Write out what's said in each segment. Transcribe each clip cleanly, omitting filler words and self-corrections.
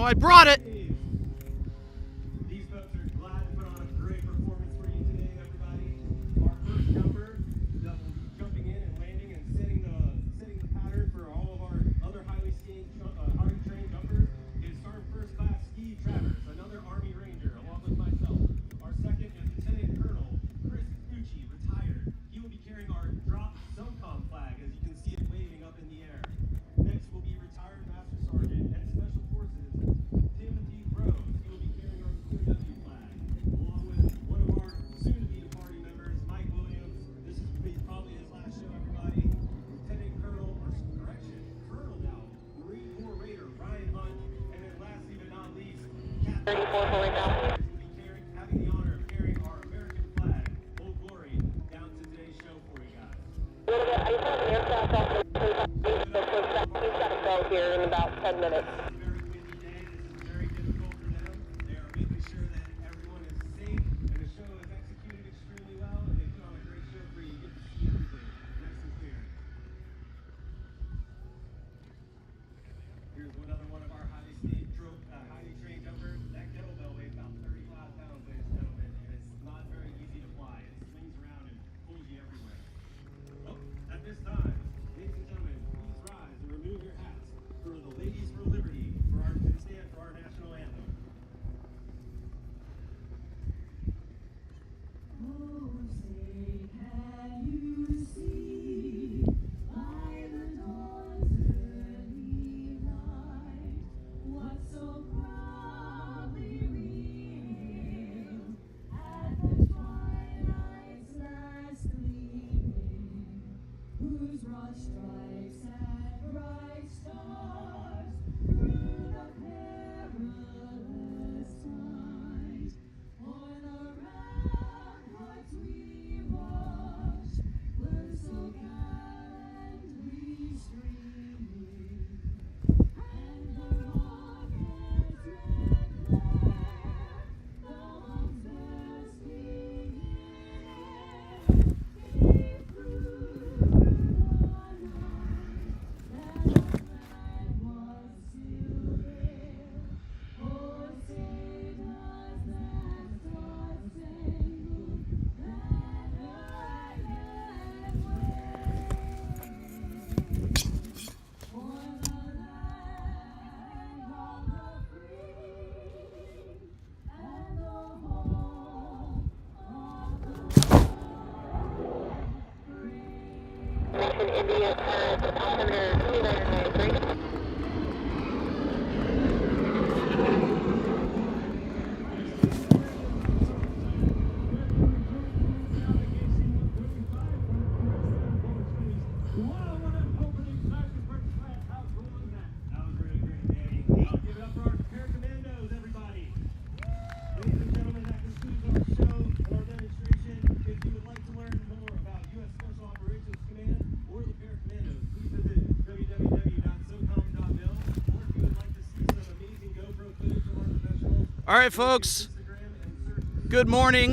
know I brought it. These folks are glad to put on a great performance for you today, everybody. Our first jumper that will be jumping in and landing and setting the pattern for all of our other highly trained jumpers is Sergeant First Class Steve Travers, another Army Ranger, along with myself. Our second is Lieutenant Colonel Chris Fucci, retired. He will be carrying our drop SOCOM flag, as you can see it waving up in the air. Next will be retired Master Sergeant and Special Forces Timothy Rose. He will be carrying our POW flag, along with one of our soon-to-be party members, Mike Williams. This is probably his last show, everybody. Lieutenant Colonel, or correction, Colonel now, Marine Corps Raider Ryan Hunt, and then lastly but not least, Captain 34 will be having the honor of carrying our American flag, Old Glory, down to today's show for you guys. He's got to go here in about 10 minutes. It's a very windy day. This is very difficult for them. They are making sure that everyone is safe and the show is executed extremely well, and they put on a great show for you. You get to see everything nice and clear. Here's another one of our highly trained jumpers. That kettlebell weighs about 35 pounds, ladies and gentlemen, and it's not very easy to fly. It swings around and pulls you everywhere. Oh, at this time, ladies and gentlemen, please rise and remove your hats for the Ladies for Liberty and stand for our national anthem. Oh, say, can you see by the dawn's early light what so proudly revealed at the twilight's last gleaming, whose broad stripes and bright stars through the perilous times o'er the ramparts we watched were so gallantly streaming, and the rockets red glare, the homes bursting in air, gave proof the night that the flag was still there. Oh, say does that star-spangled banner yet wave for the land of the free and the home of the brave? Nation India has altimeter 2993. That was really great, Danny. I'll give it up for our Para-commandos, everybody. Ladies and gentlemen, that concludes our show and our demonstration. If you would like to learn more about U.S. Special Operations Command or the Para-commandos, please visit www.socom.mil. Or if you would like to see some amazing GoPro footage from our professionals, All right, folks. Instagram and Circus. Good morning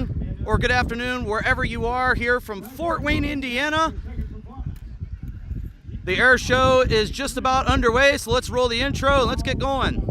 or good afternoon, wherever you are, here from Fort Wayne, Indiana. The air show is just about underway, so let's roll the intro and let's get going.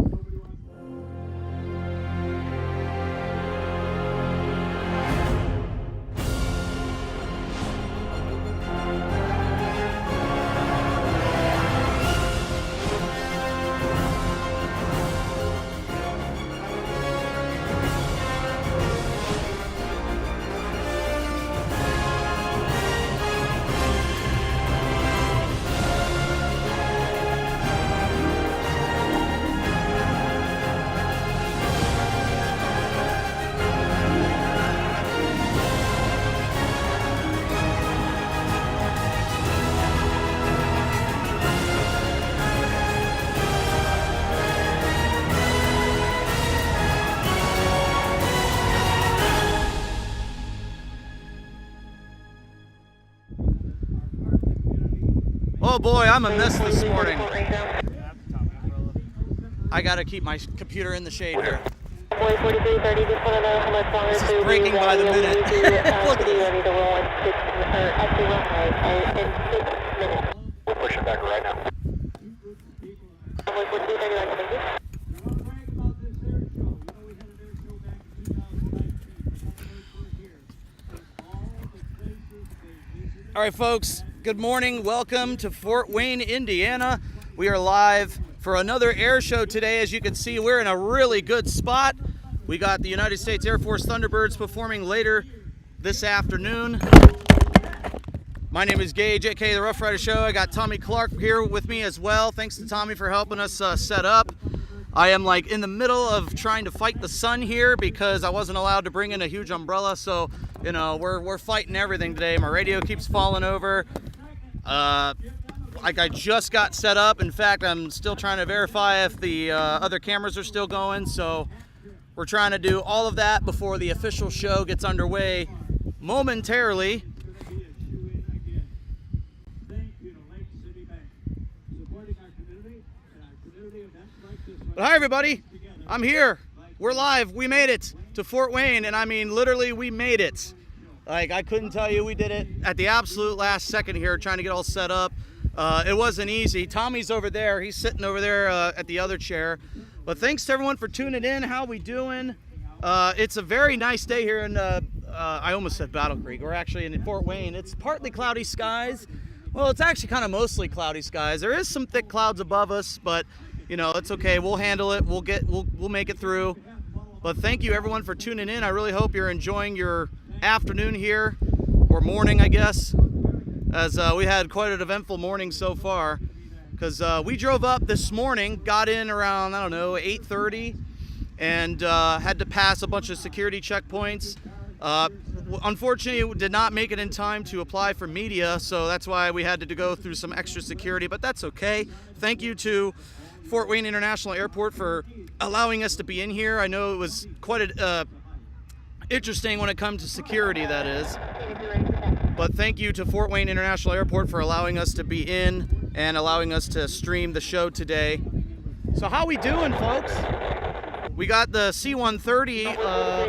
Oh boy, I'm a mess this morning. I gotta keep my computer in the shade here. Boy 4330, just want to know how much longer This is breaking by the minute. Look at be this. ready to roll in 6 minutes. We're pushing back right now. Boy 4330, thank you. All right, folks, good morning. Welcome to Fort Wayne, Indiana. We are live for another air show today. As you can see, we're in a really good spot. We got the United States Air Force Thunderbirds performing later this afternoon. My name is Gage, aka The Rough Rider Show. I got Tommy Clark here with me as well. Thanks to Tommy for helping us set up. I am like in the middle of trying to fight the sun here because I wasn't allowed to bring in a huge umbrella. So, you know, we're fighting everything today. My radio keeps falling over. Like I just got set up. In fact, I'm still trying to verify if the other cameras are still going. So we're trying to do all of that before the official show gets underway momentarily. But hi everybody, I'm here. We're live. We made it to Fort Wayne, and I mean literally we made it. Like I couldn't tell you, we did it at the absolute last second here, trying to get all set up. It wasn't easy. Tommy's over there. He's sitting over there at the other chair. But thanks to everyone for tuning in. How we doing? It's a very nice day here in, I almost said Battle Creek. We're actually in Fort Wayne. It's partly cloudy skies. Well, it's actually kind of mostly cloudy skies. There is some thick clouds above us, but you know, it's okay. We'll handle it. We'll make it through. But thank you everyone for tuning in. I really hope you're enjoying your afternoon here, or morning, I guess, as we had quite an eventful morning so far. Because we drove up this morning, got in around, I don't know, 8:30, and had to pass a bunch of security checkpoints. Unfortunately, we did not make it in time to apply for media, so that's why we had to go through some extra security, but that's okay. Thank you to Fort Wayne International Airport for allowing us to be in here. I know it was quite interesting when it comes to security, that is. But thank you to Fort Wayne International Airport for allowing us to be in and allowing us to stream the show today. So how we doing, folks? We got the C-130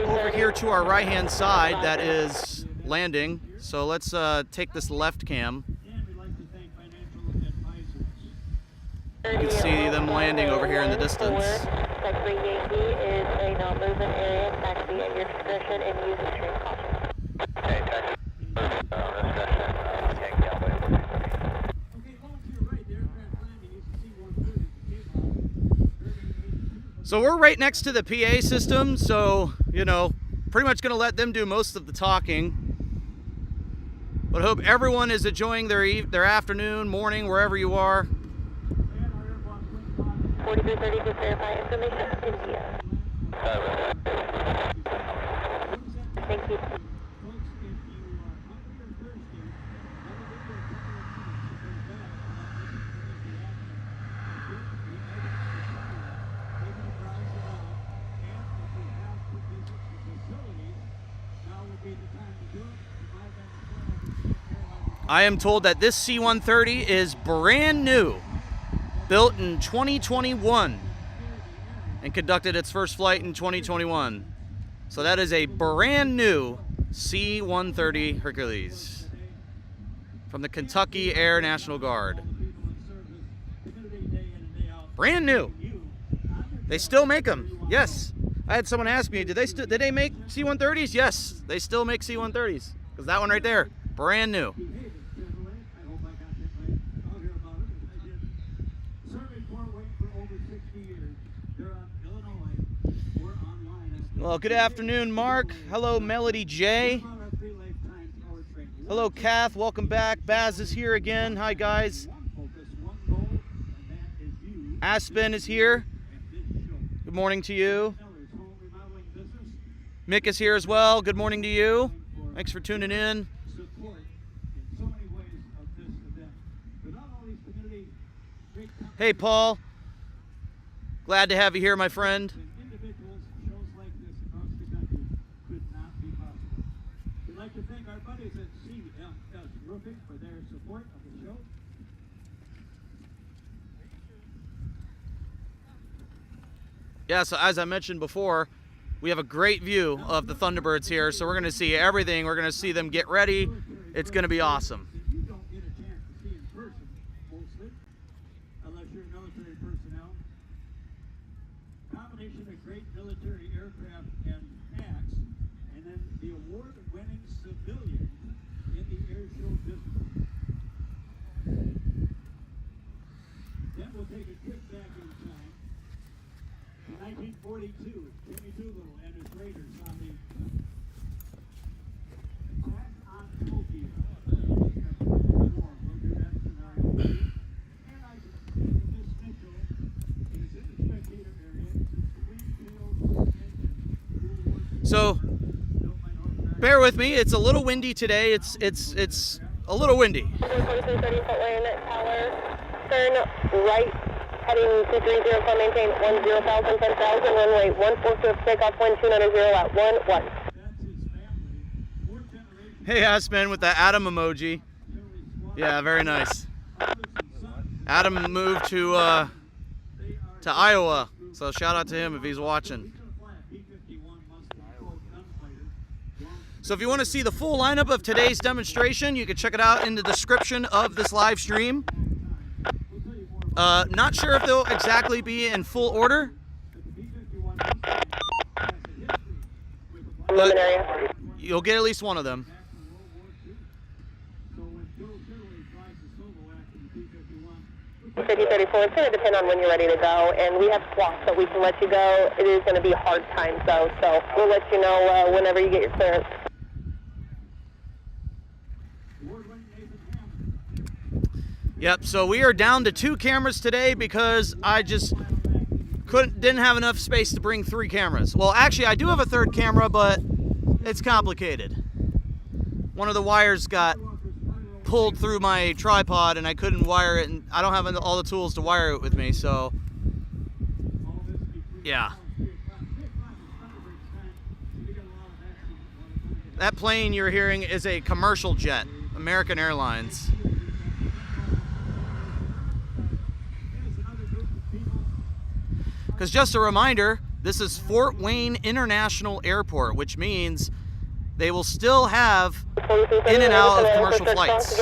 over here to our right-hand side that is landing. So let's take this left cam. You can see them landing over here in the distance. Sector Yankee is a non-movement area. Taxi at your discretion and use extreme caution. Okay, taxi discretion. So we're right next to the PA system, so, you know, pretty much going to let them do most of the talking. But I hope everyone is enjoying their afternoon, morning, wherever you are. 4330 to verify information. India. Thank you. I am told that this C-130 is brand new, built in 2021, and conducted its first flight in 2021. So that is a brand new C-130 Hercules from the Kentucky Air National Guard. Brand new. They still make them. Yes. I had someone ask me, did they make C-130s? Yes, they still make C-130s. Because that one right there, brand new. Well, good afternoon, Mark. Hello, Melody J. Hello, Kath. Welcome back. Baz is here again. Hi, guys. Aspen is here. Good morning to you. Mick is here as well. Good morning to you. Thanks for tuning in. Hey, Paul. Glad to have you here, my friend. Yeah, so as I mentioned before, we have a great view of the Thunderbirds here, so we're going to see everything. We're going to see them get ready. It's going to be awesome. You don't get a chance to see in person, mostly, unless you're military personnel. Combination of great military aircraft and packs, and then the award-winning civilian in the airshow business. Then we'll take a trip back in time. In 1942, Jimmy Doolittle and his Raiders on the attack on Tokyo. So bear with me, it's a little windy today. It's a little windy. 4330 Fort Wayne Tower, turn right, heading 230, call maintain 10,000, 10,000, runway 142, takeoff, wind 290 at 11. Hey Aspen with the Adam emoji. Yeah, very nice. Adam moved to Iowa, so shout out to him if he's watching. So if you want to see the full lineup of today's demonstration, you can check it out in the description of this live stream. Not sure if they'll exactly be in full order, but you'll get at least one of them. 5034, it's going to depend on when you're ready to go, and we have slots that we can let you go. It is going to be hard times though, so we'll let you know whenever you get your clearance. Yep, so we are down to 2 cameras today because I just didn't have enough space to bring 3 cameras. Well, actually, I do have a 3rd camera, but it's complicated. One of the wires got pulled through my tripod and I couldn't wire it, and I don't have all the tools to wire it with me, so yeah. That plane you're hearing is a commercial jet, American Airlines. Because just a reminder, this is Fort Wayne International Airport, which means they will still have in and out of commercial flights.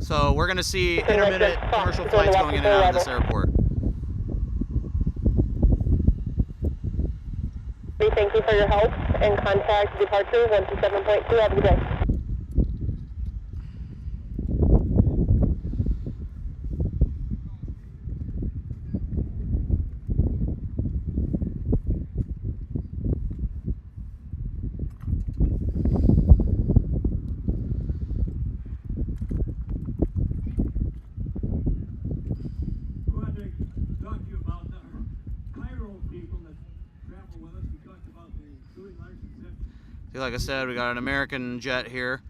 So we're going to see intermittent commercial flights going in and out of this airport. We thank you for your help and contact departure 127.2. Have a good day. Like I said, we got an American jet here.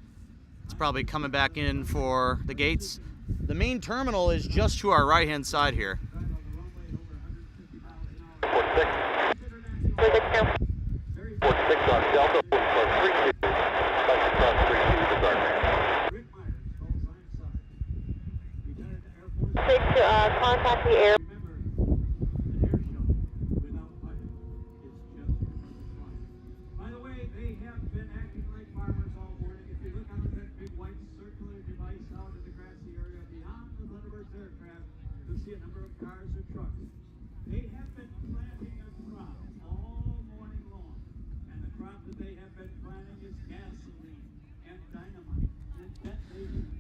It's probably coming back in for the gates. The main terminal is just to our right-hand side here. Fort 6 on Delta, for 32. Like across 32 to start. 6, contact the air.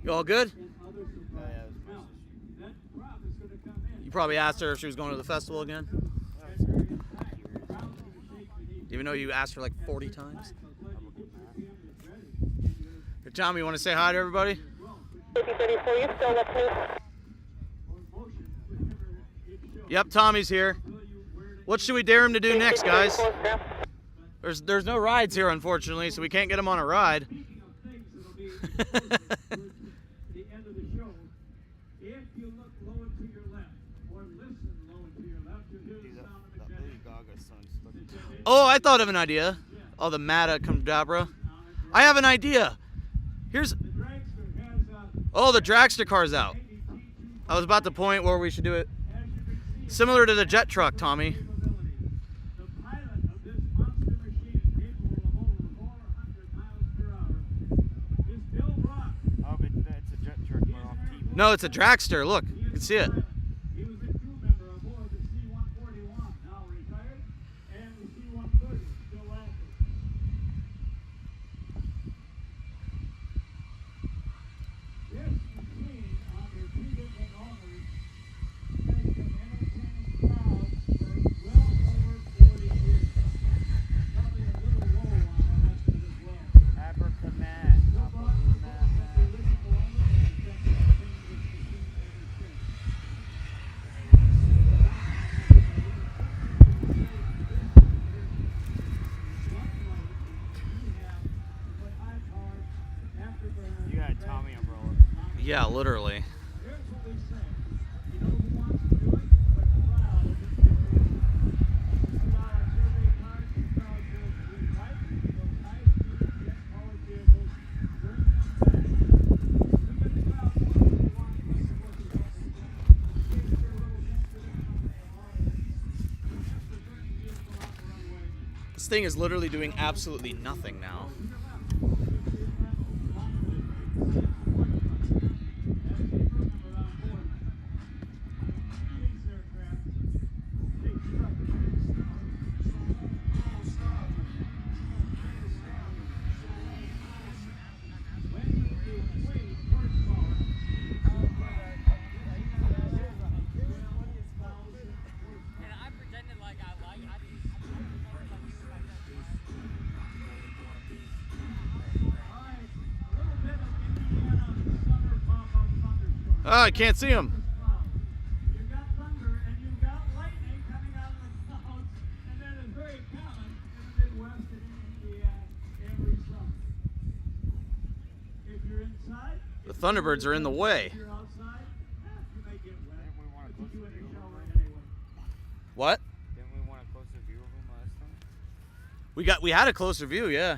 You all good? You probably asked her if she was going to the festival again. Even though you asked her like 40 times. Hey, Tommy, you want to say hi to everybody? 5034, you still with me? Yep, Tommy's here. What should we dare him to do next, guys? There's no rides here, unfortunately, so we can't get him on a ride. Oh, I thought of an idea. Oh, the Mata-Cadabra. I have an idea. Here's... Oh, the Dragster car's out. I was about to point where we should do it. Similar to the jet truck, Tommy. No, it's a Dragster. Look, you can see it. Yeah, literally. Here's what we say. You know who wants to do it? But the crowd isn't doing it. We got our survey cards. The crowd goes green light. Those high-speed jet-powered vehicles bring them back. We get the crowd going. We want to listen to what the crowd is saying. Give your little yesterday on all of it. After bringing vehicle off the runway. This thing is literally doing absolutely nothing now. Oh, I can't see him. You've got thunder and you've got lightning coming out of the clouds, and that is very common in the Midwest and in Indiana every summer. If you're inside, The Thunderbirds are in the way. if you're outside, you may get wet. But you do it in the shower anyway. What? Didn't we want a closer view of them last time? We had a closer view, yeah.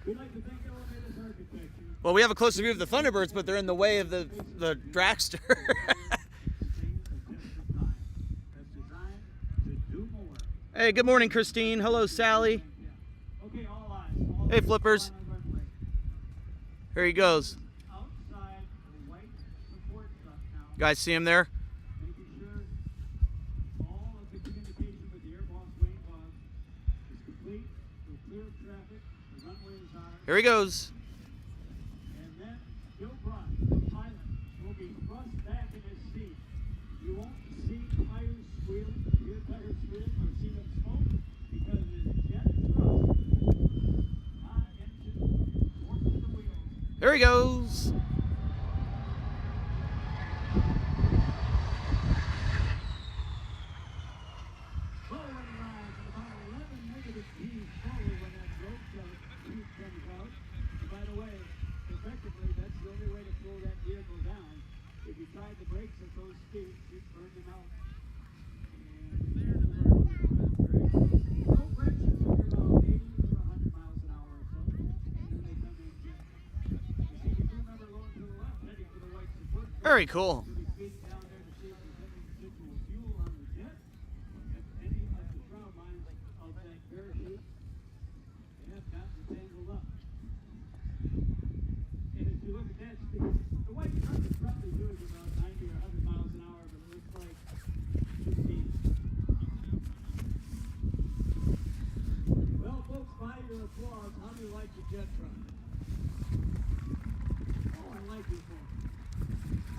We'd like to thank Elevator's architecture. Well, we have a closer view of the Thunderbirds, but they're in the way of the Dragster. Things are just designed. That's designed to do more. Hey, good morning, Christine. Hello, Sally. Okay, all eyes. All Hey, eyes flippers. on the runway. Here he goes. Outside the white support truck now, You guys see him there? making sure all of the communication with the air boss, Wayne Boggs, is complete. We're clear of traffic. The runway is ours. Here he goes. And then Bill Brock, the pilot, will be thrust back in his seat. You won't see tires squealing, hear tires squealing, or see them smoke because it is jet thrust. Not engine, fork to the wheels. Here he goes. Forward rise at about 11 negative G's forward when that road tube comes out. And by the way, effectively, that's the only way to slow that vehicle down. If you tried the brakes at those speeds, you'd burn them out. And no brakes until you're about 80 or 100 miles an hour or so. And then they come in jet. You see, you do remember going to the left, heading for the white support truck. Very cool. You'll be speeding down there to see if there's any residual fuel on the jet. If any of the ground lines of that parachute have gotten tangled up. And if you look at that speed, the white truck is probably doing about 90 or 100 miles an hour, but it looks like 15. Well, folks, by your applause, how do you like the jet truck? Oh, I like it, folks.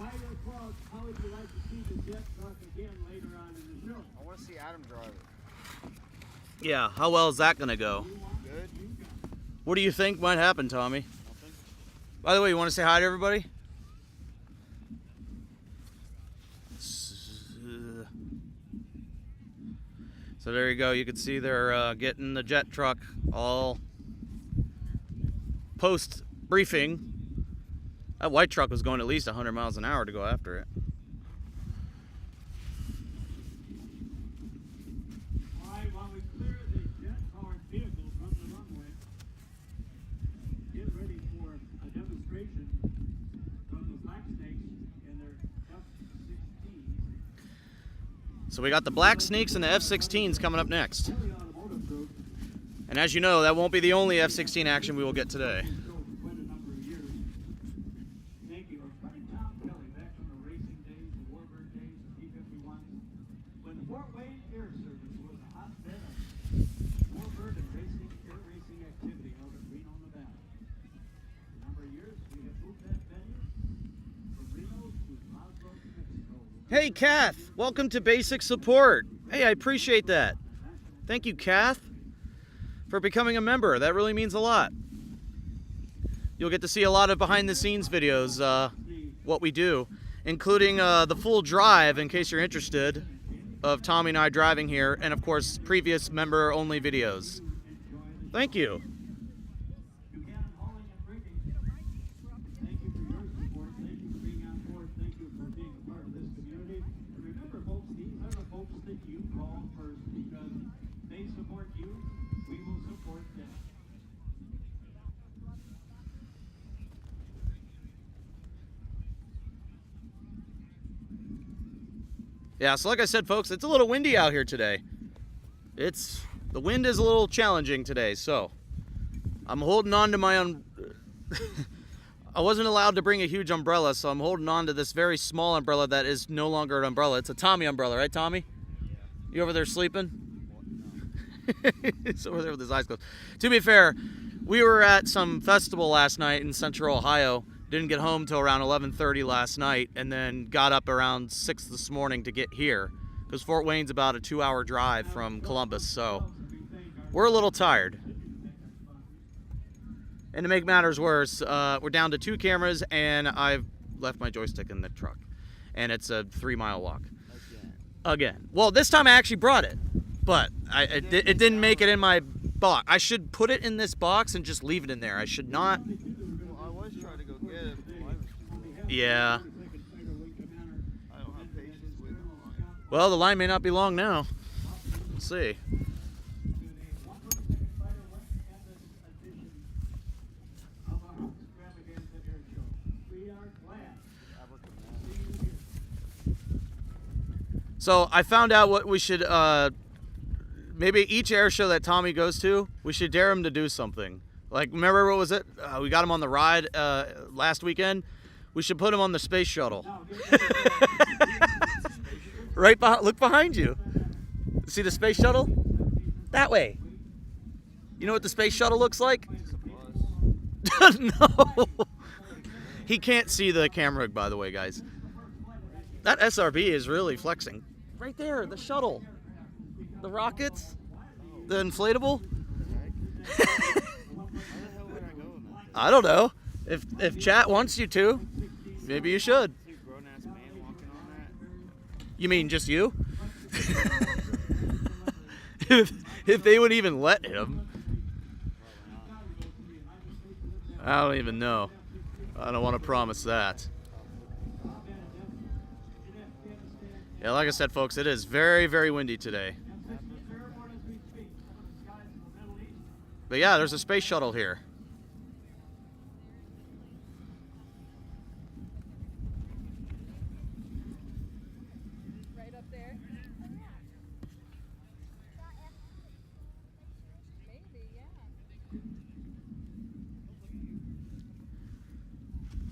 By your applause, how would you like to see the jet truck again later on in the show? I want to see Adam drive it. Yeah, how well is that going to go? Good. What do you think might happen, Tommy? By the way, you want to say hi to everybody? So there you go. You can see they're getting the jet truck all post-briefing. That white truck was going at least 100 miles an hour to go after it. All right, while we clear the jet-powered vehicle from the runway, get ready for a demonstration from the Black Snakes in their F-16s. So we got the Black Snakes and the F-16s coming up next. Kelly Automotive Group And as you know, that won't be the only F-16 action we will get today. has built for quite a number of years. Thank you. Our buddy Tom Kelly, back from the racing days, the Warbird days, the P-51s, when the Fort Wayne Air Service was a hotbed of warbird and air racing activity out at Reno, Nevada. For a number of years, we have moved that venue from Reno to Roswell, New Mexico. Hey, Kath, welcome to Basic Support. Hey, I appreciate that. Thank you, Kath, for becoming a member. That really means a lot. You'll get to see a lot of behind-the-scenes videos, what we do, including the full drive, in case you're interested, of Tommy and I driving here, and of course, previous member-only videos. Thank you. Buchanan Hauling and Rigging, thank you for your support. Thank you for Yeah, so like I said, folks, it's a little windy out here today. The wind is a little challenging today, so I'm holding on to my I wasn't allowed to bring a huge umbrella, so I'm holding on to this very small umbrella that is no longer an umbrella. It's a Tommy umbrella, right, Tommy? You over there sleeping? He's over there with his eyes closed. To be fair, we were at some festival last night in Central Ohio. Didn't get home till around 11:30 last night, and then got up around 6 this morning to get here, because Fort Wayne's about a 2-hour drive from Columbus, so we're a little tired. And to make matters worse, we're down to 2 cameras, and I've left my joystick in the truck. And it's a 3-mile walk. Again. Well, this time I actually brought it, but it didn't make it in my box. I should put it in this box and just leave it in there. I should not. Well, I was trying to go get it. Yeah. I don't have patience with it. Well, the line may not be long now. Let's see. So I found out what we should, maybe each air show that Tommy goes to, we should dare him to do something. Like, remember what was it? We got him on the ride last weekend. We should put him on the space shuttle. Right behind, look behind you. See the space shuttle? That way. You know what the space shuttle looks like? No. He can't see the camera hook, by the way, guys. That SRB is really flexing. Right there, the shuttle. The rockets. The inflatable. I don't know. If chat wants you to, maybe you should. You mean just you? if they would even let him. I don't even know. I don't want to promise that. Yeah, like I said, folks, it is very, very windy today. But yeah, there's a space shuttle here. Right up there. Maybe, yeah.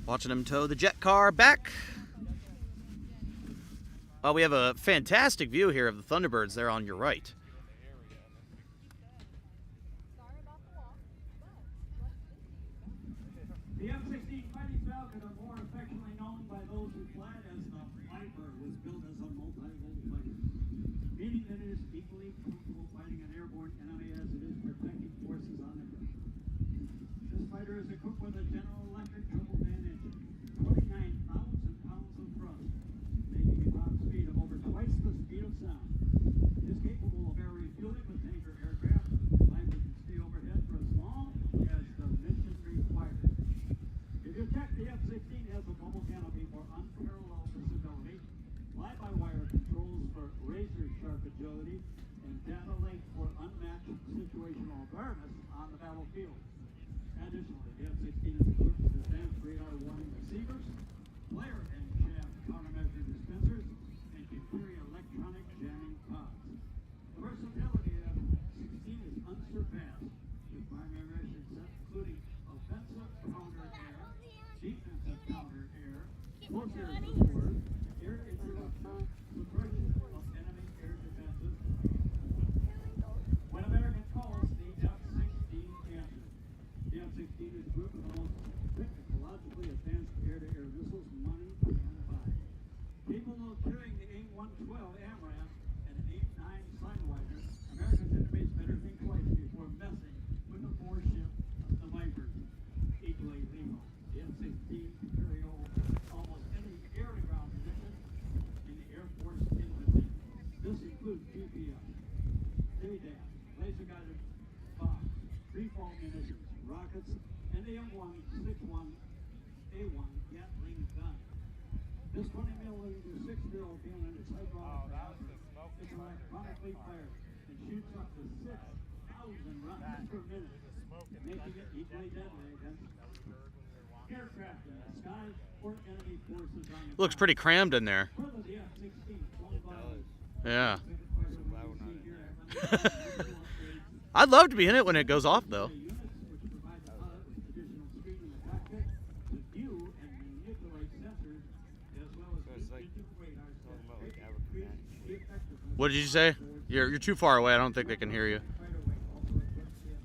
Watching him tow the jet car back. Oh, we have a fantastic view here of the Thunderbirds there on your right. Sorry about the walk, but The F-16 Fighting Falcon, or more affectionately known by those who fly it as the Viper, was built as a multi-role fighter, meaning that it is equally comfortable fighting an airborne enemy as it is protecting forces on the ground. This fighter is equipped with a General Electric turbofan engine, 29,000 pounds of thrust, making a top speed of over twice the speed of sound. It is capable of air refueling with tanker aircraft. Viper can stay overhead for as long as the mission requires. If you check the F-16 has a mobile canopy for unparalleled visibility, fly-by-wire controls for razor-sharp agility, and data link for unmatched situational awareness on the battlefield. Additionally, the F-16 is equipped with advanced radar warning receivers, flare and shaft countermeasure dispensers, and can carry electronic jamming pods. The versatility of F-16 is unsurpassed, with primary mission sets including offensive counter-air, defensive counter-air, close air support, air introduction, suppression of enemy air defenses. When American calls, the F-16 answers. The F-16 is equipped with the most technologically advanced air-to-air missiles money can buy. Capable of carrying the AIM-112 AMRAAM and an AIM-9 Sidewinder, American enemies better think twice before messing with the warship of the Vipers. Equally lethal, the F-16 can carry almost any air-to-ground munition in the Air Force infantry. This includes GPS, JDAM, laser-guided bombs, free-fall munitions, rockets, and the M161A1 Gatling gun. This 20mm 6-barrel cannon is hydraulic. It's electronically fired and shoots up to 6,000 rounds per minute, making it equally deadly against aircraft in the sky or enemy forces on the Looks pretty crammed in there. Further, the F-16 is owned by Yeah. So glad we're not in there. I'd love to be in it when it goes off, though. So it's like talking about like aerobatics. What did you say? You're too far away. I don't think they can hear you.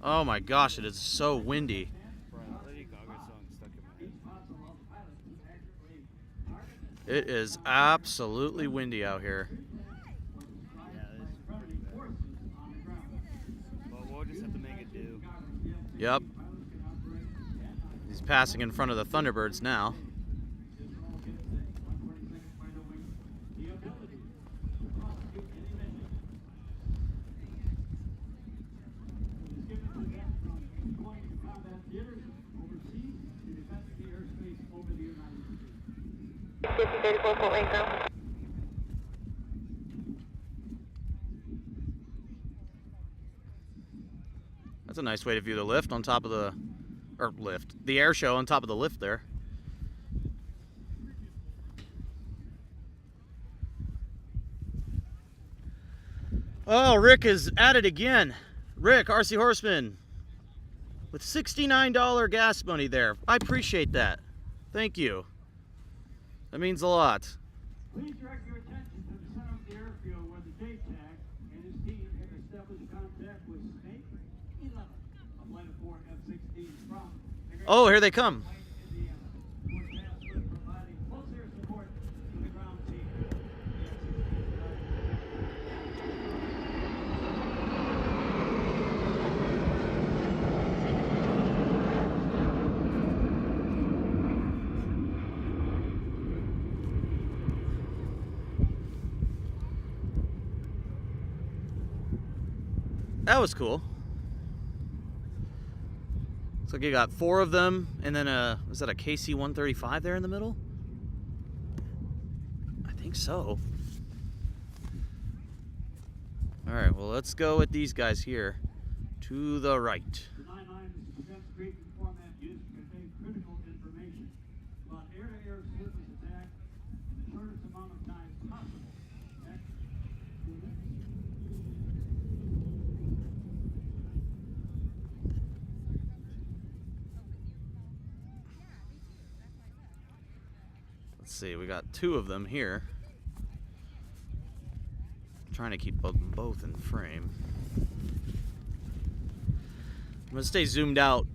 Oh my gosh, it is so windy. Bro, Lady Gaga song stuck in my head. It is absolutely windy out here. Yeah, this is pretty bad. But we'll just have to make it do. Yep. He's passing in front of the Thunderbirds now. Fort Wayne now. That's a nice way to view the lift on top of the, the air show on top of the lift there. Oh, Rick is at it again. Rick, RC Horseman, with $69 gas money there. I appreciate that. Thank you. That means a lot. Please direct your attention to the center of the airfield where the JTAC and his team have established contact with Snake 11, a flight of 4 F-16s from Oh, here they come. Indiana. We're tasked with providing close air support to the ground team. That was cool. Looks like you got 4 of them, and then was that a KC-135 there in the middle? I think so. All right, well, let's go with these guys here to the right. The 99 is a defense briefing format used to convey critical information about air-to-air surface attack in the shortest amount of time possible. Next. Let's see, we got 2 of them here. I'm trying to keep them both in frame. I'm gonna stay zoomed out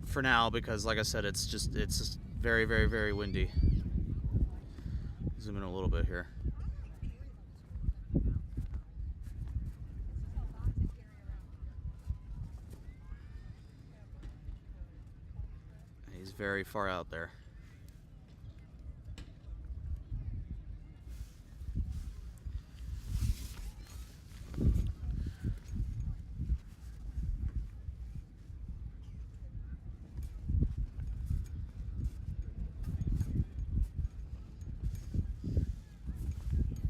for now because, like I said, it's just very, very, very windy. Zoom in a little bit here. He's very far out there.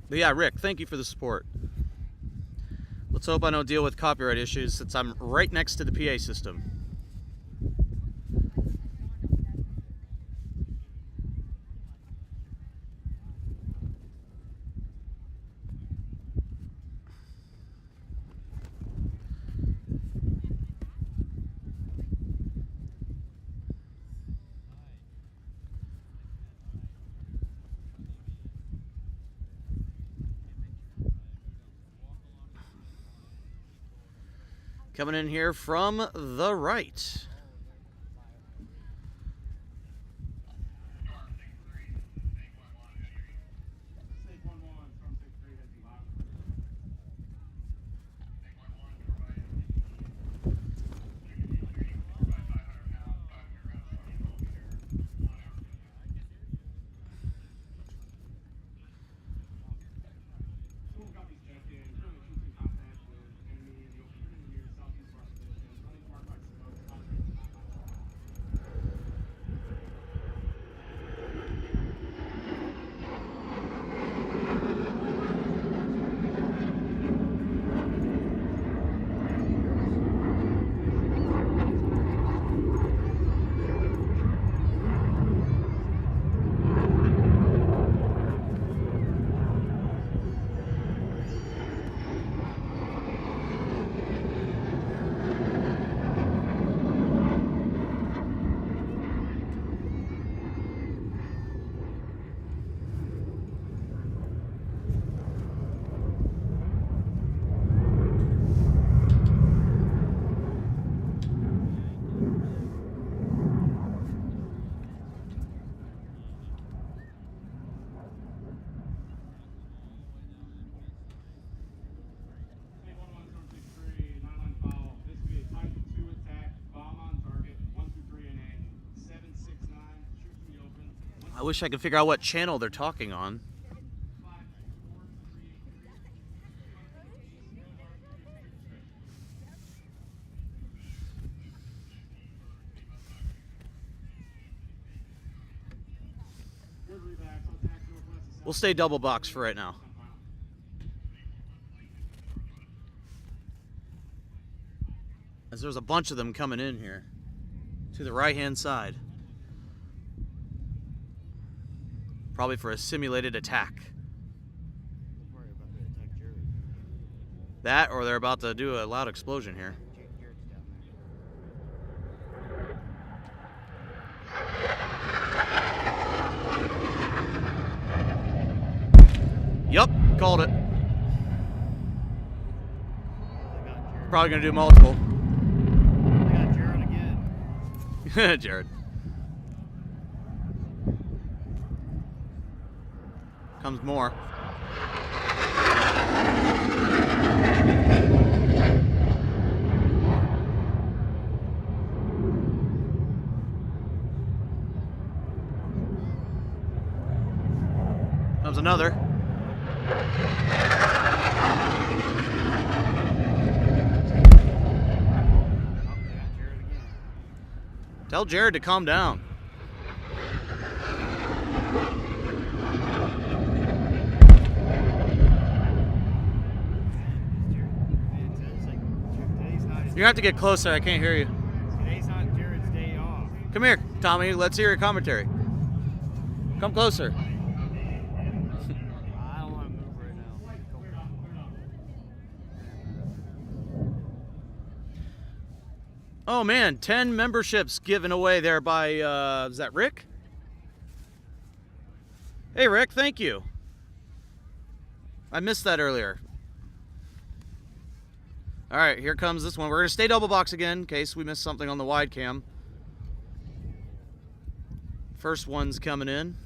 But yeah, Rick, thank you for the support. Let's hope I don't deal with copyright issues since I'm right next to the PA system. Coming in here from the right. wish I could figure out what channel they're talking on. We'll stay double box for right now. As there's a bunch of them coming in here to the right-hand side. Probably for a simulated attack. That, or they're about to do a loud explosion here. Yup, called it. Probably gonna do multiple. They got Jared again. Jared. Comes more. Comes another. Tell Jared to calm down. You're gonna have to get closer, I can't hear you. Today's not Jared's day off. Come here, Tommy, let's hear your commentary. Come closer. I don't want to move right now. Oh man, 10 memberships given away there by, is that Rick? Hey Rick, thank you. I missed that earlier. All right, here comes this one. We're gonna stay double box again in case we missed something on the wide cam. First one's coming in.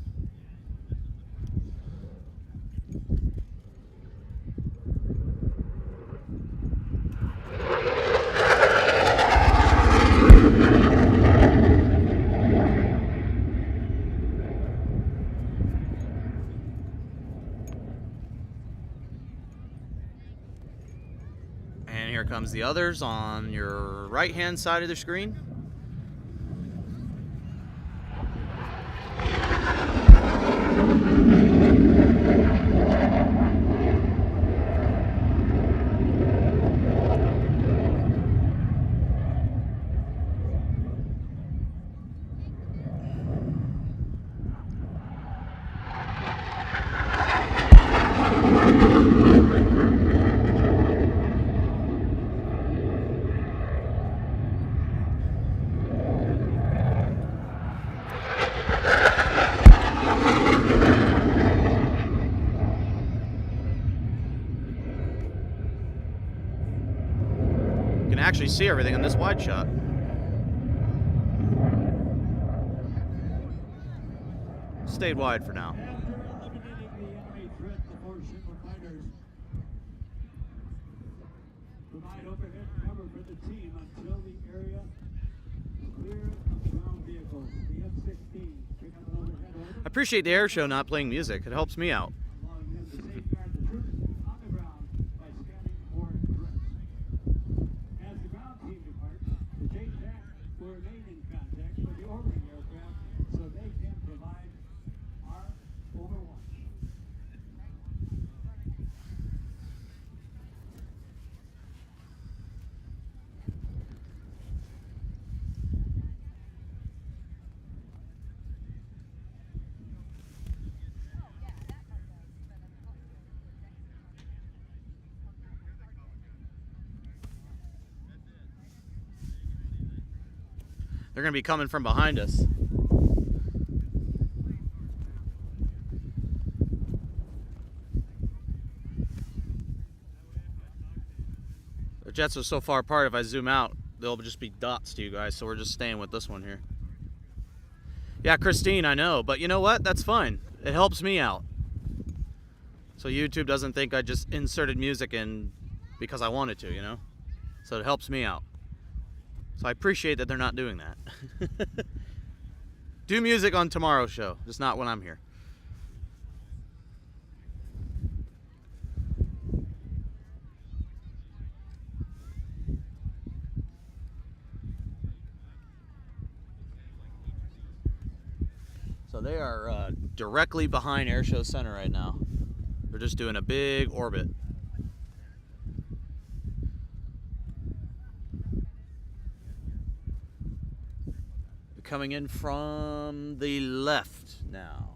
And here comes the others on your right-hand side of the screen. Actually see everything in this wide shot. Stayed wide for now. After eliminating the enemy threat, the 4 shipper fighters provide overhead cover for the team until the area is clear of ground vehicles. The F-16 pick up an overhead order, I appreciate the air show not playing music. It helps me out. allowing them to safeguard the troops on the ground by scanning for threats. As the ground team departs, the JTAC will remain in contact with the orbiting aircraft so they can provide our overwatch. They're going to be coming from behind us. The jets are so far apart, if I zoom out, they'll just be dots to you guys, so we're just staying with this one here. Yeah, Christine, I know, but you know what? That's fine. It helps me out. So YouTube doesn't think I just inserted music in because I wanted to, you know? So it helps me out. So I appreciate that they're not doing that. Do music on tomorrow's show, just not when I'm here. So they are directly behind Airshow Center right now. They're just doing a big orbit. They're coming in from the left now.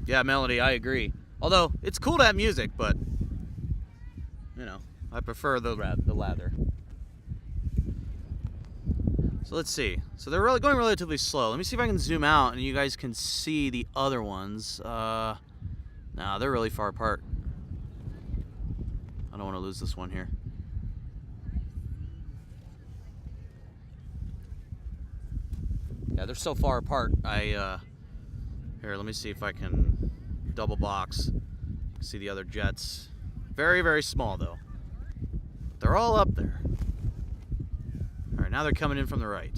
Yeah, Melody, I agree. Although, it's cool to have music, but, you know, I prefer the lather. So let's see. So they're really going relatively slow. Let me see if I can zoom out and you guys can see the other ones. Nah, they're really far apart. I don't want to lose this one here. Yeah, they're so far apart. Here, let me see if I can double box. You can see the other jets. Very, very small, though. They're all up there. All right, now they're coming in from the right.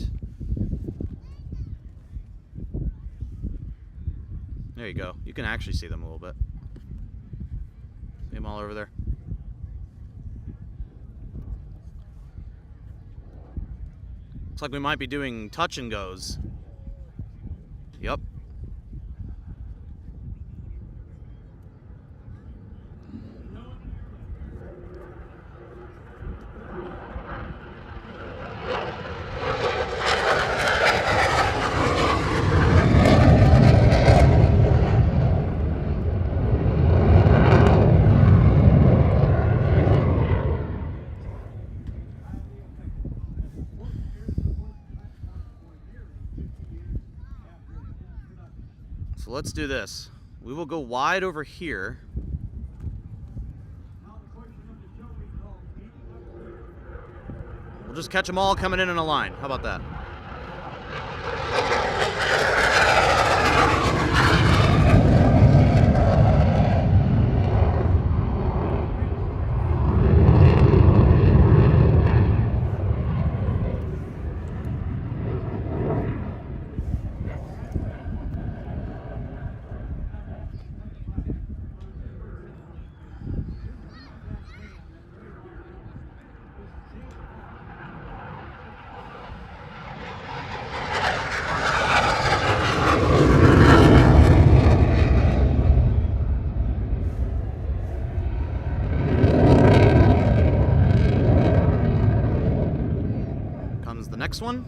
There you go. You can actually see them a little bit. See them all over there? Looks like we might be doing touch and goes. Yep. So let's do this. We will go wide over here. We'll just catch them all coming in a line. How about that? Next one.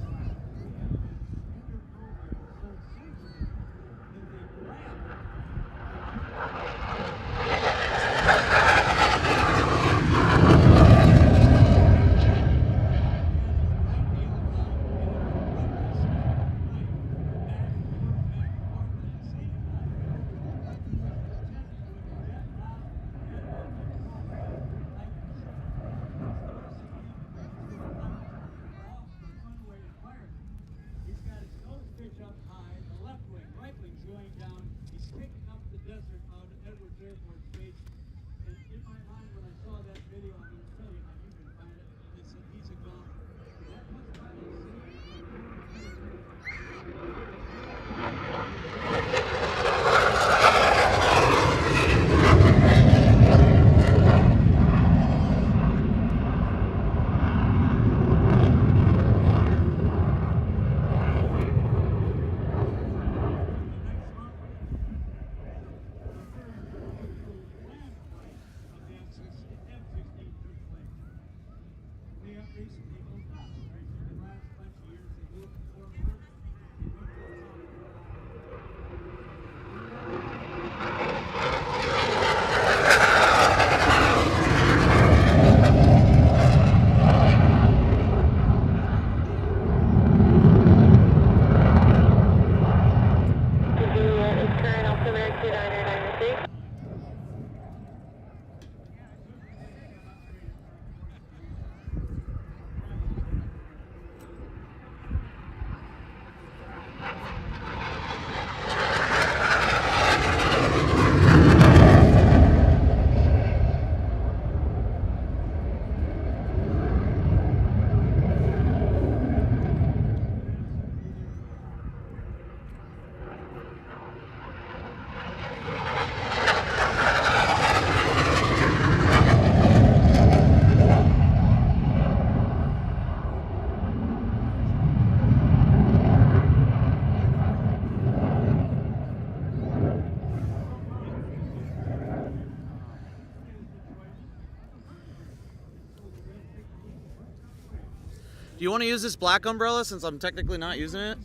Do you want to use this black umbrella since I'm technically not using it?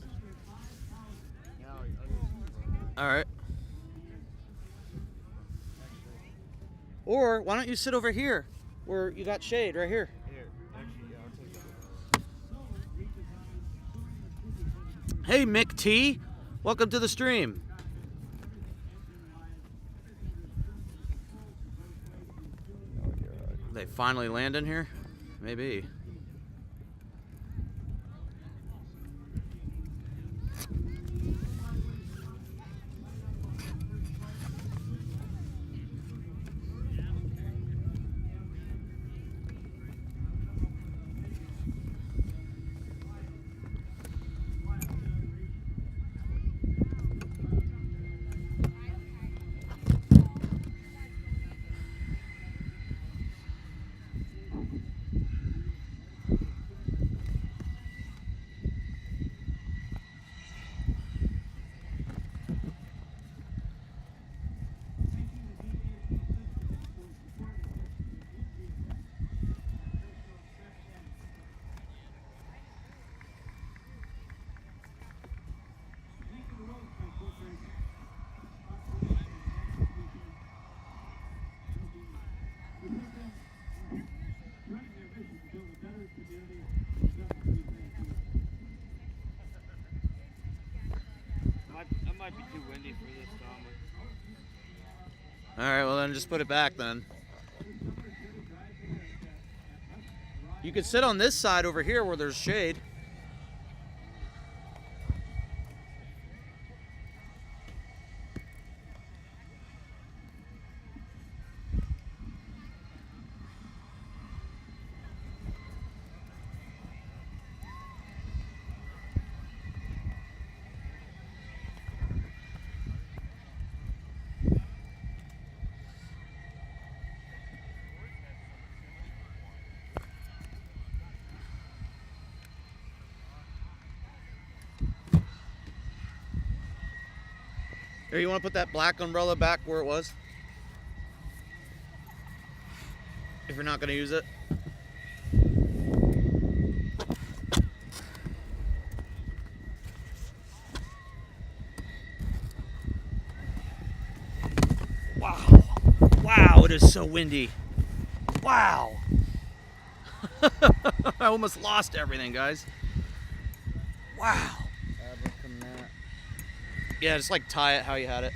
Yeah, I'll use it. All right. Or why don't you sit over here where you got shade right here? Here, actually, yeah, I'll take that. Hey, Mick T. Welcome to the stream. They finally landing here? Maybe. That might be too windy for this, Tom. All right, well then just put it back then. You could sit on this side over here where there's shade. Here, you want to put that black umbrella back where it was? If you're not going to use it. Wow. Wow, it is so windy. Wow. I almost lost everything, guys. Wow. Yeah, just like tie it how you had it.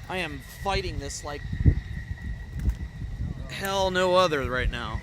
I am fighting this like hell no other right now.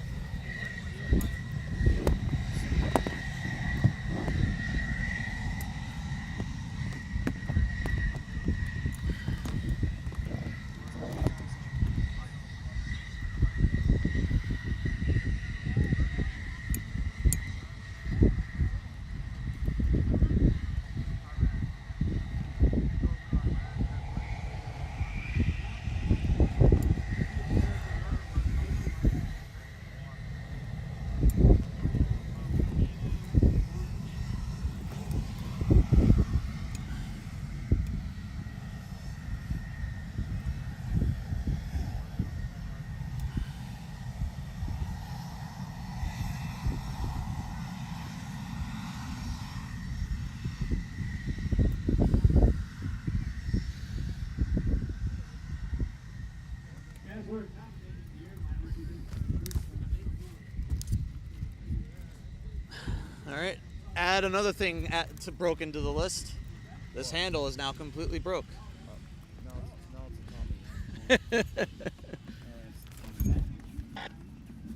All right, add another thing to broke into the list. This handle is now completely broke. No, it's a Tommy.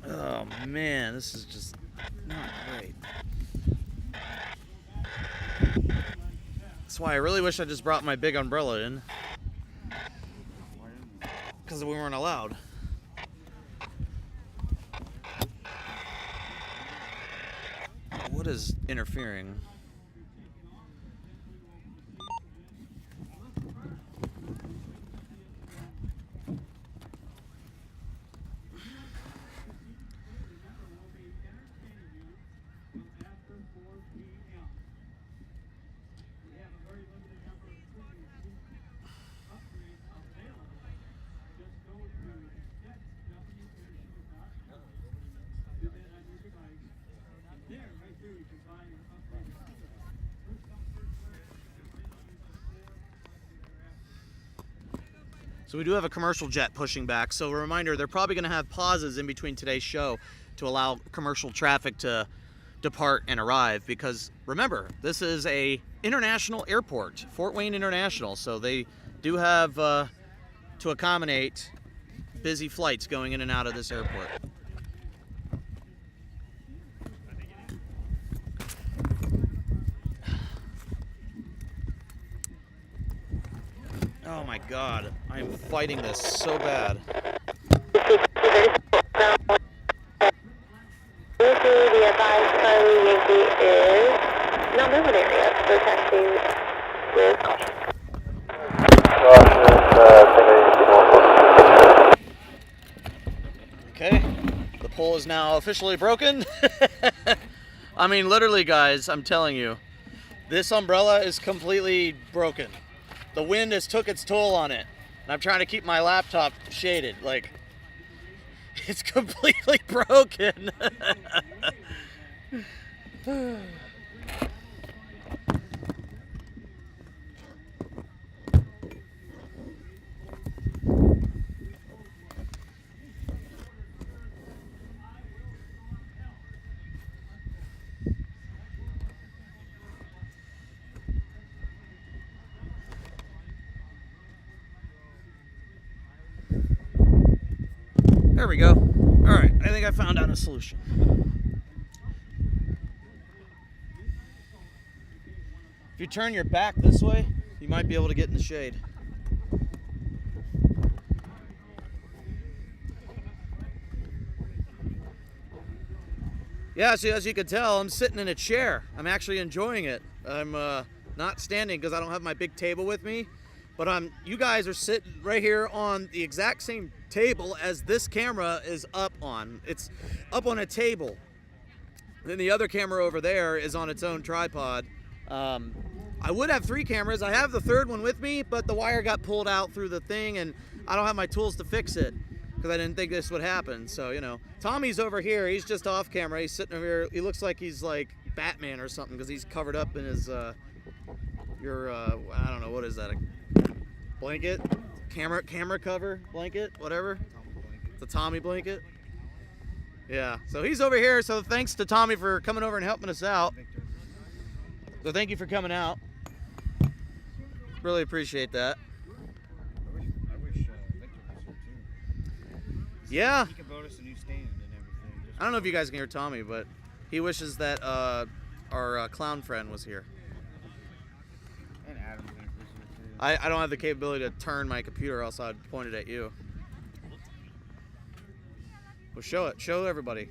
Oh man, this is just not great. That's why I really wish I just brought my big umbrella in. Because we weren't allowed. What is interfering? So we do have a commercial jet pushing back. So a reminder, they're probably going to have pauses in between today's show to allow commercial traffic to depart and arrive. Because remember, this is a international airport, Fort Wayne International. So they do have to accommodate busy flights going in and out of this airport. Oh my God, I am fighting this so bad. The advised Charlie Yankee is not moving area, so taxi with caution. Okay, the pole is now officially broken. I mean, literally, guys, I'm telling you, this umbrella is completely broken. The wind has took its toll on it, and I'm trying to keep my laptop shaded. Like, it's completely broken. There we go. All right, I think I found out a solution. If you turn your back this way, you might be able to get in the shade. Yeah, so as you can tell, I'm sitting in a chair. I'm actually enjoying it. I'm not standing because I don't have my big table with me, but you guys are sitting right here on the exact same table as this camera is up on. It's up on a table. Then the other camera over there is on its own tripod. I would have 3 cameras. I have the third one with me, but the wire got pulled out through the thing, and I don't have my tools to fix it because I didn't think this would happen. So, you know, Tommy's over here. He's just off camera. He's sitting over here. He looks like he's like Batman or something because he's covered up in his, I don't know, what is that? A blanket? Camera cover blanket? Whatever. It's a Tommy blanket. Yeah. So he's over here. So thanks to Tommy for coming over and helping us out. So thank you for coming out. Really appreciate that. I wish Victor was here too. Yeah. He can vote us a new stand and everything. I don't know if you guys can hear Tommy, but he wishes that our clown friend was here. And Adam was here too. I don't have the capability to turn my computer, else I'd point it at you. Well, show it. Show everybody.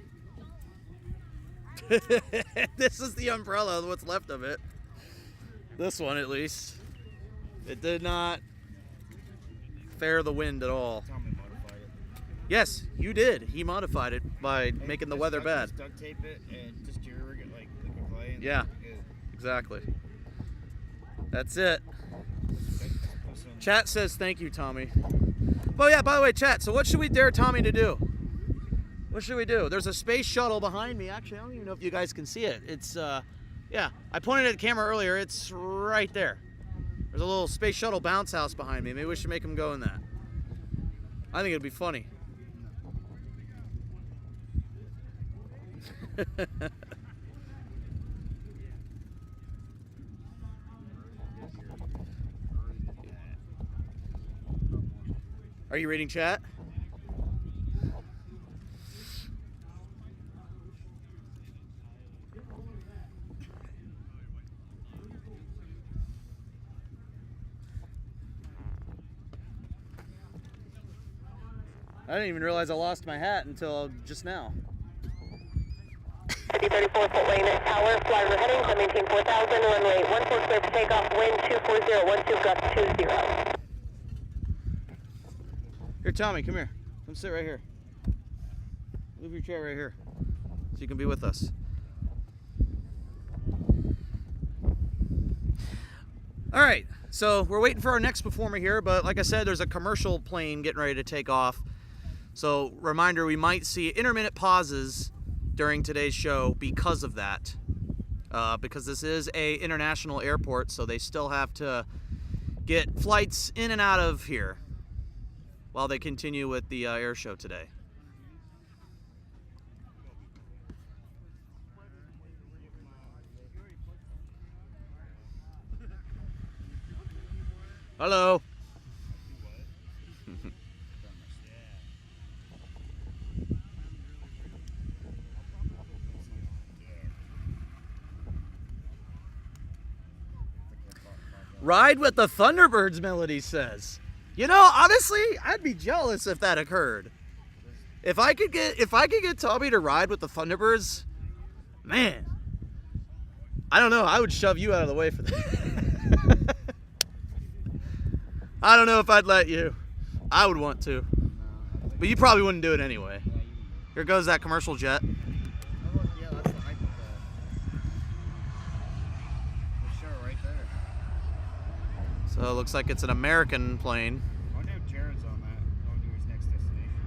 This is the umbrella, what's left of it. This one, at least. It did not fare the wind at all. Tommy modified it. Yes, you did. He modified it by making the weather bad. Just duct tape it and just jerry rig it like a clay. And Yeah, good. exactly. That's it. Chat says thank you, Tommy. Oh yeah, by the way, chat, so what should we dare Tommy to do? What should we do? There's a space shuttle behind me. Actually, I don't even know if you guys can see it. It's, yeah, I pointed at the camera earlier. It's right there. There's a little space shuttle bounce house behind me. Maybe we should make him go in that. I think it'd be funny. Are you reading chat? I didn't even realize I lost my hat until just now. 34 Fort Wayne Tower, fly overheading, climb maintain 4000, runway 14 clear for takeoff, wind 240, 12 gust 20. Here, Tommy, come here. Come sit right here. Move your chair right here so you can be with us. All right, so we're waiting for our next performer here, but like I said, there's a commercial plane getting ready to take off. So, reminder, we might see intermittent pauses during today's show because of that. Because this is an international airport, so they still have to get flights in and out of here while they continue with the air show today. Hello. Ride with the Thunderbirds, Melody says. You know, honestly, I'd be jealous if that occurred. If I could get Tommy to ride with the Thunderbirds, man, I don't know, I would shove you out of the way for that. I don't know if I'd let you. I would want to. But you probably wouldn't do it anyway. Here goes that commercial jet. Yeah, that's the hype of the show right there. So it looks like it's an American plane. I wonder if Jared's on that, going to his next destination.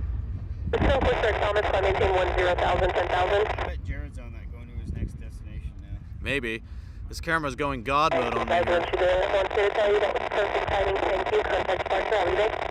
Still for Sir Thomas, climb maintain 10,000, 10,000. I bet Jared's on that, going to his next destination now. Maybe. This camera's going God mode on me. I want to tell you that was perfect timing. Thank you. Contact departure. Have a good day.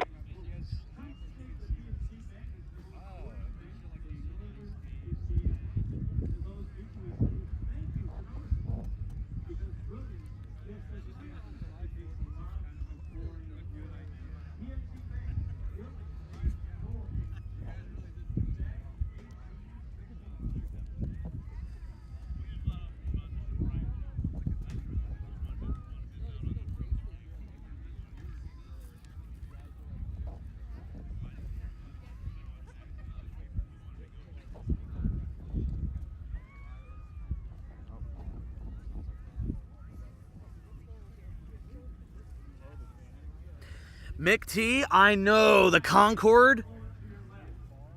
Mick T, I know, the Concorde.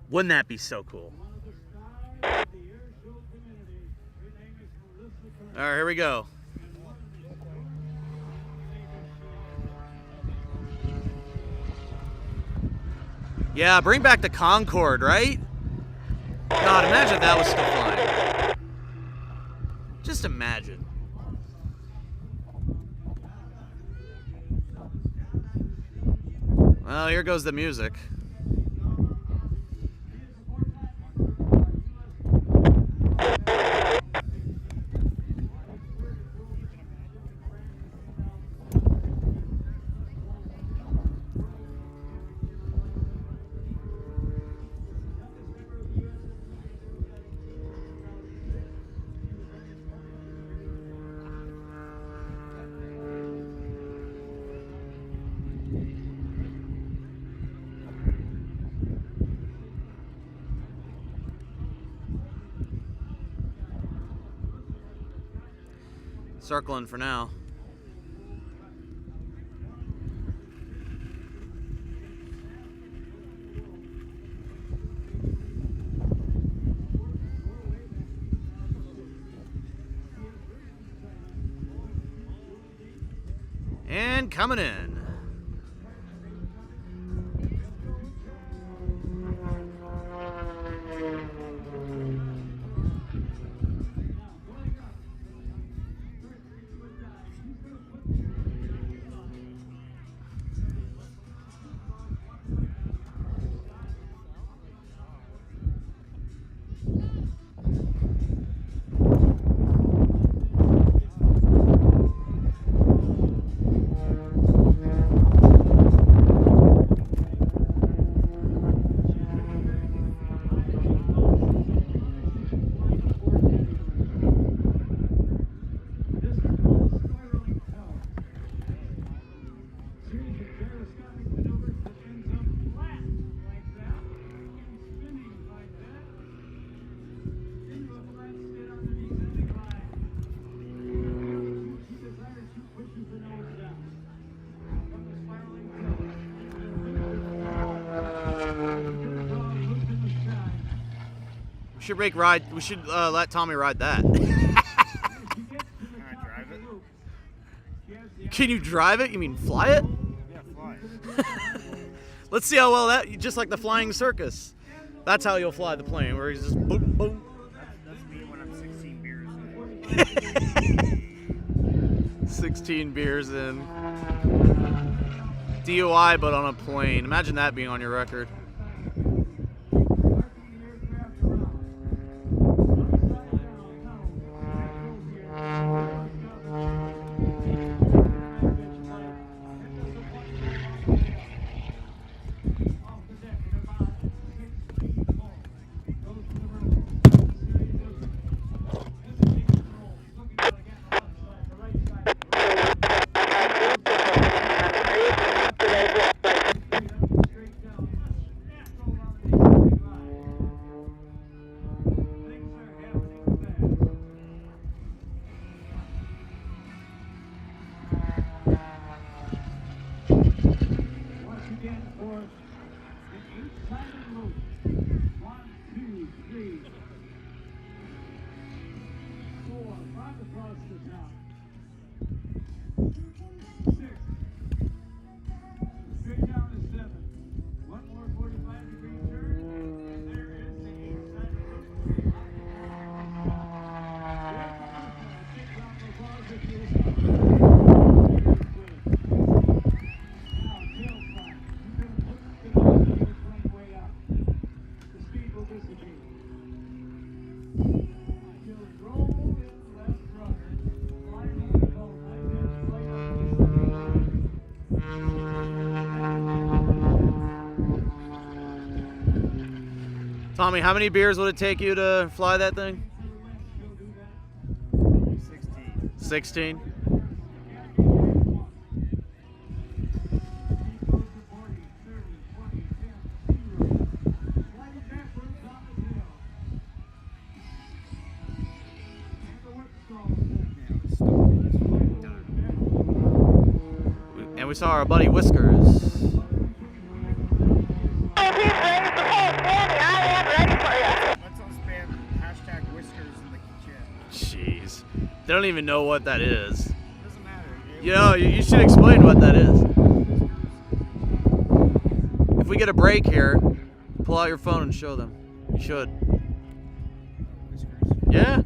Wouldn't that be so cool? All right, here we go. Yeah, bring back the Concorde, right? God, imagine if that was still flying. Just imagine. Well, here goes the music. Circling for now. And coming in. Should make ride. We should let Tommy ride that. Can I drive it? Can you drive it? You mean fly it? Yeah, fly. Let's see how well that. Just like the flying circus. That's how you'll fly the plane, where he's just boom, boom. That's me when I'm 16 beers in. 16 beers in. DUI, but on a plane. Imagine that being on your record. Tommy, how many beers would it take you to fly that thing? 16. 16? And we saw our buddy Whiskers. Jeez. They don't even know what that is. Doesn't matter. You know, you should explain what that is. If we get a break here, pull out your phone and show them. You should. Yeah.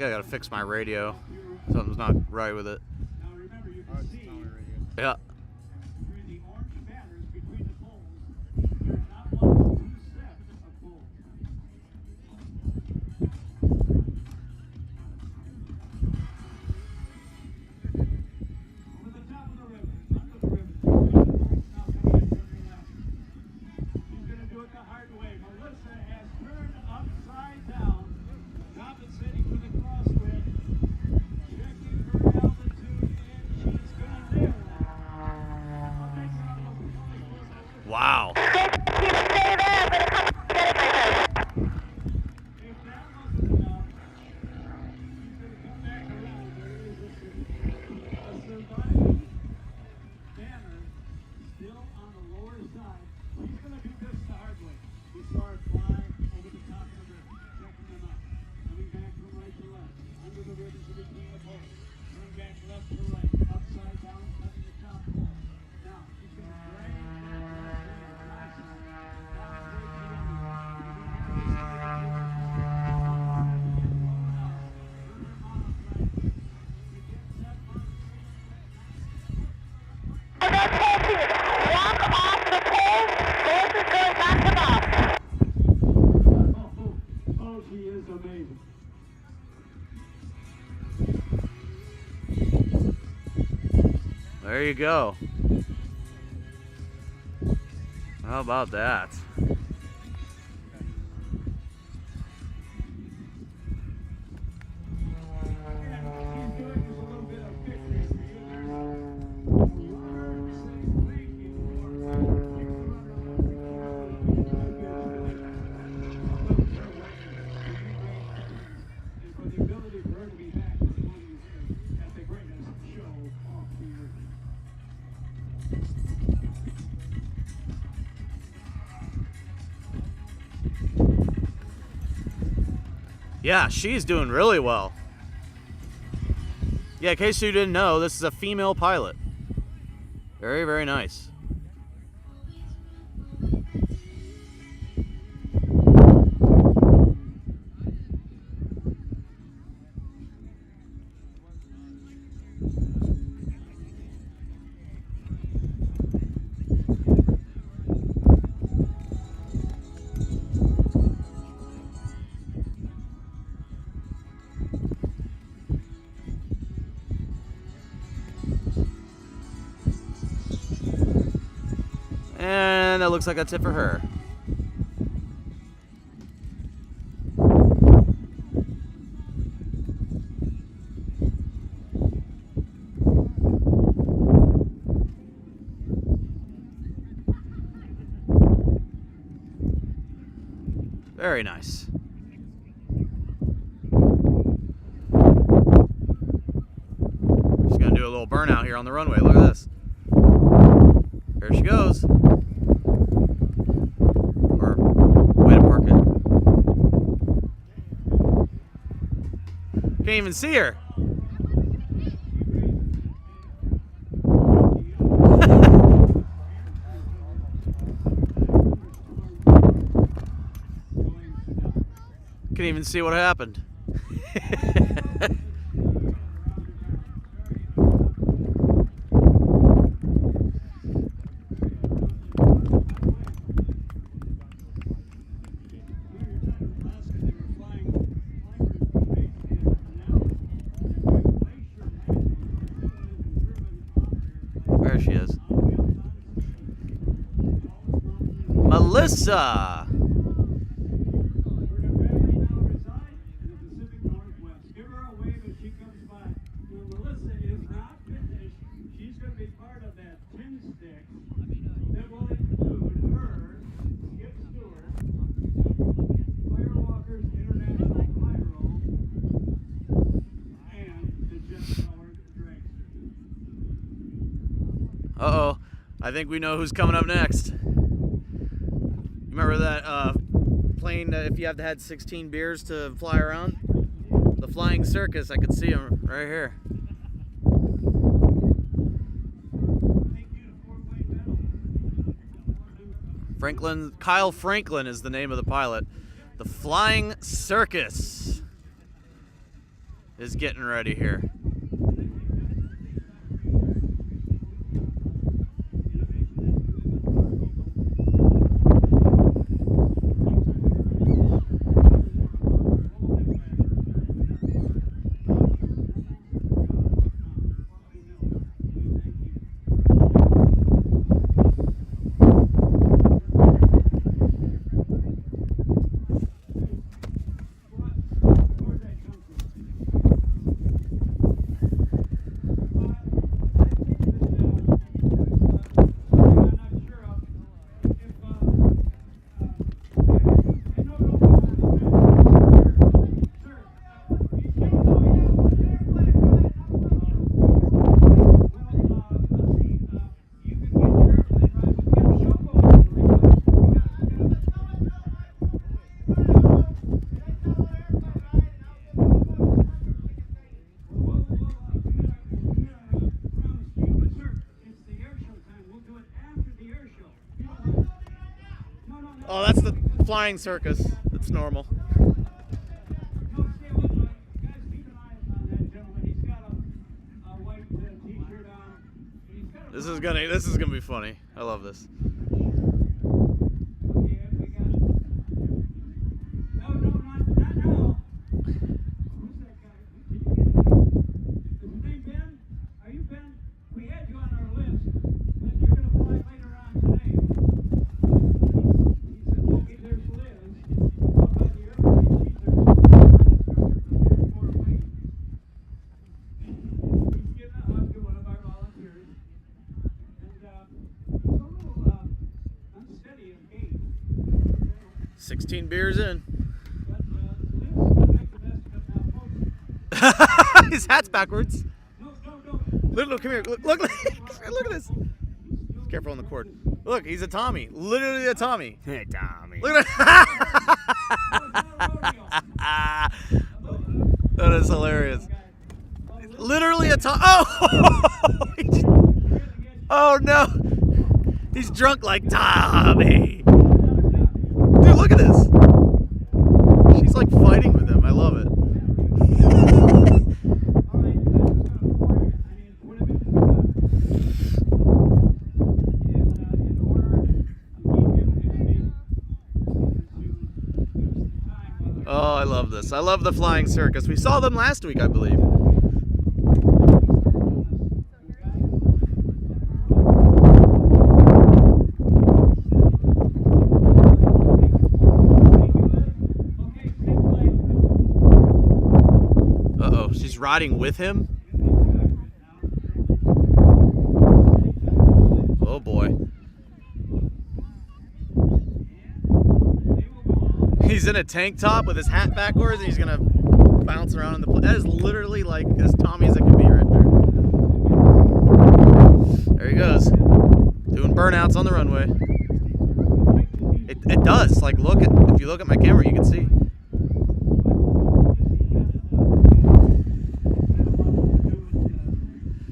I gotta fix my radio. Something's not right with it. Now remember, you can see Yeah. through the orange banners between the poles, there's not one, but 2 sets of poles. Turn back left to right, upside down, cutting the top hole. Now, she's going to drag that left wing nice and down towards the runway. You're going to have to stay at Walk off the pole. Horse is going back to box. Oh, she is amazing. There you go. How about that? Yeah, she's doing really well. Yeah, in case you didn't know, this is a female pilot. Very, very nice. And that looks like that's it for her. Very nice. She's gonna do a little burnout here on the runway. Look at this. There she goes. Or way to park it. Can't even see her. Can't even see what happened. There she is. Melissa. Melissa is not finished. She's going to be part of that Tinstix that will include her, Skip Stewart, Firewalkers International Pyro, and the jet-powered Dragster. Uh-oh. I think we know who's coming up next. You remember that plane that if you have to had 16 beers to fly around? The flying circus, I could see him right here. Kyle Franklin is the name of the pilot. The Flying Circus is getting ready here. Oh, that's the flying circus. That's normal. No, stay with me. Guys, keep an eye on that gentleman. He's got a white t-shirt on. He's got a This is gonna be funny. I love this. yeah, we got it. No, not now. Who's that guy? Did you get it? Is his name Ben? Are you Ben? We had you on our list, but you're going to fly later on today. He said, okay, there's Liz. Up by the airplane. She's their instructor from here in Fort Wayne. He's giving a hug to one of our volunteers. And he's a little unsteady and gay. 16 beers in. But Liz is going to make the best of it now, folks. His hat's backwards. No. Look, come here. Look at this. Careful on the cord. Look, he's a Tommy. Literally a Tommy. Hey, Tommy. Look at that is hilarious. Literally a Tommy. Oh! Oh no! He's drunk like Tommy. Dude, look at this. She's like fighting with him. I love it. Oh, I love this. I love the flying circus. We saw them last week, I believe. Uh-oh, she's riding with him? Oh, boy. He's in a tank top with his hat backwards, and he's gonna bounce around in the plane. That is literally like as Tommy as it can be right there. There he goes, doing burnouts on the runway. It does. Like, if you look at my camera, you can see.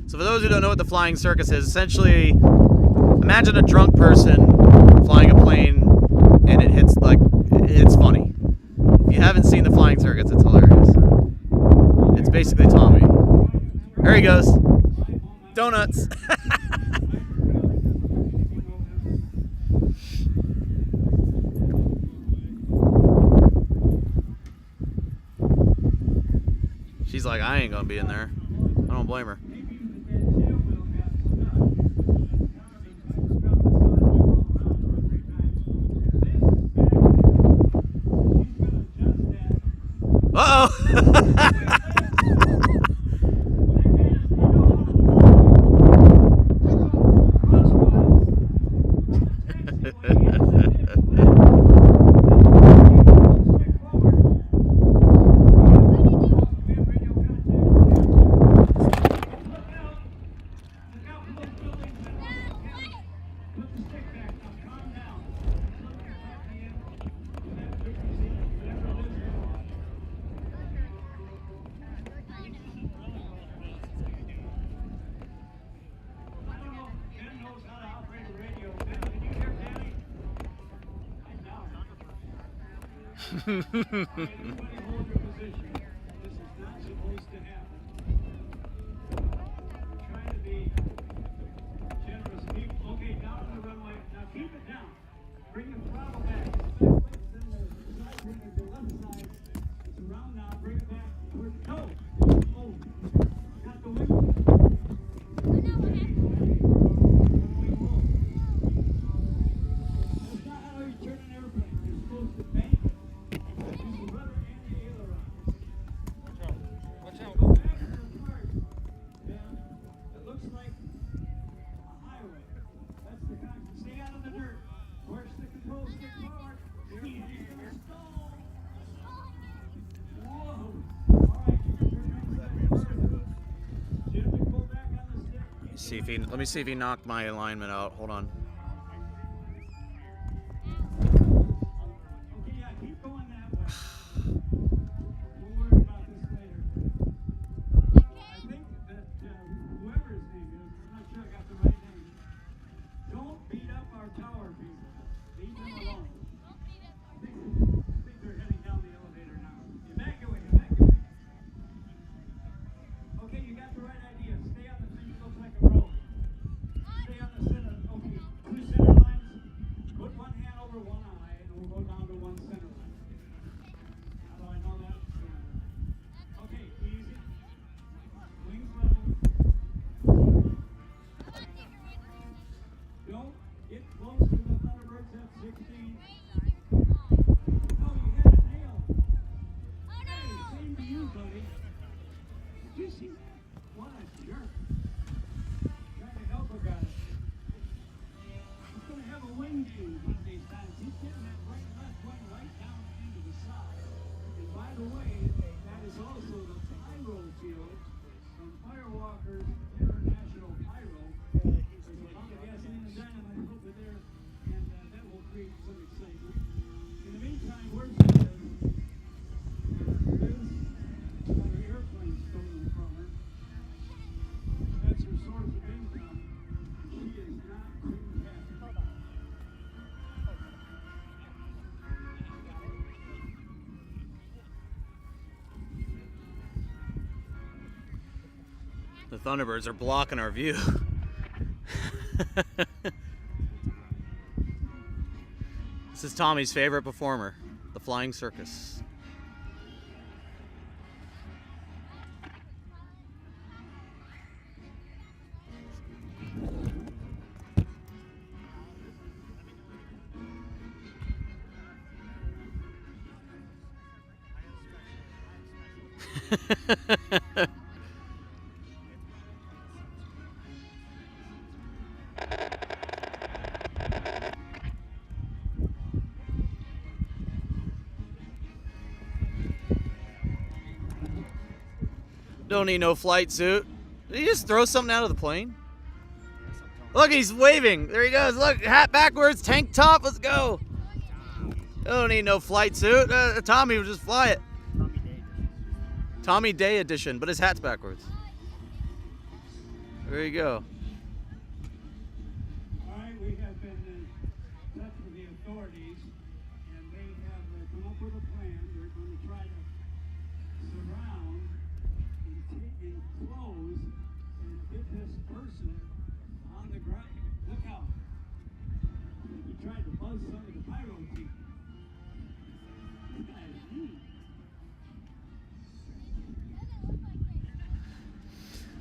So for those who don't know what the flying circus is, essentially, imagine a drunk person flying a plane, and it hits like. It's funny. If you haven't seen the flying circus, it's hilarious. It's basically Tommy. There he goes. Donuts. She's like, I ain't gonna be in there. I don't blame her. Uh-oh. Everybody hold your position. This is not supposed to happen. We're trying to be generous people. Okay, down on the runway. Now keep it down. Bring the throttle back. Then the side bring it to the left side. It's around now. Bring it back. No. Oh. Got the wind. That's not how you turn an airplane. You're supposed to bank. Let me see if he knocked my alignment out. Hold on. Okay, yeah, keep going that way. We'll worry about this later. I think that whoever his name is, I'm not sure I got the right name. Don't beat up our tower people. Leave them alone. What a jerk. Trying to help a guy. He's going to have a wing tune one of these times. He's getting that right left wing right down into the side. And by the way, that is also the pyro field from Firewalkers International Pyro. There's a lot of gasoline and dynamite over there, and that will create some excitement. In the meantime, where's Liz? Liz got her airplane stolen from her. That's her source of income. She is not too happy. The Thunderbirds are blocking our view. This is Tommy's favorite performer, the Flying Circus. Don't need no flight suit. Did he just throw something out of the plane? Look, he's waving. There he goes. Look, hat backwards, tank top. Let's go. Don't need no flight suit. Tommy will just fly it. Tommy Day edition, but his hat's backwards. There you go. All right, we have been in touch with the authorities, and they have come up with a plan. They're going to try to surround, enclose, and get this person on the ground. Look out. He tried to buzz some of the pyro team. This guy is mean.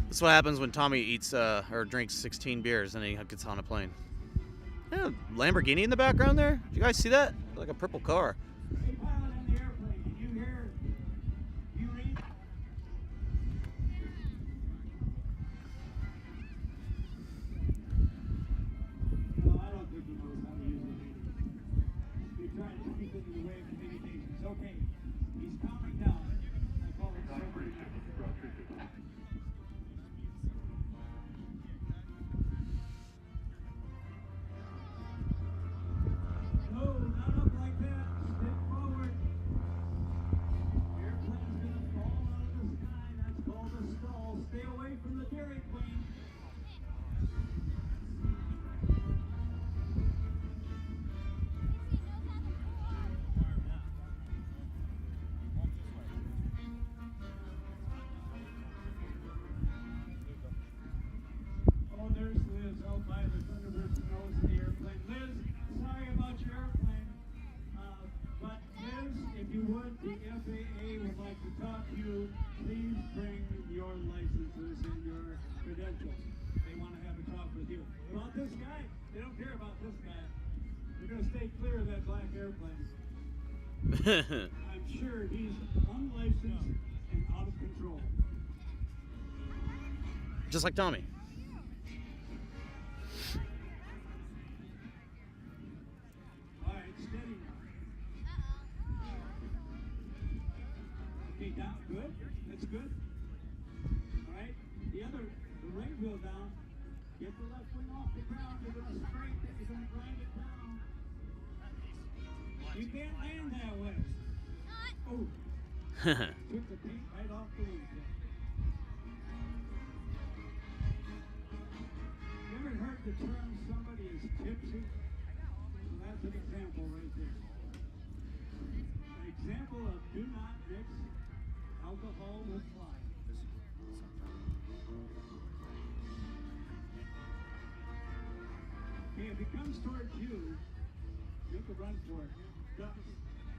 That's what happens when Tommy eats or drinks 16 beers and he gets on a plane. Yeah, Lamborghini in the background there. Did you guys see that? Like a purple car. Hey, pilot in the airplane, can you hear? You read? No, I don't think he knows how to use it. You're trying to keep it in the way of communications. Okay, he's calming down. I call it sobering down. No, not up like that. Stick forward. Airplane's gonna fall out of the sky. That's called a stall. Stay away from the Dairy Queen. Oh, there's Liz out by the Thunderbirds nose of the airplane. Liz, sorry about your airplane. But Liz, if you would, the FAA would like to talk to you. Please bring your licenses and your credentials. They want to have a talk with you. About this guy, they don't care about this guy. You're going to stay clear of that black airplane. I'm sure he's unlicensed and out of control. Just like Tommy. All right, steady now. Okay, down. Good. That's good. All right. The right wheel down. Get the left wing off the ground. You're going to straighten it. You're going to grind it down. You can't land that way. Oh. Took the paint right off the wing. You ever heard the term somebody is tipsy? Well, that's an example right there. An example of do not mix alcohol with flying. Okay, if he comes towards you, make a run for it. Duck.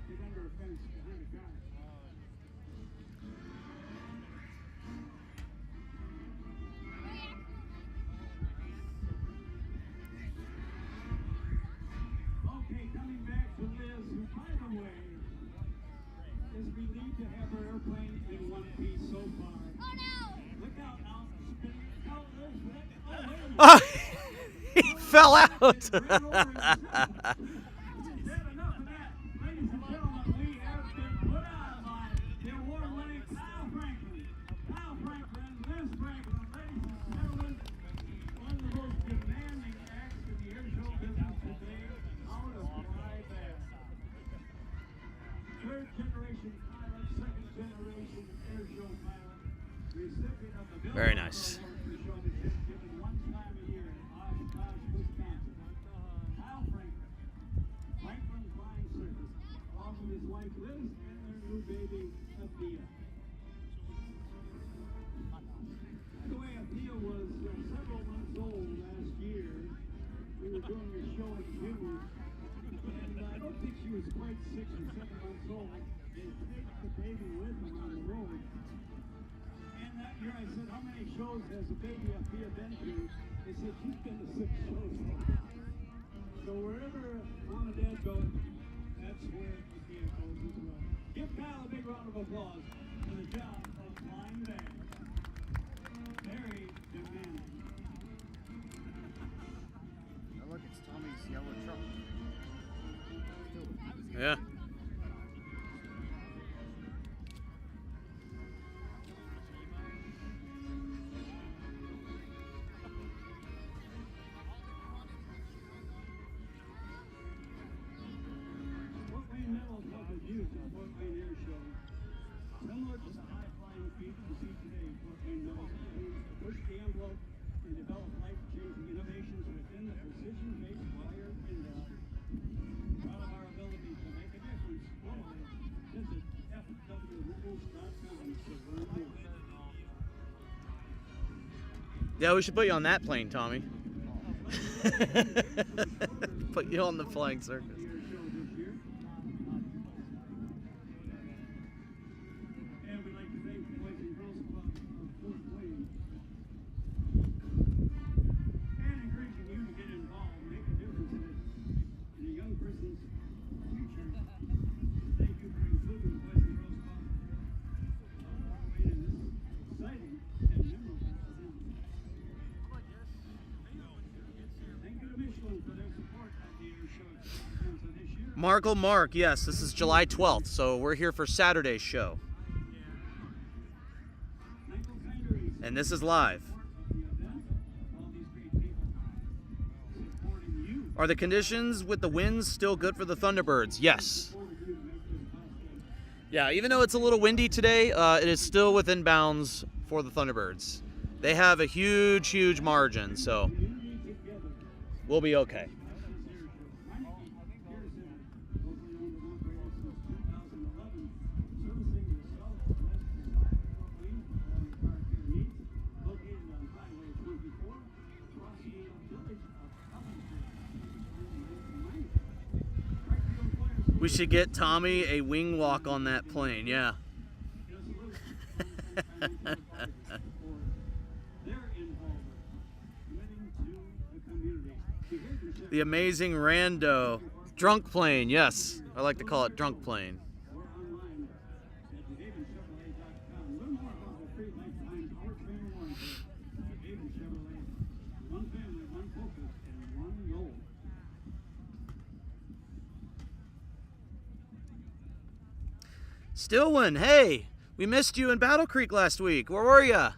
Get under a fence behind a car. Okay, coming back to Liz, who, by the way, is believed to have her airplane in one piece so far. Oh no! Look out now. Oh, he fell out. Enough of that. Ladies and gentlemen, we have been put out by the award-winning Kyle Franklin. Kyle Franklin, Liz Franklin, ladies and gentlemen, one of the most demanding acts in the airshow business today, out of my bag. Third generation pilot, second generation airshow pilot, recipient of the Very nice. Award for showmanship given one time a year in Oshkosh, Wisconsin. Kyle Franklin, Franklin Flying Circus, along with his wife Liz and their new baby, Athea. By the way, Athea was several months old last year. We were doing a show in June, and I don't think she was quite 6 or 7 months old. They take the baby with them on the road. And that year I said, how many shows has the baby Athea been to? They said, she's been to 6 shows. So wherever mom and dad go, that's where Athea goes as well. Give Kyle a big round of applause for the job of flying there. Very demanding. Now look, it's Tommy's yellow truck. Yeah. Fort Wayne Medal Club is used in Fort Wayne Airshow. Similar to the high-flying feat you see today, Fort Wayne Medal is used to push the envelope and develop life-changing innovations within the precision-based wire industry. Proud of our ability to make a difference globally, visit fwrules.com to learn more. Yeah, we should put you on that plane, Tommy. Put you on the flying circus. Airshow this year. And we'd like to thank the Boys and Girls Club of Fort Wayne. And encouraging you to get involved, make a difference in a young person's future. Thank you for including the Boys and Girls Club of Fort Wayne in this exciting and memorable event. Thank you to Michelin for their support of the air show extravaganza this year. Mark, yes, this is July 12th, so we're here for Saturday's show. Michael Kinder is And this is live. of the event. All these great people supporting you. Are the conditions with the winds still good for the Thunderbirds? Yes. Supporting you to make this possible. Yeah, even though it's a little windy today, it is still within bounds for the Thunderbirds. They have a huge, huge margin, so Community together. we'll be okay. We should get Tommy a wing walk on that plane, yeah. The amazing rando. Drunk plane, yes. I like to call it drunk plane. Or online at DeHavenChevrolet.com. Learn more about the free lifetime powertrain warranty. DeHaven Chevrolet. One family, one focus, and one goal. Stillwin, hey, we missed you in Battle Creek last week. Where were ya?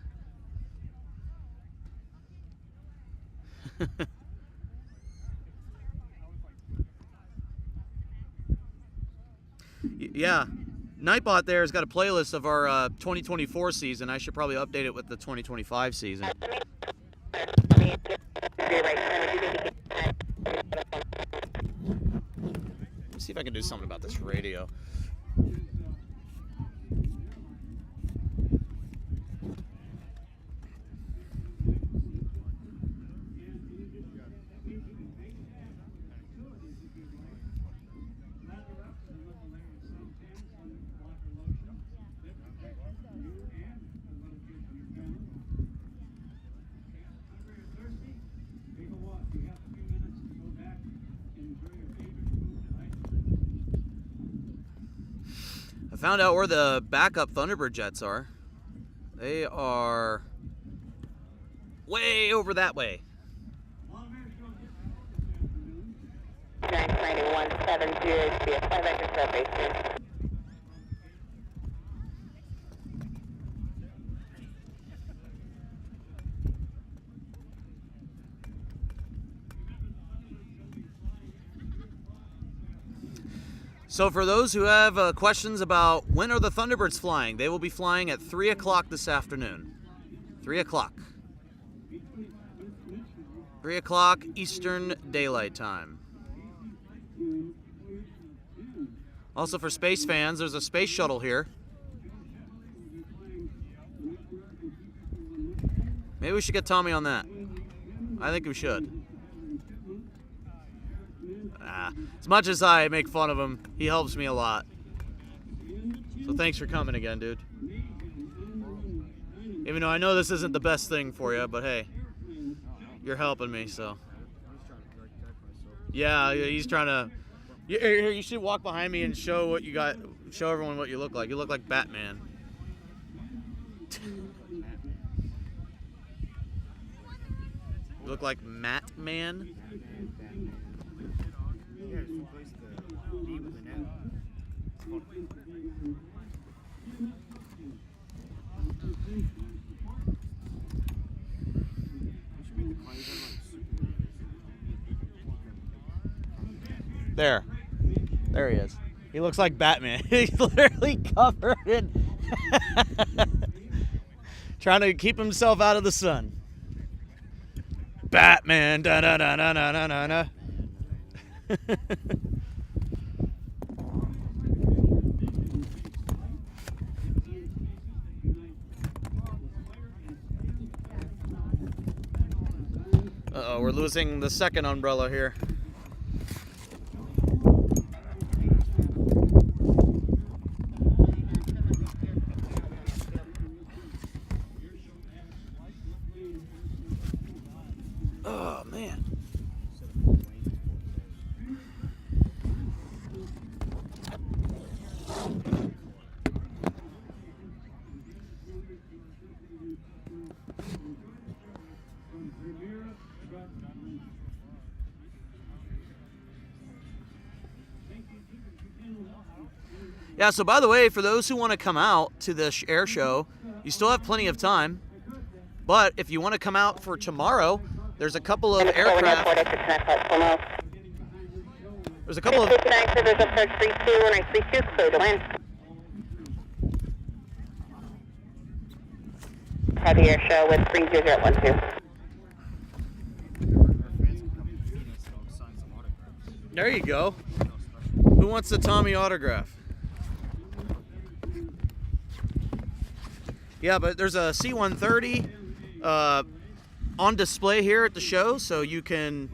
Yeah, Nightbot there has got a playlist of our 2024 season. I should probably update it with the 2025 season. Let's see if I can do something about this radio. I found out where the backup Thunderbird jets are. They are way over that way. 99170 to be a 5 acre sub base here. So for those who have questions about when are the Thunderbirds flying, they will be flying at 3 o'clock this afternoon. 3 o'clock. 3 o'clock Eastern Daylight Time. Also for space fans, there's a space shuttle here. Maybe we should get Tommy on that. I think we should. As much as I make fun of him, he helps me a lot. So thanks for coming again, dude. Even though I know this isn't the best thing for you, but hey, you're helping me, so. Yeah, he's trying to. Here, you should walk behind me and show what you got. Show everyone what you look like. You look like Batman. You look like Matt Man. There he is. He looks like Batman. He's literally covered in trying to keep himself out of the sun. Batman. Da da da da da da da. Uh-oh, we're losing the second umbrella here. Oh, man. Yeah, so by the way, for those who want to come out to this air show, you still have plenty of time. But if you want to come out for tomorrow, there's a couple of aircraft. There's a couple of. There's approach 32 and 32 clear to land. Heavy air show with 30012. There you go. Who wants the Tommy autograph? Yeah, but there's a C-130 on display here at the show, so you can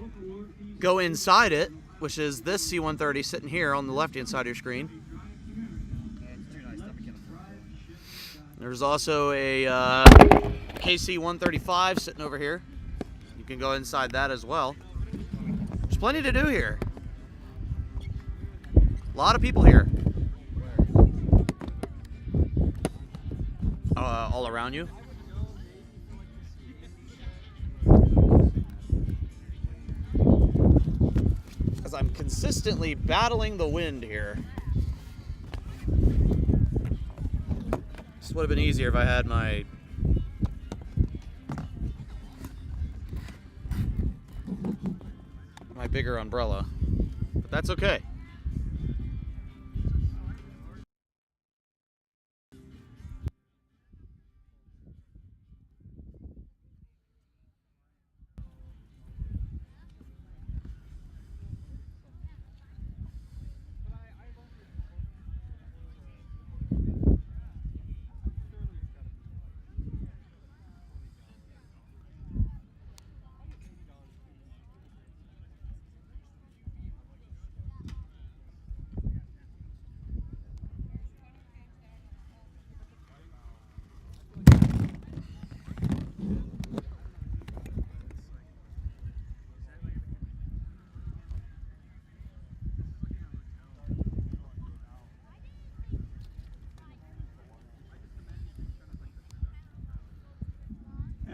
go inside it, which is this C-130 sitting here on the left-hand side of your screen. There's also a KC-135 sitting over here. You can go inside that as well. There's plenty to do here. A lot of people here. All around you. Because I'm consistently battling the wind here. This would have been easier if I had my bigger umbrella, but that's okay.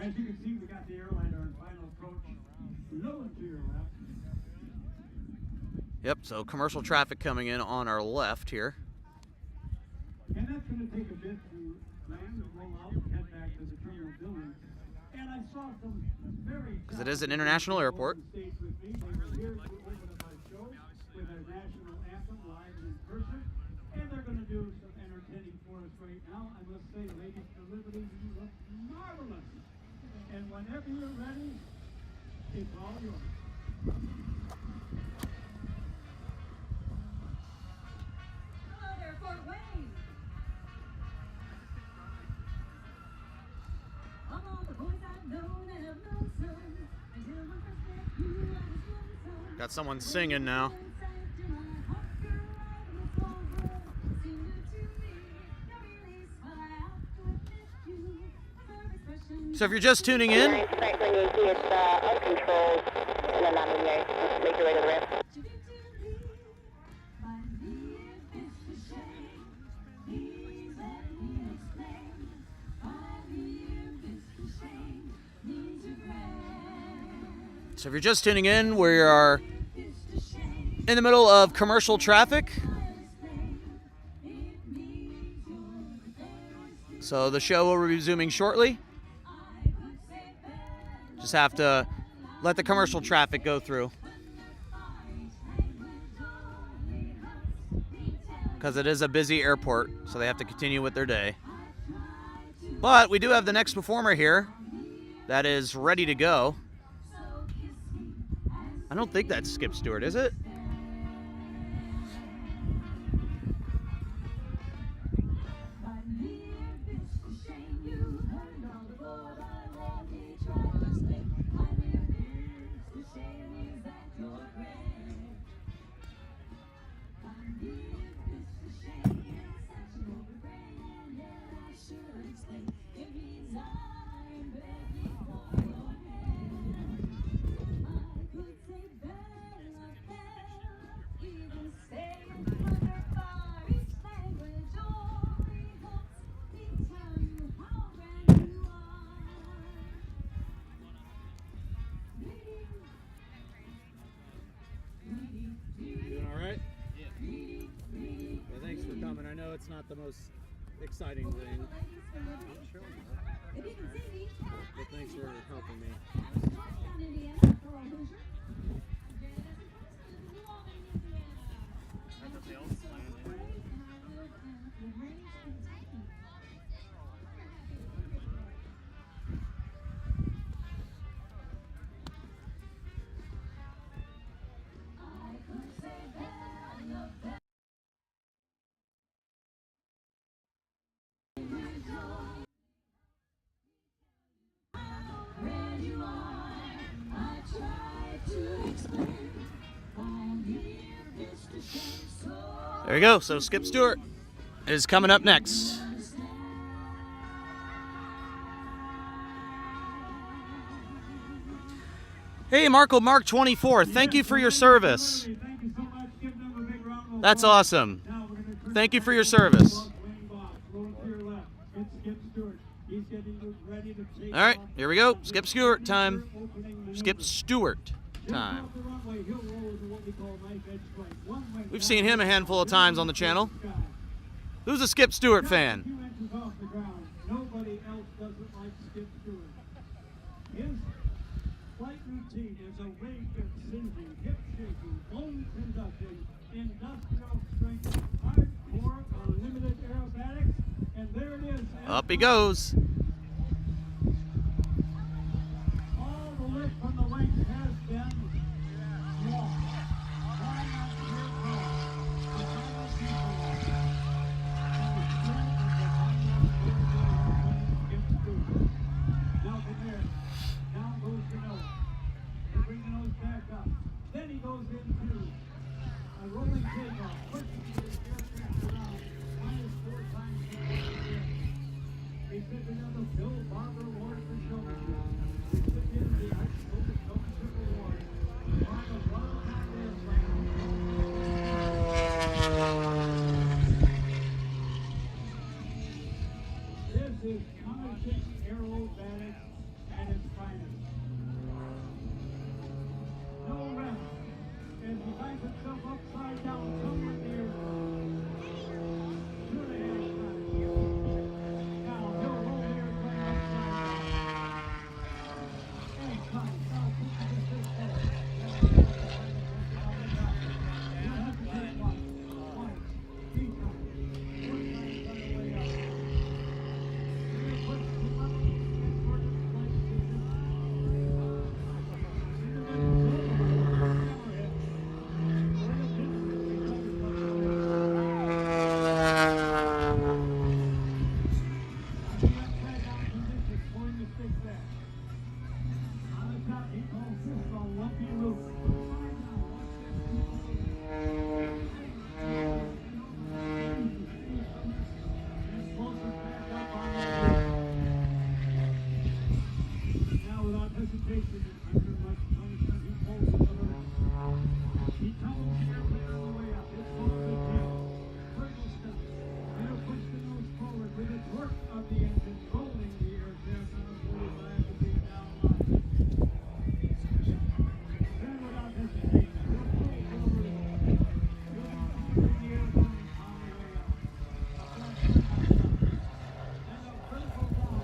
As you can see, we got the airliner in final approach. No one to your left. Yep, so commercial traffic coming in on our left here. And that's going to take a bit to land and roll out and head back to the terminal building. And I saw some very... Because it is an international airport. They were here to open up our show with our national anthem live and in person. And they're going to do some entertaining for us right now. I must say, ladies to liberty, you look marvelous. And whenever you're ready, it's all yours. Hello there, Fort Wayne. Of all the boys I've known and have known some, until my first met you, I was lonesome. Got someone singing now. So if you're just tuning in, Franklin, you see it's uncontrolled, and then I'm in there. Make your way to the ramp. so if you're just tuning in, we are in the middle of commercial traffic. So the show will be resuming shortly. Just have to let the commercial traffic go through, because it is a busy airport, so they have to continue with their day. But we do have the next performer here that is ready to go. I don't think that's Skip Stewart, is it? Doing all right? Yeah. Well, thanks for coming. I know it's not the most exciting thing. But thanks for helping me. There you go. So Skip Stewart is coming up next. Hey, Marco Mark 24, thank you for your service. Thank you so much. Give them a big round of That's applause. awesome. Now we're gonna Thank you for your service. Boggs, rolling to your left. It's Skip Stewart. He's getting ready to take All right, off. here we go. Skip Stewart time. Opening maneuver. Skip Stewart time. Just off the runway, he'll roll into what we call knife edge strike. One wing We've down seen him a handful of times on the channel. sky. Who's a Skip Stewart Just a fan? few inches off the ground. Nobody else does it like Skip Stewart. His flight routine is a wake and singeing, hip shaking, bone conducting, industrial strength, hardcore, unlimited aerobatics, and there it is. Up he goes. All the lift from the wings has been lost. Why not here comes the final people? Now from there, down goes the nose. They bring the nose back up. Then he goes into a rolling takeoff, pushing the aircraft around, minus 4 times the speed of the wind. He said the On the top, he calls this a lumpy roof. Explosive back up on the roof. Now, without hesitation, under much punishment, he pulls the lever. He tumbles the airplane all the way up. It's full of the tail. Vertical stunts. It'll push the nose forward with the torque of the engine, rolling the aircraft on a 45 degree down line. Then, without hesitation, he'll pull the lever. He'll be steering the airplane on the way up. A flat turn on top. And a vertical down.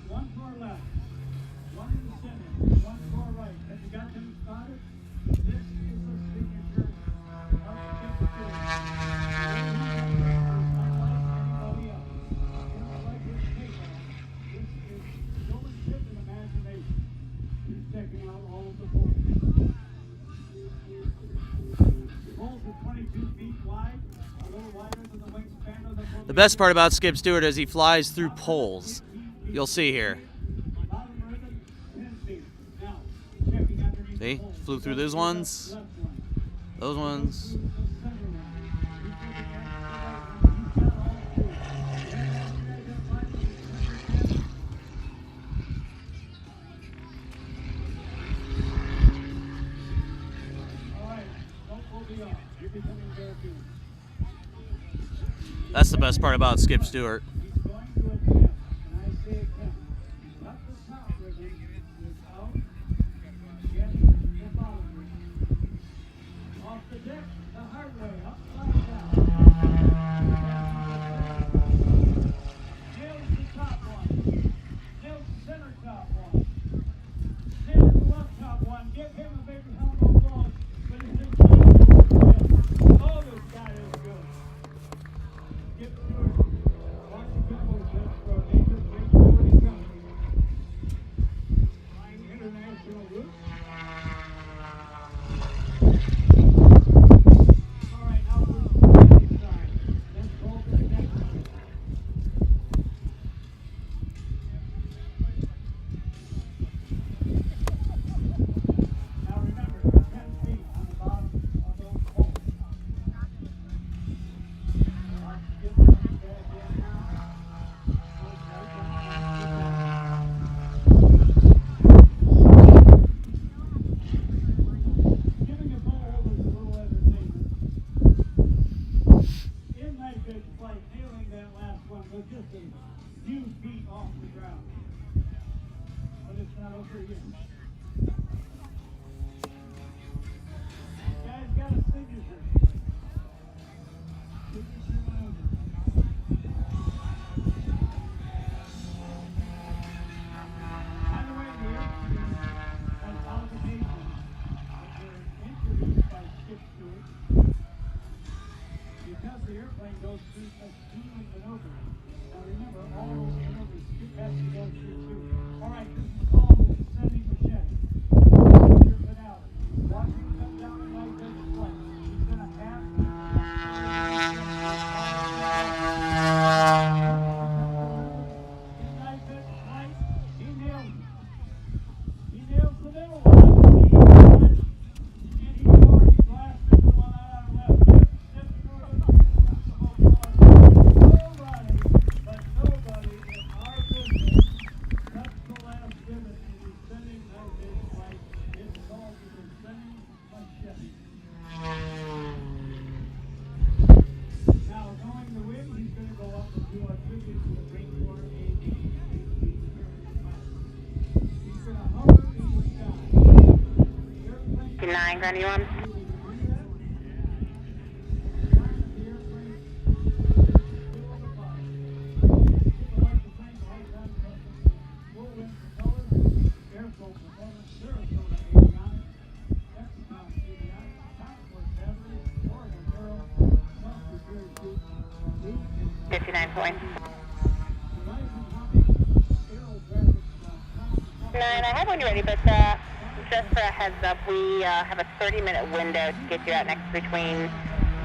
One far left, one in the center, one far right. Have you got them spotted? This is the signature of Skip Stewart. Unlike anybody else. Unlike his takeoff, this is showmanship and imagination. He's checking out all of the bolts. The bolts are 22 feet wide, a little wider than the wingspan of the boat. The best part about Skip Stewart is he flies through poles. You'll see here. See? Flew through those ones. Those ones. That's the best part about Skip Stewart. over again. Guy's got a signature. Signature went over. By the way, the airplane has qualifications that were introduced by Skip Stewart because the airplane goes through such smooth maneuvers. Now remember, all those maneuvers Skip has to go through too. All right, this is called the descending machete. Your finale. Watch him come down and like this flight. He's gonna have to. Ignite this flight. He nails it. He nails the middle one. And he's already blasted the one out on left. Skip through it. Nobody, but nobody in our business touched the last divot in descending that big flight. It's called the descending machete. Now, knowing the wind, he's going to go up and do our tribute to the Green Corner AD. He's going to hover in the sky. The airplane 9, Ground you on? Point. 9, I have when you're ready, but just for a heads up, we have a 30-minute window to get you out next between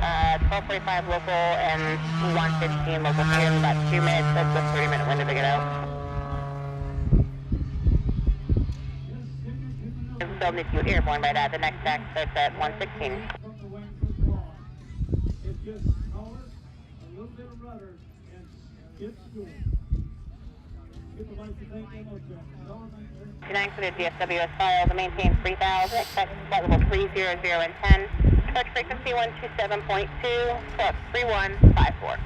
12:45 local and 1:15 local. So you have about 2 minutes. That's a 30-minute window to get out. And still need you airborne by that. The next act starts at 1:16. It's just color, a little bit of rudder, and it's good. Get the light to thank them much. 9 for the DFWS file to maintain 3000, expect flight level 300 and 10, touch frequency 127.2, plus 3154.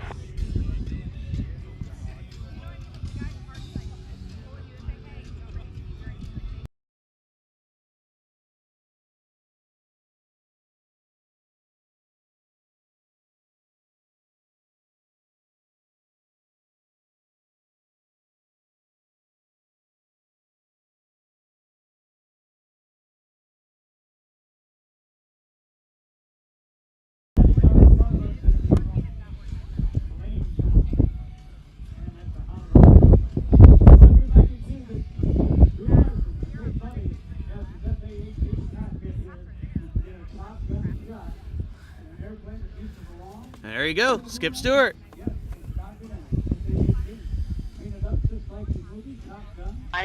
There you go, Skip Stewart. Yeah,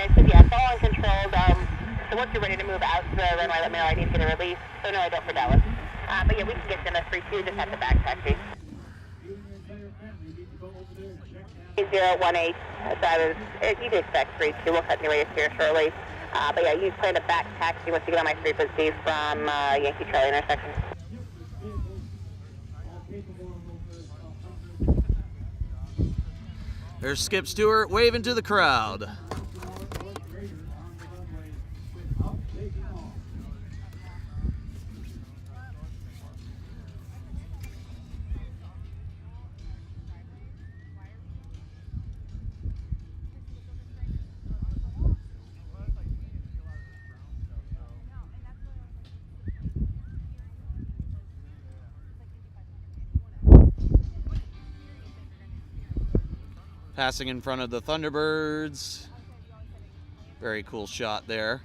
it's all uncontrolled. So once you're ready to move out to the runway, let me know. I need to get a release. So no, I don't for Dallas. But yeah, we can get them at 3-2, just have to back taxi. 018, so you'd expect 3-2. We'll cut the radius here shortly. But yeah, you plan to back taxi once you get on my frequency from Yankee Charlie intersection. There's Skip Stewart waving to the crowd. Passing in front of the Thunderbirds. Very cool shot there.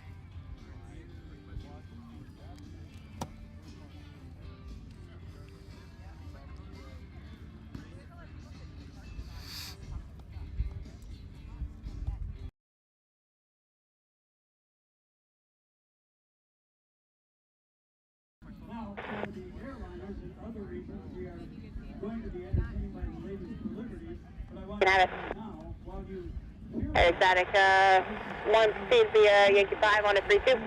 Now, for the airliners and other reasons, we are going to be entertained by the ladies for Liberty. But I want to say now, while you Exotic 1 speed via Yankee 5 on a 3-2.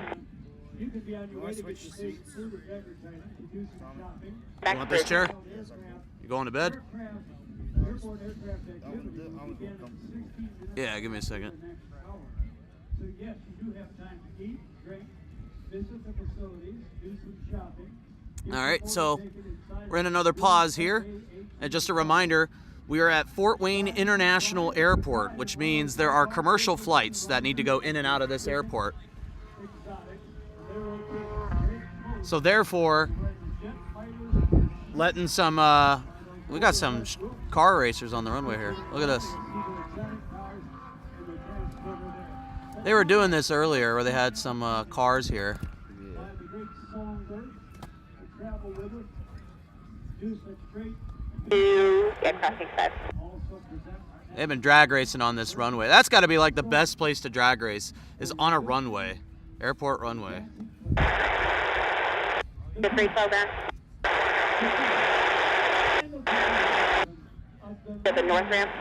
you could be on your way to get your safe service advertising to do some shopping. You want this chair? You going to bed? Airport aircraft activity will begin in 16 minutes Yeah, give me a second. for the next hour. So yes, you do have time to eat, drink, visit the facilities, do some shopping. All right, so we're in another pause here. And just a reminder, we are at Fort Wayne International Airport, which means there are commercial flights that need to go in and out of this airport. So therefore, letting some, we got some car racers on the runway here. Look at this. They were doing this earlier where they had some cars here. Crossing 5. They've been drag racing on this runway. That's got to be like the best place to drag race, is on a runway, airport runway. The 312 down. To the north ramp.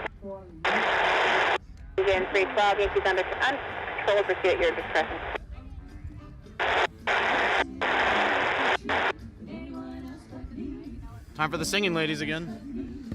Again, 312, Yankees under uncontrolled pursuit at your discretion. Time for the singing ladies again.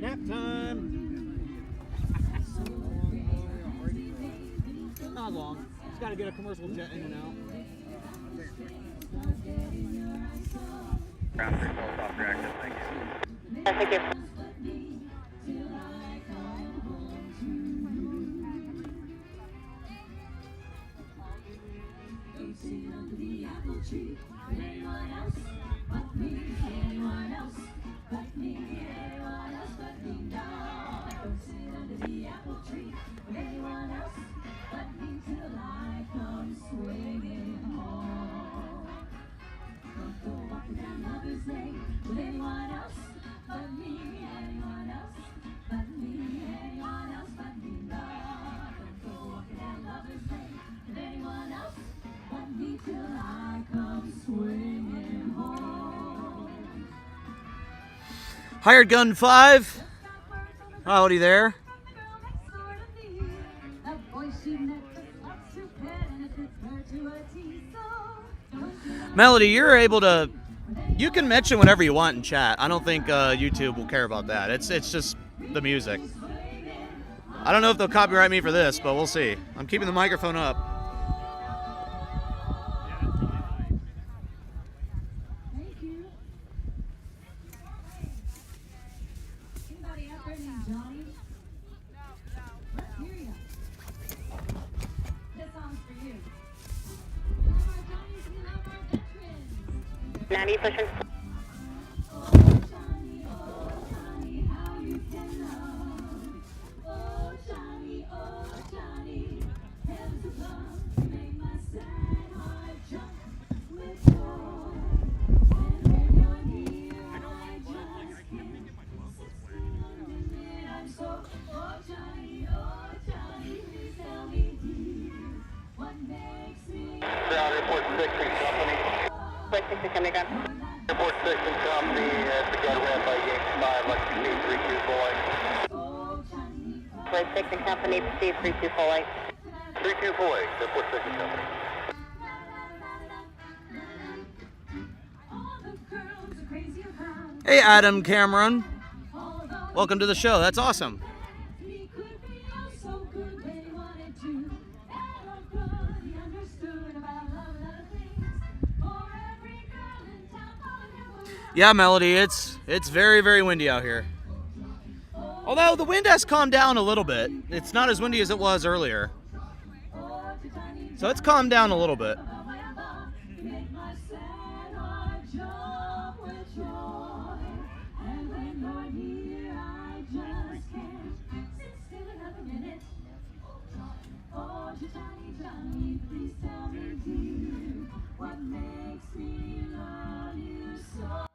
Nap time. Not long. Just got to get a commercial jet in and out. Ground 312 off Dragster, thanks. Thank you. Hired Gun 5. Howdy there. Melody, you're able to, you can mention whatever you want in chat. I don't think YouTube will care about that. It's just the music. I don't know if they'll copyright me for this, but we'll see. I'm keeping the microphone up. Thank you. Anybody out there named Johnny? Let's hear ya. This song's for you. Love our Johnnies, we love our veterans. 90 pushing. Oh Johnny, how you can love. Oh Johnny, heavens above, make my sad heart jump with joy. And when you're near, I just can't sit still a minute. I'm so, oh Johnny, please tell me, dear, what makes me Ground Airport 6 and Company. Flight 6 is coming down. Airport 6 and Company at the guard ramp by Yankee 5, Lexington 32 Boeing. oh Johnny, Flight 6 and company, proceed 32 full light. 32 Boeing, Airport 6 and Company. all the girls are crazy about. Hey, Adam Cameron. Although Welcome to the show. That's awesome. he could be oh so good when he wanted to, and oh good he understood about love and other things. For every girl in town followed him around. Yeah, Melody, it's very, very windy out here. Although the wind has calmed down a little bit. It's not as windy as it was earlier. So it's calmed down a little bit. Make my sad heart jump with joy. And when you're here, I just can't sit still another minute. Oh, Johnny, please tell me, dear, what makes me love you so.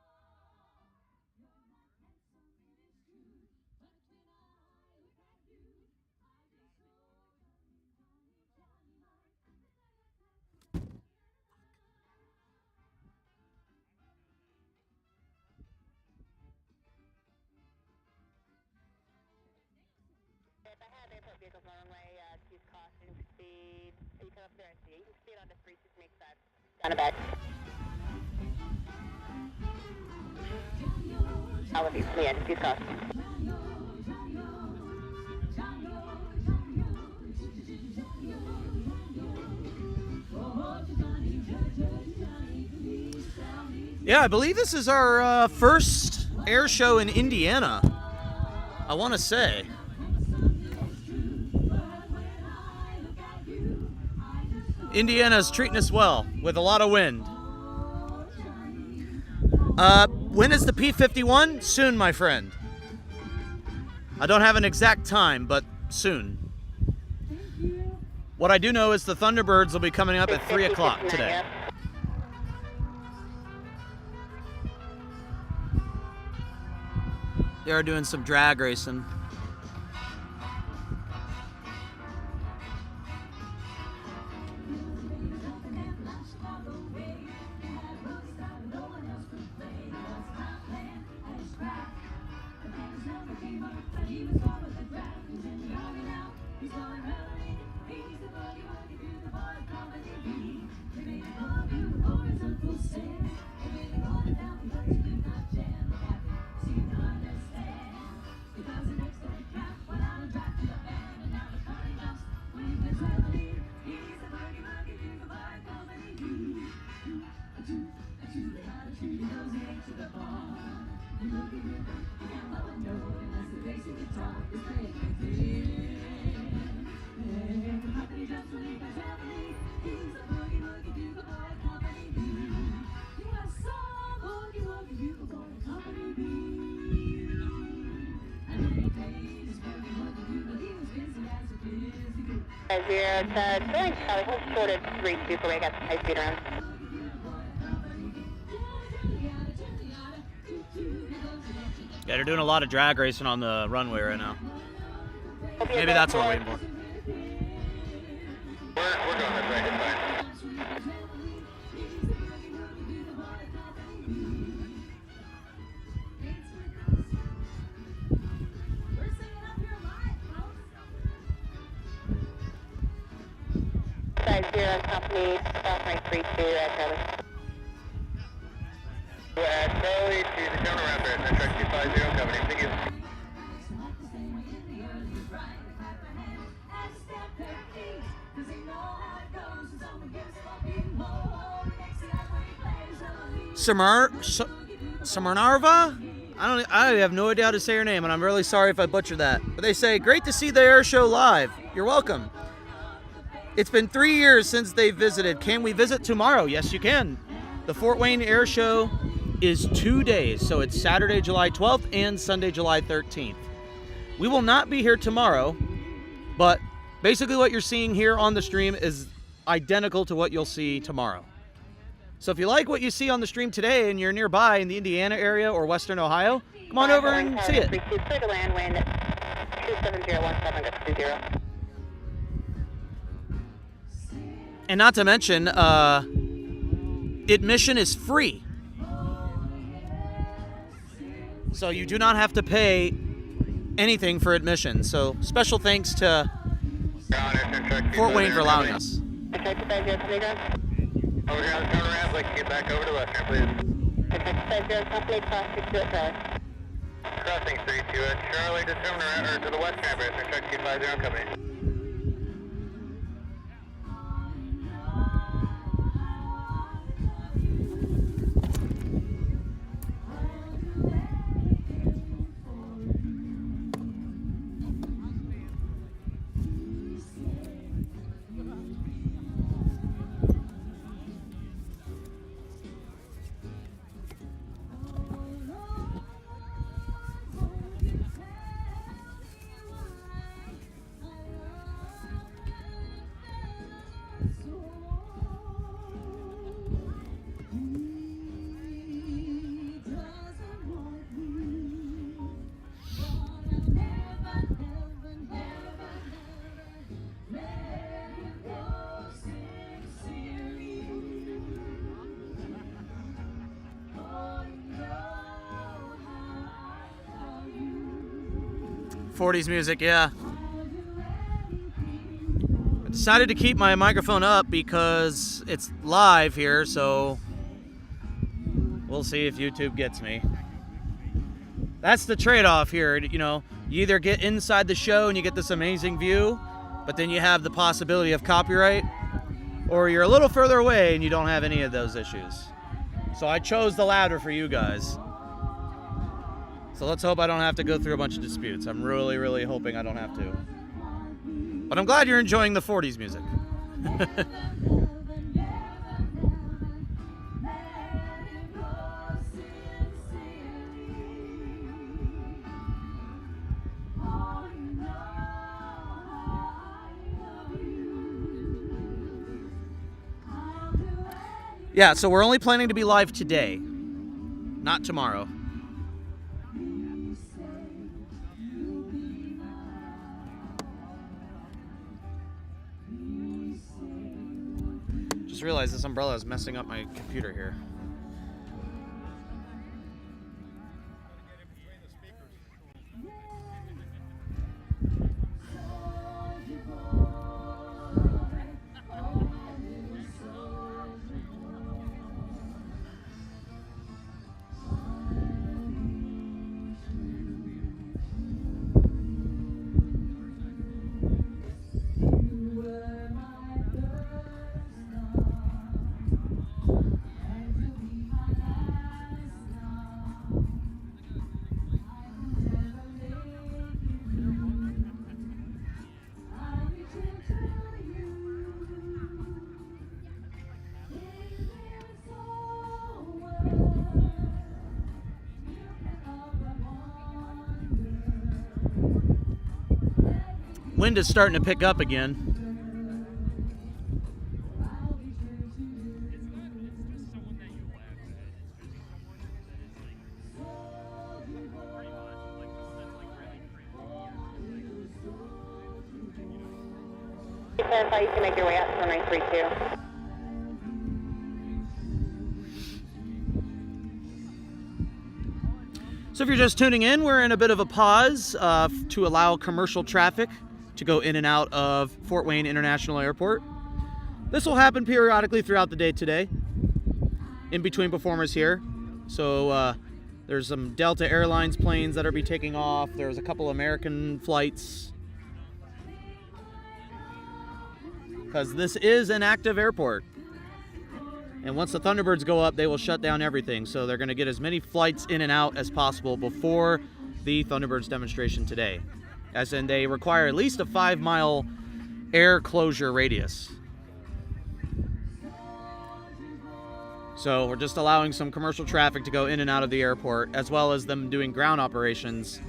southwest runway, use caution, speed. You come up there, I see. You can speed on to 3 to make that down a bit. All of you, yeah, just use caution. Yeah, I believe this is our first air show in Indiana. I want to say. Indiana's treating us well with a lot of wind. When is the P-51? Soon, my friend. I don't have an exact time, but soon. What I do know is the Thunderbirds will be coming up at 3 o'clock today. They are doing some drag racing. We're going short of 3-2 before we got some high speed around. Yeah, they're doing a lot of drag racing on the runway right now. Maybe that's what we're waiting for. We're going this way, it's fine. Size 0 company, South 32 at Charlie. Charlie to the counter raptor, track 250 company, thank you. Samarnarva? I have no idea how to say her name, and I'm really sorry if I butchered that. But they say, great to see the air show live. You're welcome. It's been 3 years since they visited. Can we visit tomorrow? Yes, you can. The Fort Wayne Airshow is 2 days, so it's Saturday, July 12th and Sunday, July 13th. We will not be here tomorrow, but basically what you're seeing here on the stream is identical to what you'll see tomorrow. So if you like what you see on the stream today and you're nearby in the Indiana area or Western Ohio, come on over and see it. Clear to land, wind 27017, go 20. And not to mention, admission is free. So you do not have to pay anything for admission. So special thanks to Fort Wayne for allowing us. Over here on the counter ramp, like get back over to Western, please. Company, cross 62 at Charlie. Crossing 32 at Charlie to to the west campus, track 250 company. '40s music, yeah. decided to keep my microphone up because it's live here, so we'll see if YouTube gets me. That's the trade-off here, you know. You either get inside the show and you get this amazing view, but then you have the possibility of copyright, or you're a little further away and you don't have any of those issues. So I chose the latter for you guys. So let's hope I don't have to go through a bunch of disputes. I'm really, really hoping I don't have to. But I'm glad you're enjoying the 40s music. Yeah, so we're only planning to be live today, not tomorrow. Just realized this umbrella is messing up my computer here. Wind is starting to pick up again. Clarify, you can make your way out to 1932. So if you're just tuning in, we're in a bit of a pause to allow commercial traffic to go in and out of Fort Wayne International Airport. This will happen periodically throughout the day today, in between performers here. So there's some Delta Airlines planes that are be taking off. There's a couple American flights. Because this is an active airport. And once the Thunderbirds go up, they will shut down everything. So they're going to get as many flights in and out as possible before the Thunderbirds demonstration today. As in, they require at least a 5-mile air closure radius. So we're just allowing some commercial traffic to go in and out of the airport, as well as them doing ground operations,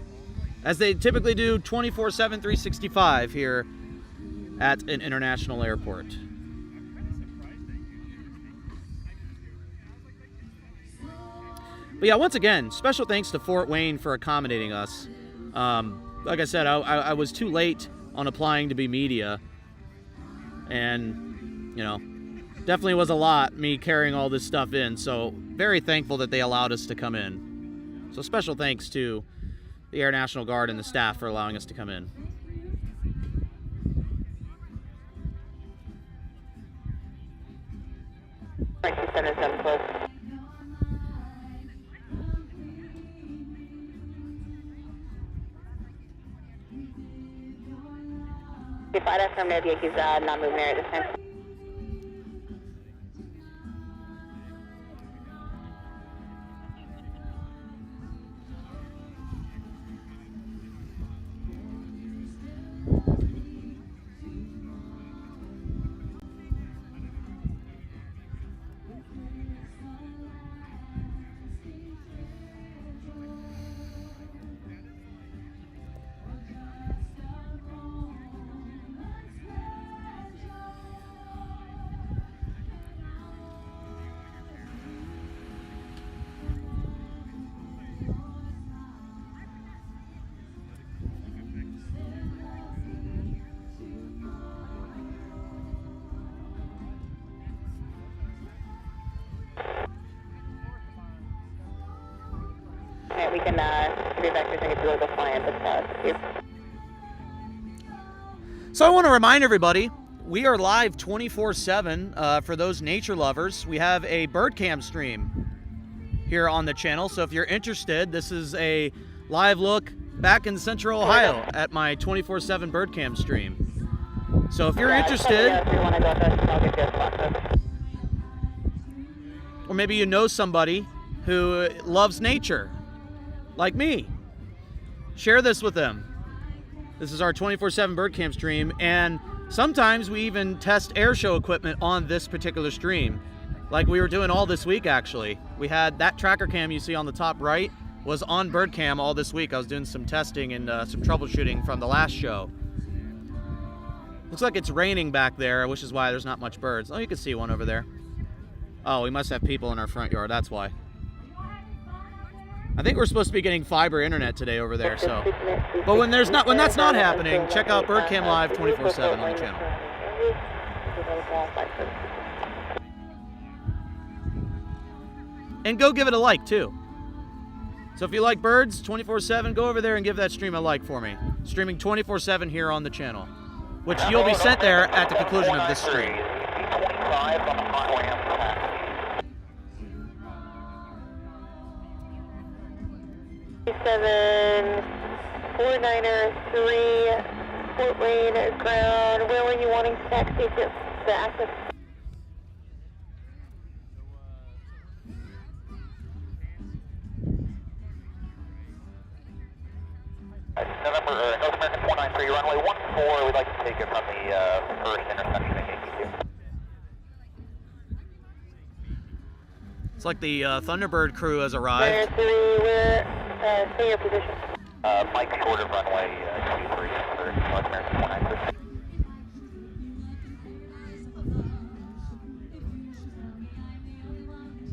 as they typically do 24/7, 365 here at an international airport. But yeah, once again, special thanks to Fort Wayne for accommodating us. Like I said, I was too late on applying to be media. And, you know, definitely was a lot, me carrying all this stuff in. So very thankful that they allowed us to come in. So special thanks to the Air National Guard and the staff for allowing us to come in. If I affirmative, he's not moving there at this time. We can give you back to the local client. So I want to remind everybody, we are live 24/7 for those nature lovers. We have a bird cam stream here on the channel. So if you're interested, this is a live look back in Central Ohio at my 24/7 bird cam stream. So if you're interested, or maybe you know somebody who loves nature, like me, share this with them. This is our 24/7 bird cam stream, and sometimes we even test airshow equipment on this particular stream, like we were doing all this week. Actually, we had that tracker cam you see on the top right was on bird cam all this week. I was doing some testing and some troubleshooting from the last show. Looks like it's raining back there, which is why there's not much birds. Oh, you can see one over there. Oh, we must have people in our front yard, that's why. I think we're supposed to be getting fiber internet today over there, so. But when that's not happening, check out Birdcam Live 24/7 on the channel. And go give it a like too. So if you like birds 24/7, go over there and give that stream a like for me. Streaming 24/7 here on the channel, which you'll be sent there at the conclusion of this stream. 25 on the hot ramp. 7493 Fort Wayne ground. Where were you wanting to taxi to the access? North American 493, runway 14. We'd like to take it from the first intersection at Yankee 2. It's like the Thunderbird crew has arrived. Stay your position. Mike short of runway 23 for North American 493.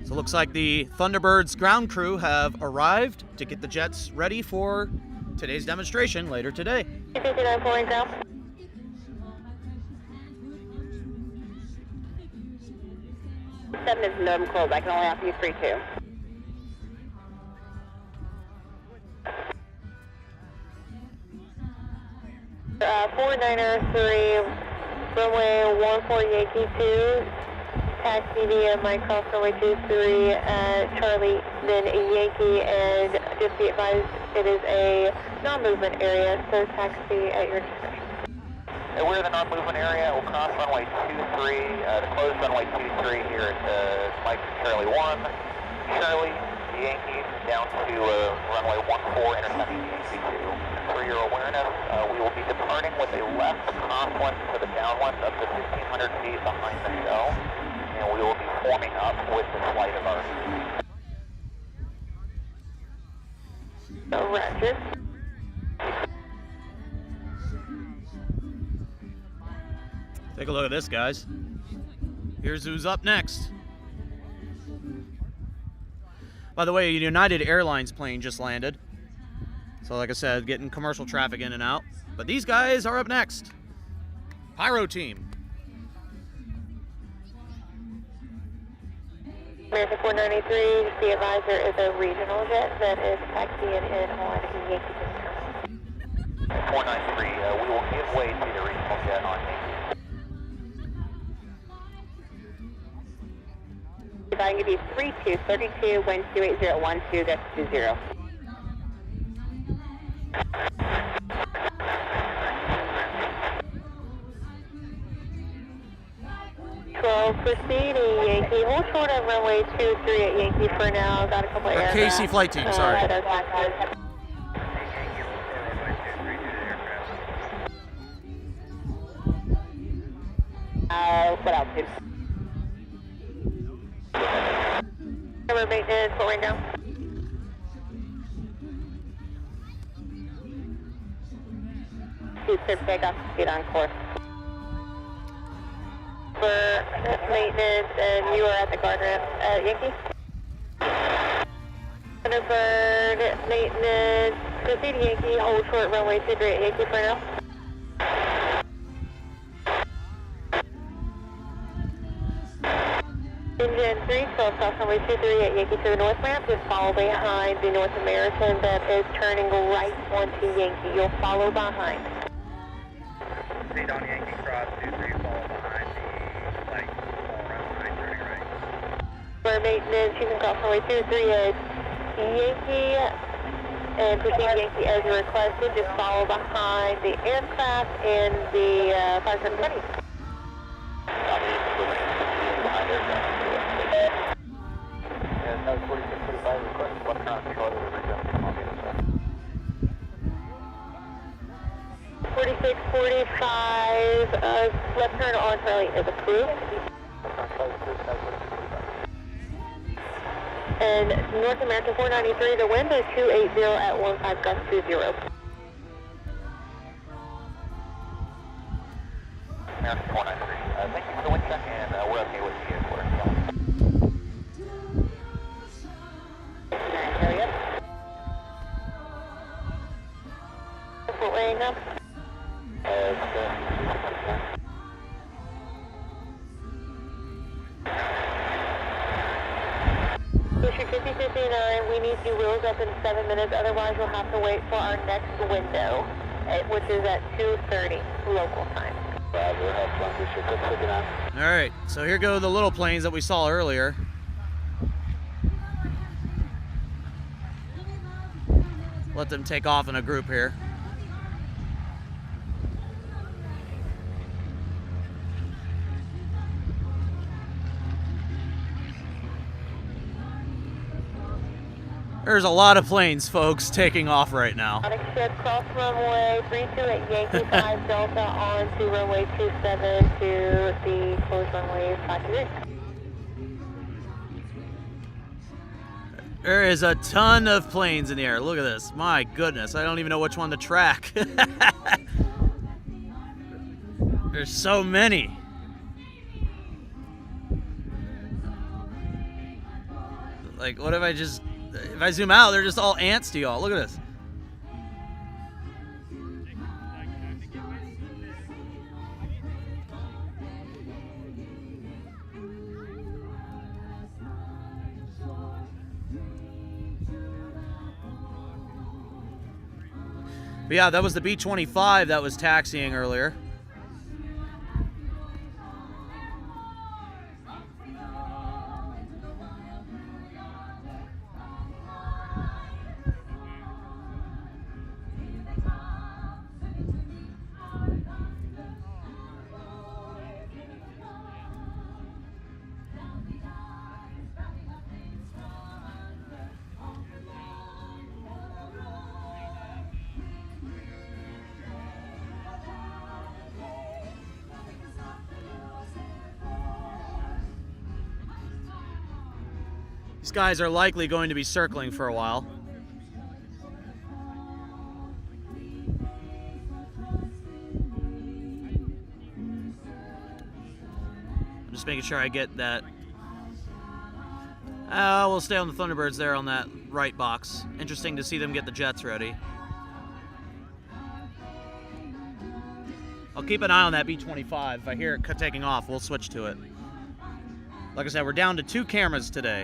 So it looks like the Thunderbirds ground crew have arrived to get the jets ready for today's demonstration later today. 59 pouring ground. Seven is no close. I can only offer you 3-2. Uh, 493, runway 14 Yankee 2, taxi via my cross runway 23 Charlie, then Yankee, and just be advised it is a non-movement area, so taxi at your discretion. We're in the non-movement area. We'll cross runway 23, the closed runway 23 here at Mike Charlie 1, Charlie, Yankee, down to runway 14, intercepting Yankee 2. For your awareness, we will be departing with a left crosswind to the downwind up to 1,500 feet behind the shell, and we will be forming up with the flight of our Roger. Take a look at this, guys. Here's who's up next. By the way, a United Airlines plane just landed. So like I said, getting commercial traffic in and out. But these guys are up next. Pyro team. American 493, the advisor is a regional jet that is taxiing in on Yankee 493. We will give way to the regional jet on Yankee. If I can give you 3232, wind 28012, that's 20. 12 proceeding Yankee. Hold short on runway 23 at Yankee for now. Got a couple aircraft. KC flight team, sorry. What else, dude? Number maintenance, Fort Wayne down. Clear takeoff, speed on course. For maintenance, and you are at the guard ramp at Yankee. Thunderbird, maintenance, proceed to Yankee, hold short runway 23 at Yankee for now. Engine 3, 12 cross runway 23 at Yankee to the north ramp. Just follow behind the North American that is turning right onto Yankee. You'll follow behind. Proceed on Yankee cross 23, follow behind. For maintenance, you can call runway 23 Yankee and proceed Yankee as requested. Just follow behind the aircraft and the 5720. Behind aircraft. Yeah, no, 4645 request. Left turn on control over the region. On the other side. 4645, left turn on Charlie is approved. And North American 493, the wind is 280 at 15 gust 20. American 493. Thank you for the wind check, and we're okay with the airport. Fort Wayne up. Booster 5059, we need you wheels up in 7 minutes, otherwise we'll have to wait for our next window, which is at 2:30 local time. All right, so here go the little planes that we saw earlier. Let them take off in a group here. There's a lot of planes, folks, taking off right now. Ship cross runway 32 at Yankee 5 Delta on to runway 27 to the closed runway 53. There is a ton of planes in the air. Look at this. My goodness, I don't even know which one to track. There's so many. Like, what if I just... If I zoom out, they're just all ants to y'all. Look at this. But yeah, that was the B-25 that was taxiing earlier. These guys are likely going to be circling for a while. I'm just making sure I get that. We'll stay on the Thunderbirds there on that right box. Interesting to see them get the jets ready. I'll keep an eye on that B-25. If I hear it taking off, we'll switch to it. Like I said, we're down to 2 cameras today.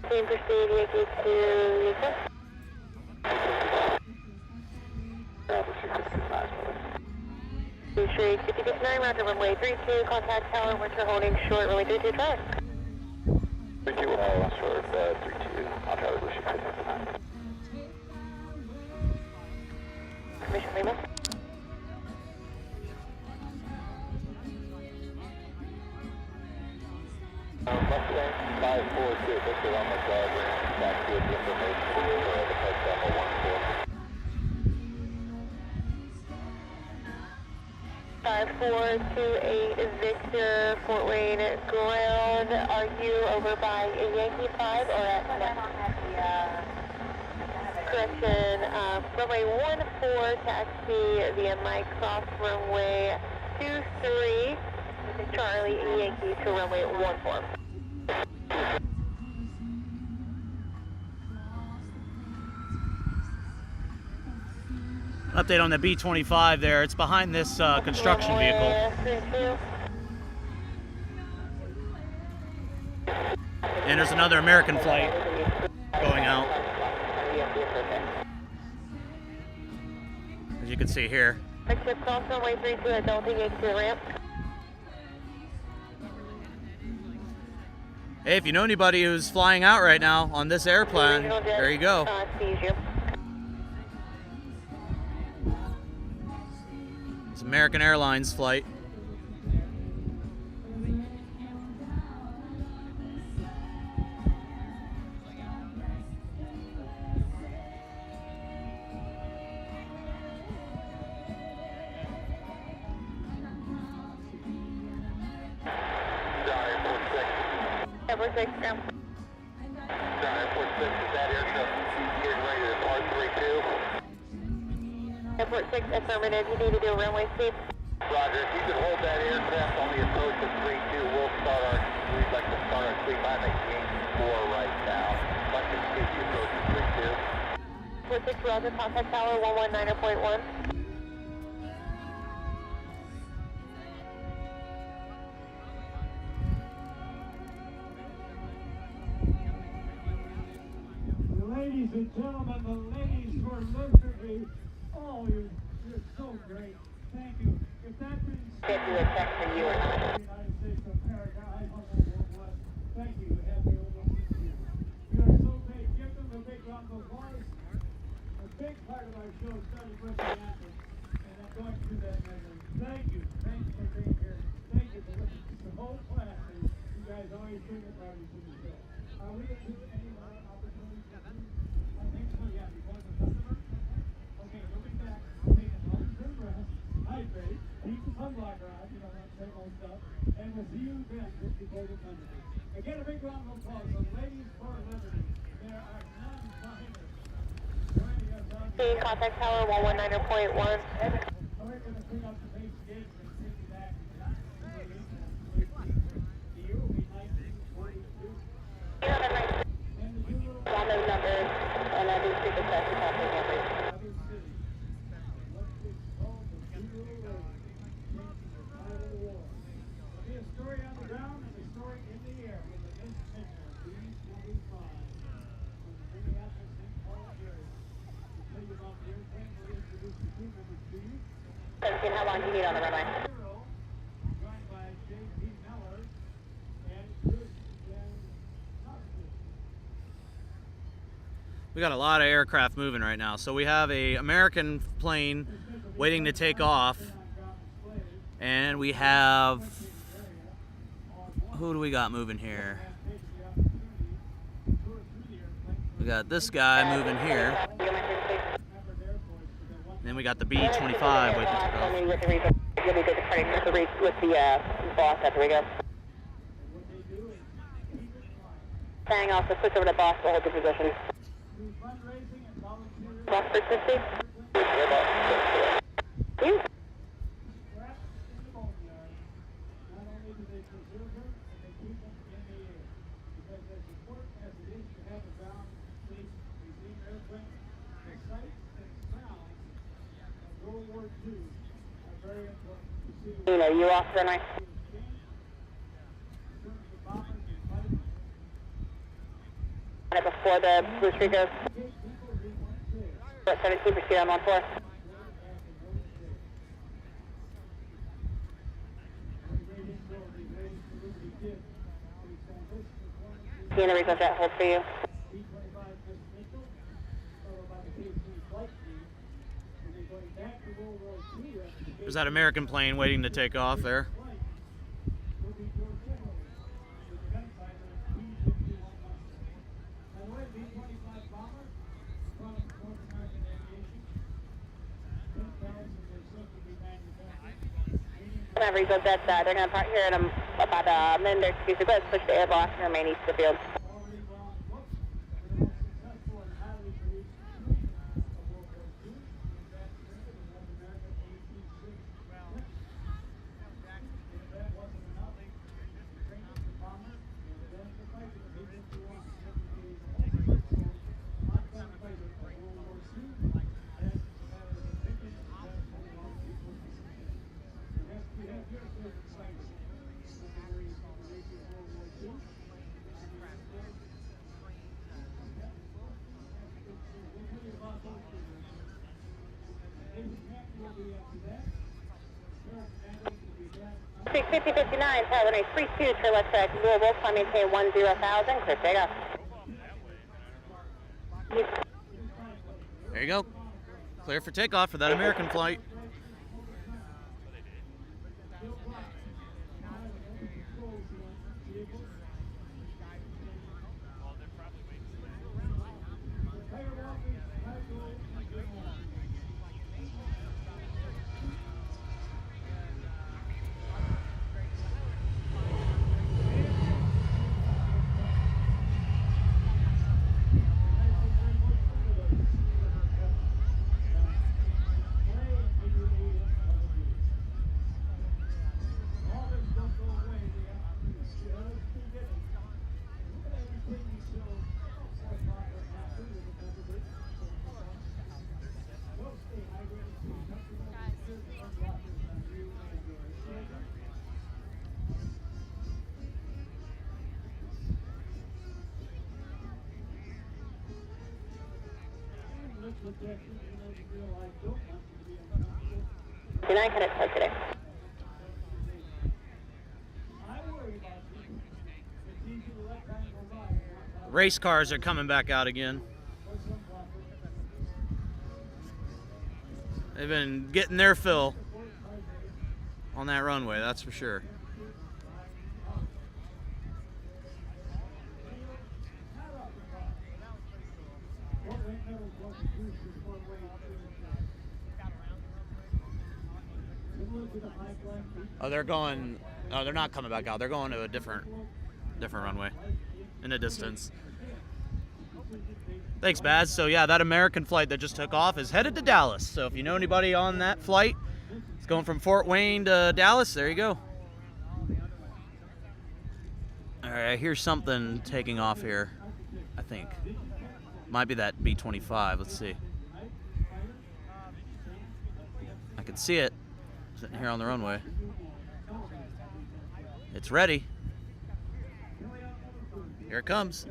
Team proceed Yankee to Houston. Street 5059, roger runway 32, contact tower, winter holding short, runway 32, try. 32, short, 32, I'll try to push you 59. Permission, Lima. Mustang 546, this is on the diagram, back to the information for the post level 14. 5428 Victor, Fort Wayne ground. Are you over by Yankee 5 or at correction, runway 14 taxi via Mike Cross runway 23 Charlie Yankee to runway 14. Update on the B-25 there. It's behind this construction vehicle. And there's another American flight going out, as you can see here. Exit cross runway 32 at Delta Yankee to the ramp. Hey, if you know anybody who's flying out right now on this airplane, there you go. Sees you. It's American Airlines flight. Airport 6 now. Airport 6, is that aircraft getting ready to depart 32? Airport 6, affirmative. You need to do a runway sweep. Roger, if you could hold that aircraft on the approach of 32, we'd like to start our sweep. I think Yankee 4 right now. Like to sweep the approach of 32. Airport 6, Roger, contact tower 119.1. Ladies and gentlemen, the ladies who are listening to me, oh, you're so great. Thank you. If that means Can't do a check for you or not. the United States of America, I hope I will bless. Thank you to have me over with you. You are so great. Give them a big round of applause. A big part of our show started with the anthem, and I'm going through that measure. Thank you. Thank you for being here. Thank you for the whole class. You guys always bring the party to the show. Are we going to do any more opportunities to do? I think so, yeah. Before the Thunderbirds? Okay, we'll be back. Take a long-term breath. Hydrate. Keep the sunblocker on. You know, that same old stuff. And we'll see you then before the Thunderbirds. Again, a big round of applause for Ladies for Liberty. There are none behind us. Joining us on the... Contact tower 119.1. We're going to bring up the base gauge and take you back. The year will be 1942. On those numbers, and I do see the test copy numbers. Be a story on the ground and a story in the air with the best picture, B-25. From the Minneapolis St. Paul area. To tell you about the airplane, we'll introduce the crew members to you. 17, how long do you need on the runway? Hero, joined by J.P. Miller and Chris and Hopkins. We got a lot of aircraft moving right now. So we have a American plane waiting to take off, and we have, who do we got moving here? We got this guy moving here. Then we got the B-25 waiting to take off. You'll be good departing with the boss after we go. Saying also switch over to boss to hold the position. Boss for 50. You. You know, you off the night. Before the blue streak goes. 17 pursuit, I'm on 4. Seeing the regional jet hold for you. There's that American plane waiting to take off there. whenever you go jet, they're going to park here in about a minute or two. So go ahead and switch to air boss and remain east of the field. Already gone, whoops, the most successful and highly produced crew of World War II. That circuit was North American AP-6 Texas. If that wasn't enough, the training for bombers and then the fighting of people who want to educate hot gunfighter of World War II. That's a matter of opinion, and that's what a lot of people think. Yes, we have your favorite fighter. Secondary Navy of World War II. We'll tell you about those figures. Navy Camp will be after that. Para-commandos will be back. 5059, Tower runway 32, turn left track, Louisville, climb maintain 10,000, clear takeoff. There you go. Clear for takeoff for that American flight. Tonight, kind of slow today. Race cars are coming back out again. They've been getting their fill on that runway, that's for sure. Oh, they're going. Oh, they're not coming back out. They're going to a different runway in the distance. Thanks, Baz. So yeah, that American flight that just took off is headed to Dallas. So if you know anybody on that flight, it's going from Fort Wayne to Dallas. There you go. All right, I hear something taking off here. I think might be that B-25. Let's see. I can see it sitting here on the runway. It's ready. Here it comes.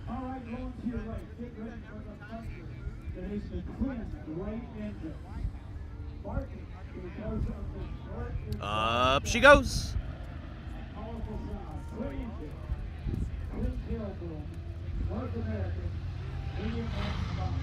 All right, going to your right. Get ready for the thunderbird. That is the twin right engine. Barking because of the short. Up she goes. Powerful sound. Twin engine. Twin tail boom. North American. Medium range bomb.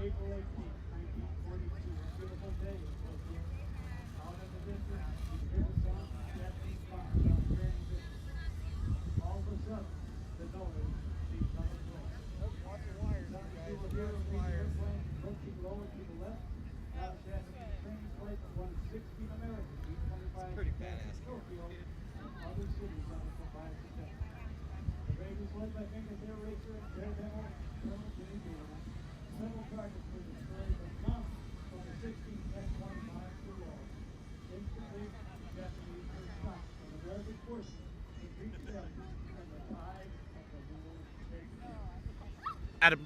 April 18th, 1942. A beautiful day. Out in the distance, you hear the sound of Japanese bombs on transition. All of a sudden, the noise seems on the floor. Some people hear a big airplane approaching lower to the left. Now Japanese training flight of 116 American B-25 to Tokyo and other cities on the Commemorative. The raid was led by famous air racer and air demo Several targets were destroyed, but none from the 16th F-1 flew over. Instantly, the Japanese were shocked when American forces increased them, and the tide of the war changed. Adam.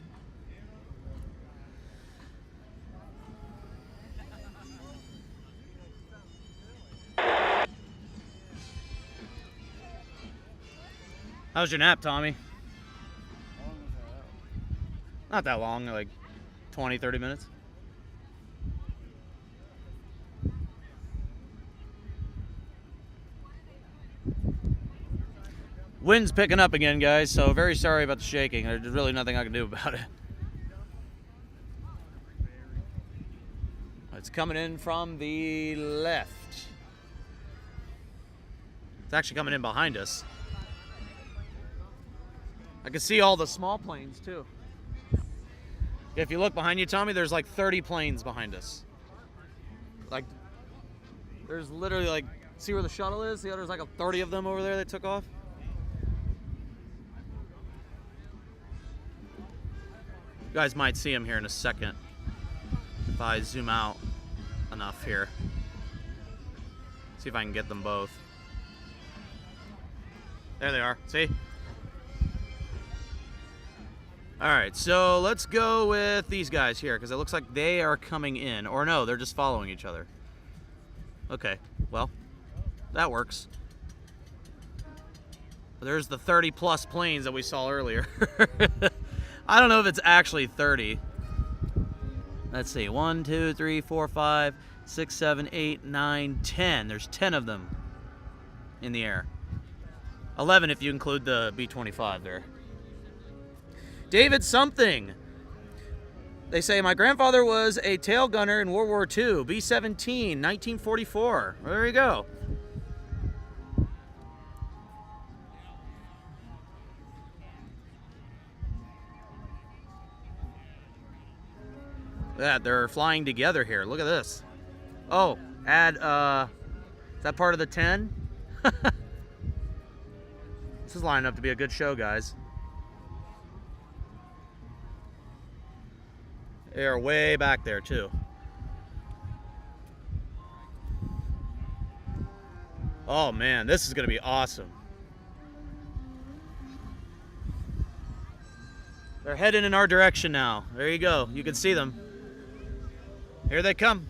How's your nap, Tommy? Not that long, like 20, 30 minutes. Wind's picking up again, guys, so very sorry about the shaking. There's really nothing I can do about it. It's coming in from the left. It's actually coming in behind us. I can see all the small planes, too. If you look behind you, Tommy, there's like 30 planes behind us. Like, there's literally like, see where the shuttle is? See how there's like 30 of them over there that took off? You guys might see them here in a second if I zoom out enough here. See if I can get them both. There they are. See? Alright, so let's go with these guys here, because it looks like they are coming in. Or no, they're just following each other. Okay, well, that works. There's the 30 plus planes that we saw earlier. I don't know if it's actually 30. Let's see, 1, 2, 3, 4, 5, 6, 7, 8, 9, 10. There's 10 of them in the air. 11 if you include the B-25 there. David something. They say, my grandfather was a tail gunner in World War II, B-17, 1944. Well, there you go. Yeah, they're flying together here. Look at this. Oh, add, is that part of the 10? This is lining up to be a good show, guys. They are way back there, too. Oh, man, this is going to be awesome. They're heading in our direction now. There you go. You can see them. Here they come.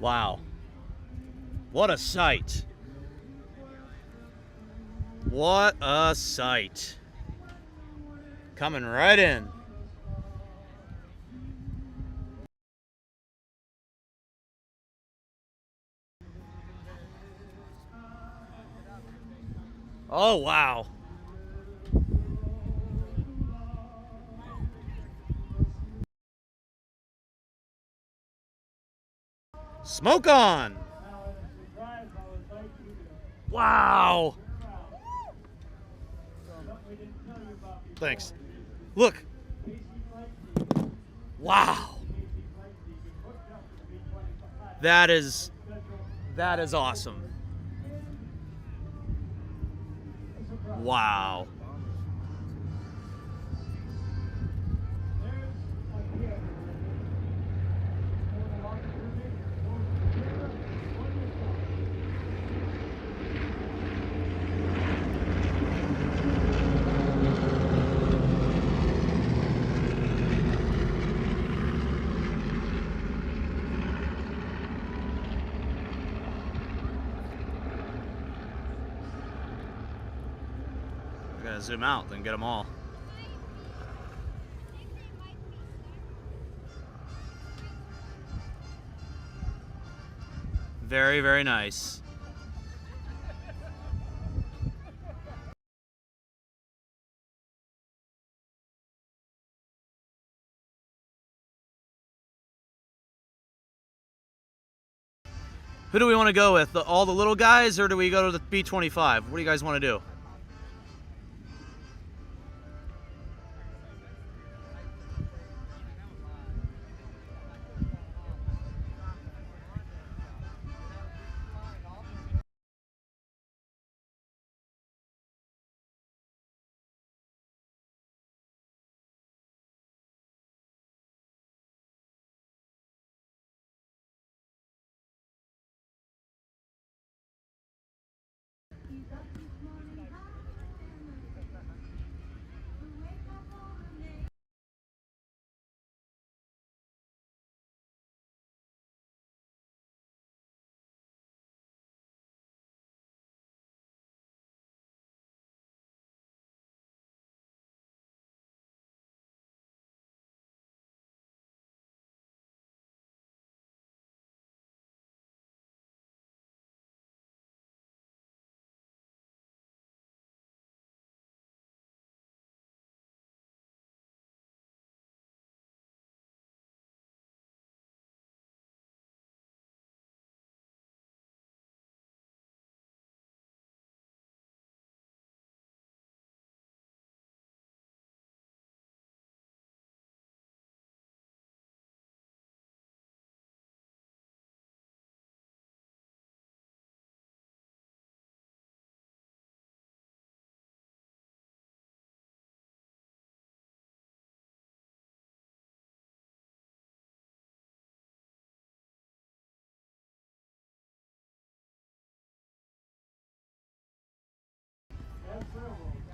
Wow. What a sight. What a sight. Coming right in. Oh, wow. Smoke on. Wow. Thanks. Look. Wow. That is awesome. Wow. Zoom out, then get them all. Very, very nice. Who do we want to go with? All the little guys, or do we go to the B-25? What do you guys want to do?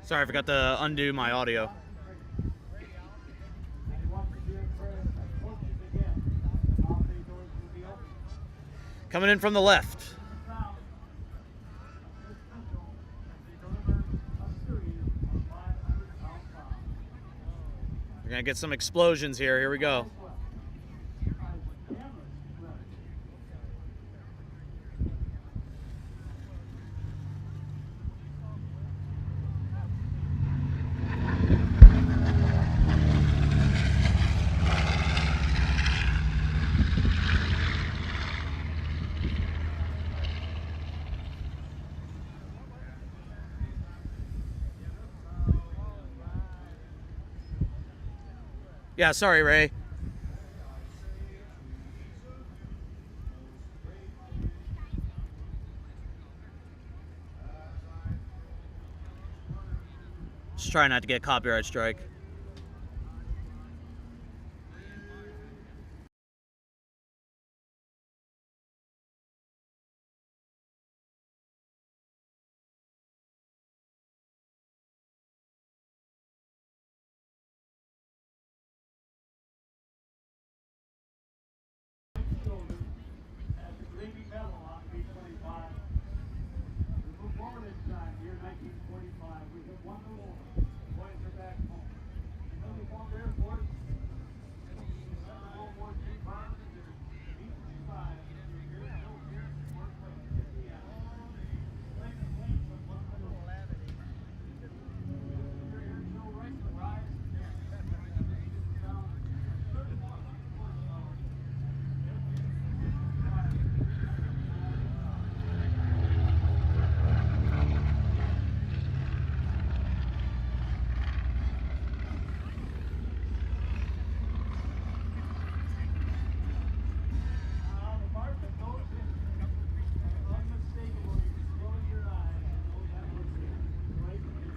Sorry, I forgot to undo my audio. Coming in from the left. We're gonna get some explosions here. Here we go. Yeah, sorry, Ray. Just trying not to get a copyright strike. At the Gleaming Medal on B-25. We move forward in time, year 1945. We have won the war. Boys are back home. The U.S Airforce, Second World War II bombers, B-25. Here's no fear, Fort Wayne, Indiana. Claim the planes of one of the calamity. Here's no right to rise again. Sound 31 horsepower. The part that goes in, unmistakable, you can close your eyes and know that was it. Right there.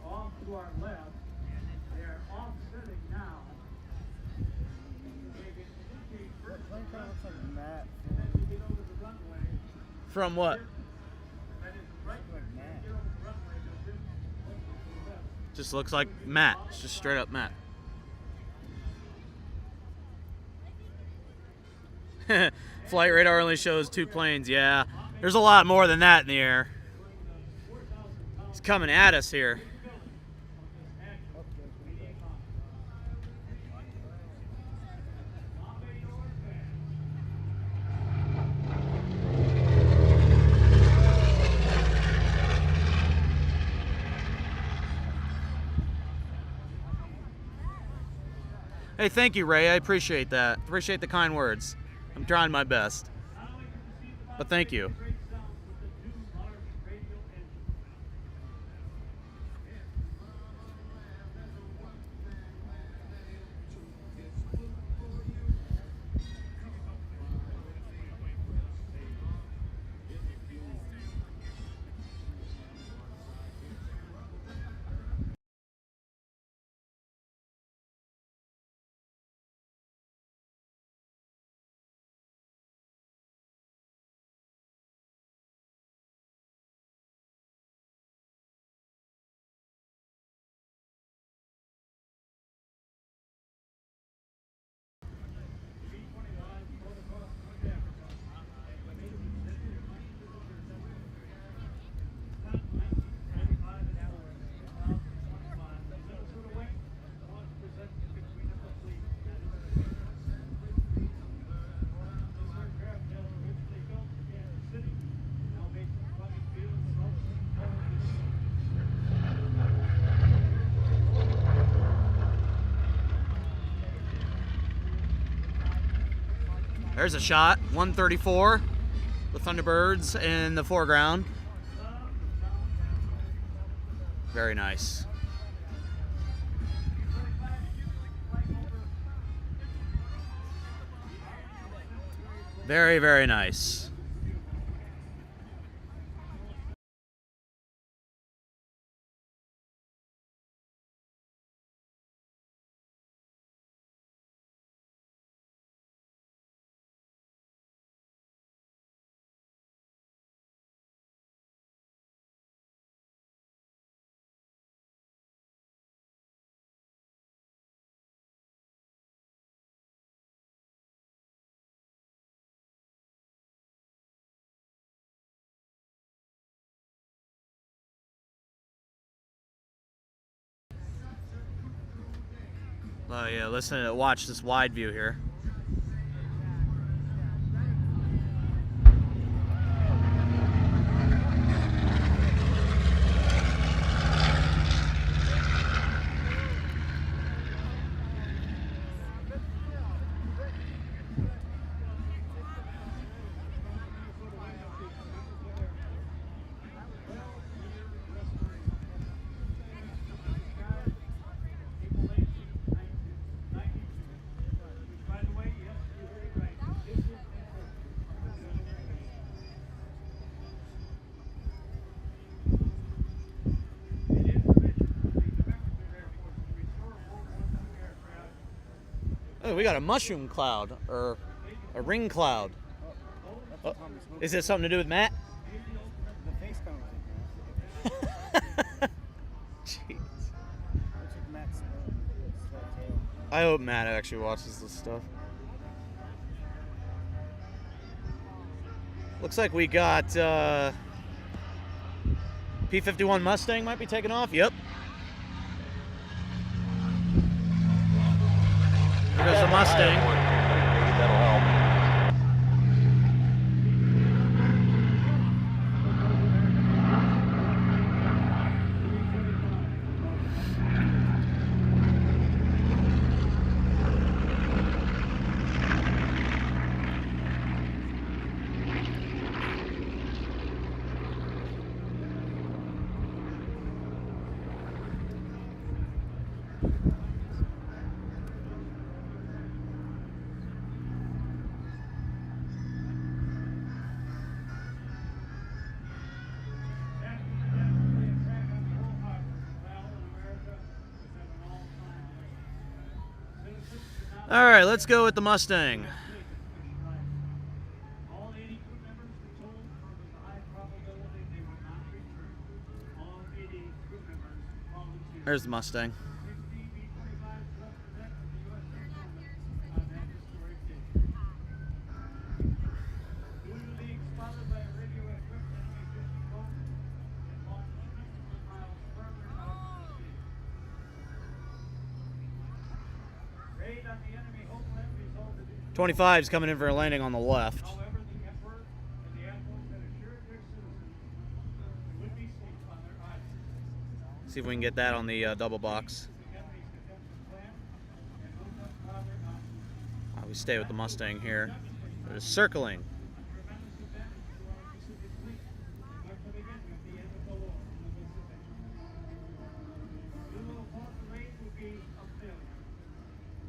Off to our left, they are offsetting now. They can indicate first as you get over the runway. From what? That is right when you get over the runway, they'll just look to the left. Just looks like Matt. It's just straight up Matt. Flight radar only shows 2 planes. Yeah, there's a lot more than that in the air. He's coming at us here. Hey, thank you, Ray. I appreciate that. Appreciate the kind words. I'm trying my best. But thank you. There's a shot. 134. The Thunderbirds in the foreground. Very nice. Very, very nice. Oh yeah, listen to watch this wide view here. Oh, we got a mushroom cloud, or a ring cloud. Oh, is this something to do with Matt? The face cone. Jeez. Matt's tail. I hope Matt actually watches this stuff. Looks like we got P-51 Mustang might be taking off. Yep. There goes the Mustang. That'll help. All right, let's go with the Mustang. All 80 crew members were told there was a high probability they would not return. All 80 crew members volunteered. There's the Mustang. 60 B-25s left the deck of the U.S. Airforce on that historic day. Due to being spotted by a radio-equipped enemy fishing boat, it launched 600 miles further out to sea. Raid on the enemy homeland resulted in 25's coming in for a landing on the left. However, the Emperor and the Admirals had assured their citizens they would be safe on their island. See if we can get that on the double box. The enemy's defensive plan and moved up farther out. We stay with the Mustang here. It is circling. Tremendous advantage to our Pacific fleet. But to begin with, the end of the war in the Pacific. You will have thought the raid would be a failure.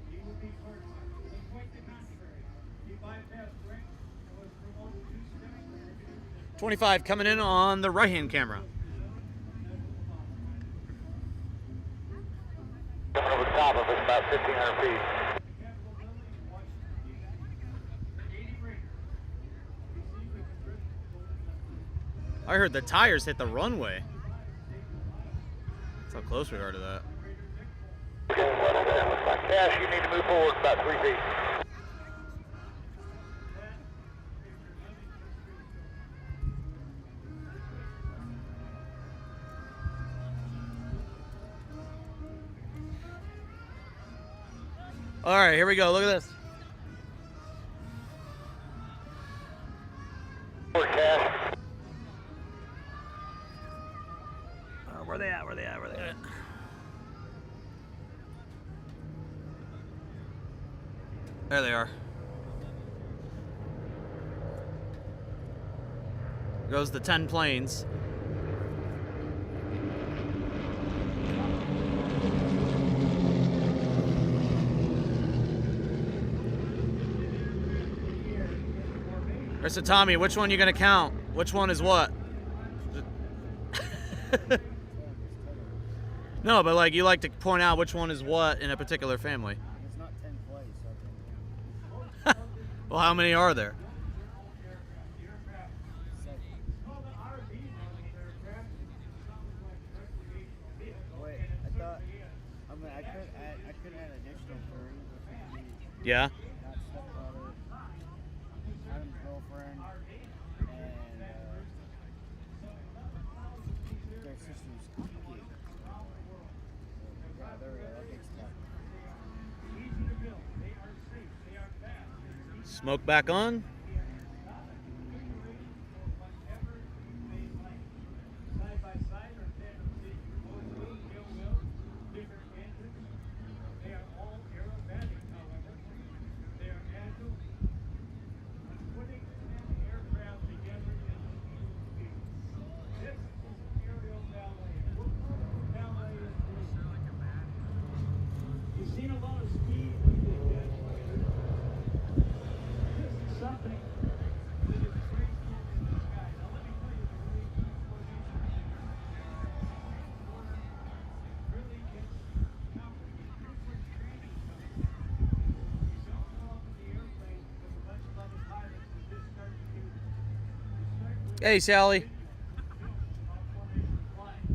He would be first. But quite the contrary. He bypassed ranks and was promoted 2 steps. 25 coming in on the right-hand camera. Coming over the top of us about 1,500 feet. I heard the tires hit the runway. That's how close we are to that. Okay, settle down. Looks like Cash, you need to move forward about 3 feet. All right, here we go. Look at this. Forward, Cash. Where they at? Where they at? Where they at? There they are. Goes the 10 planes. Or so Tommy, which one you gonna count? Which one is what? No, but like you like to point out which one is what in a particular family. It's not 10 plays, so I think. Well, how many are there? 7. Wait, I thought. I mean, I could add additional 30, which would be Yeah. not stepbrother, Adam's girlfriend, and their sister's kid. Yeah, there we go. That makes sense. Smoke back on. You've seen a lot of speed with the this is something that is crazy in the sky. Now let me tell you the really key really gets complicated. Here's where training comes in. You don't go up in the airplane with a bunch of other pilots and just start to do this. You start with Hey, Sally. formation flying.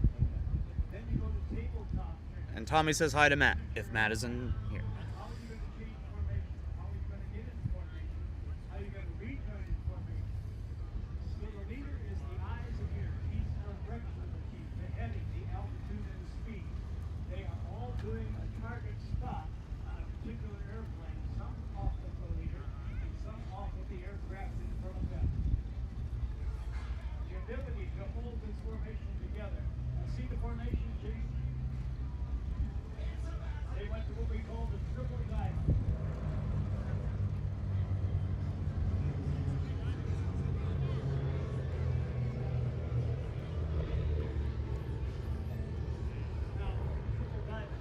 Then you go to tabletop training. And Tommy says hi to Matt, if Matt isn't here. How are you going to change formation? How are you going to get into formation? How are you going to return in formation? So the leader is the eyes and ears. He's the direction of the team, the heading, the altitude, and the speed. They are all doing a target stop on a particular airplane, some off of the leader and some off of the aircraft in front of them. The ability to hold this formation together. You see the formation change? They went to what we call the triple dive. Now, triple dive.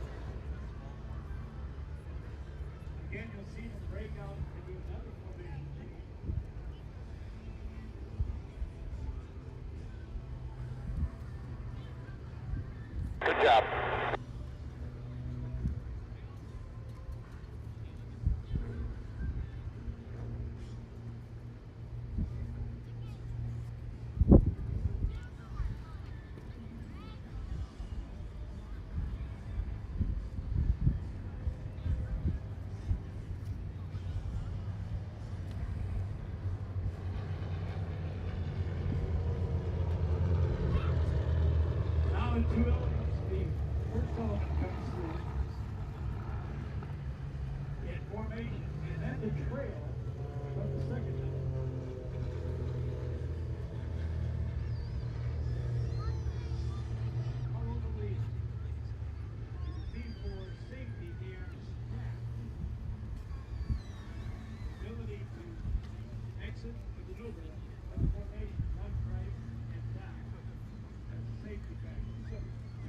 Again, you'll see them break out and do another formation change. Good job. Now in two elements, the first element comes through in formation, and then the trail from the second element. Follow the lead. You can see for safety here, snap. Ability to exit the maneuver from formation, left, right, and down. That's a safety factor. So,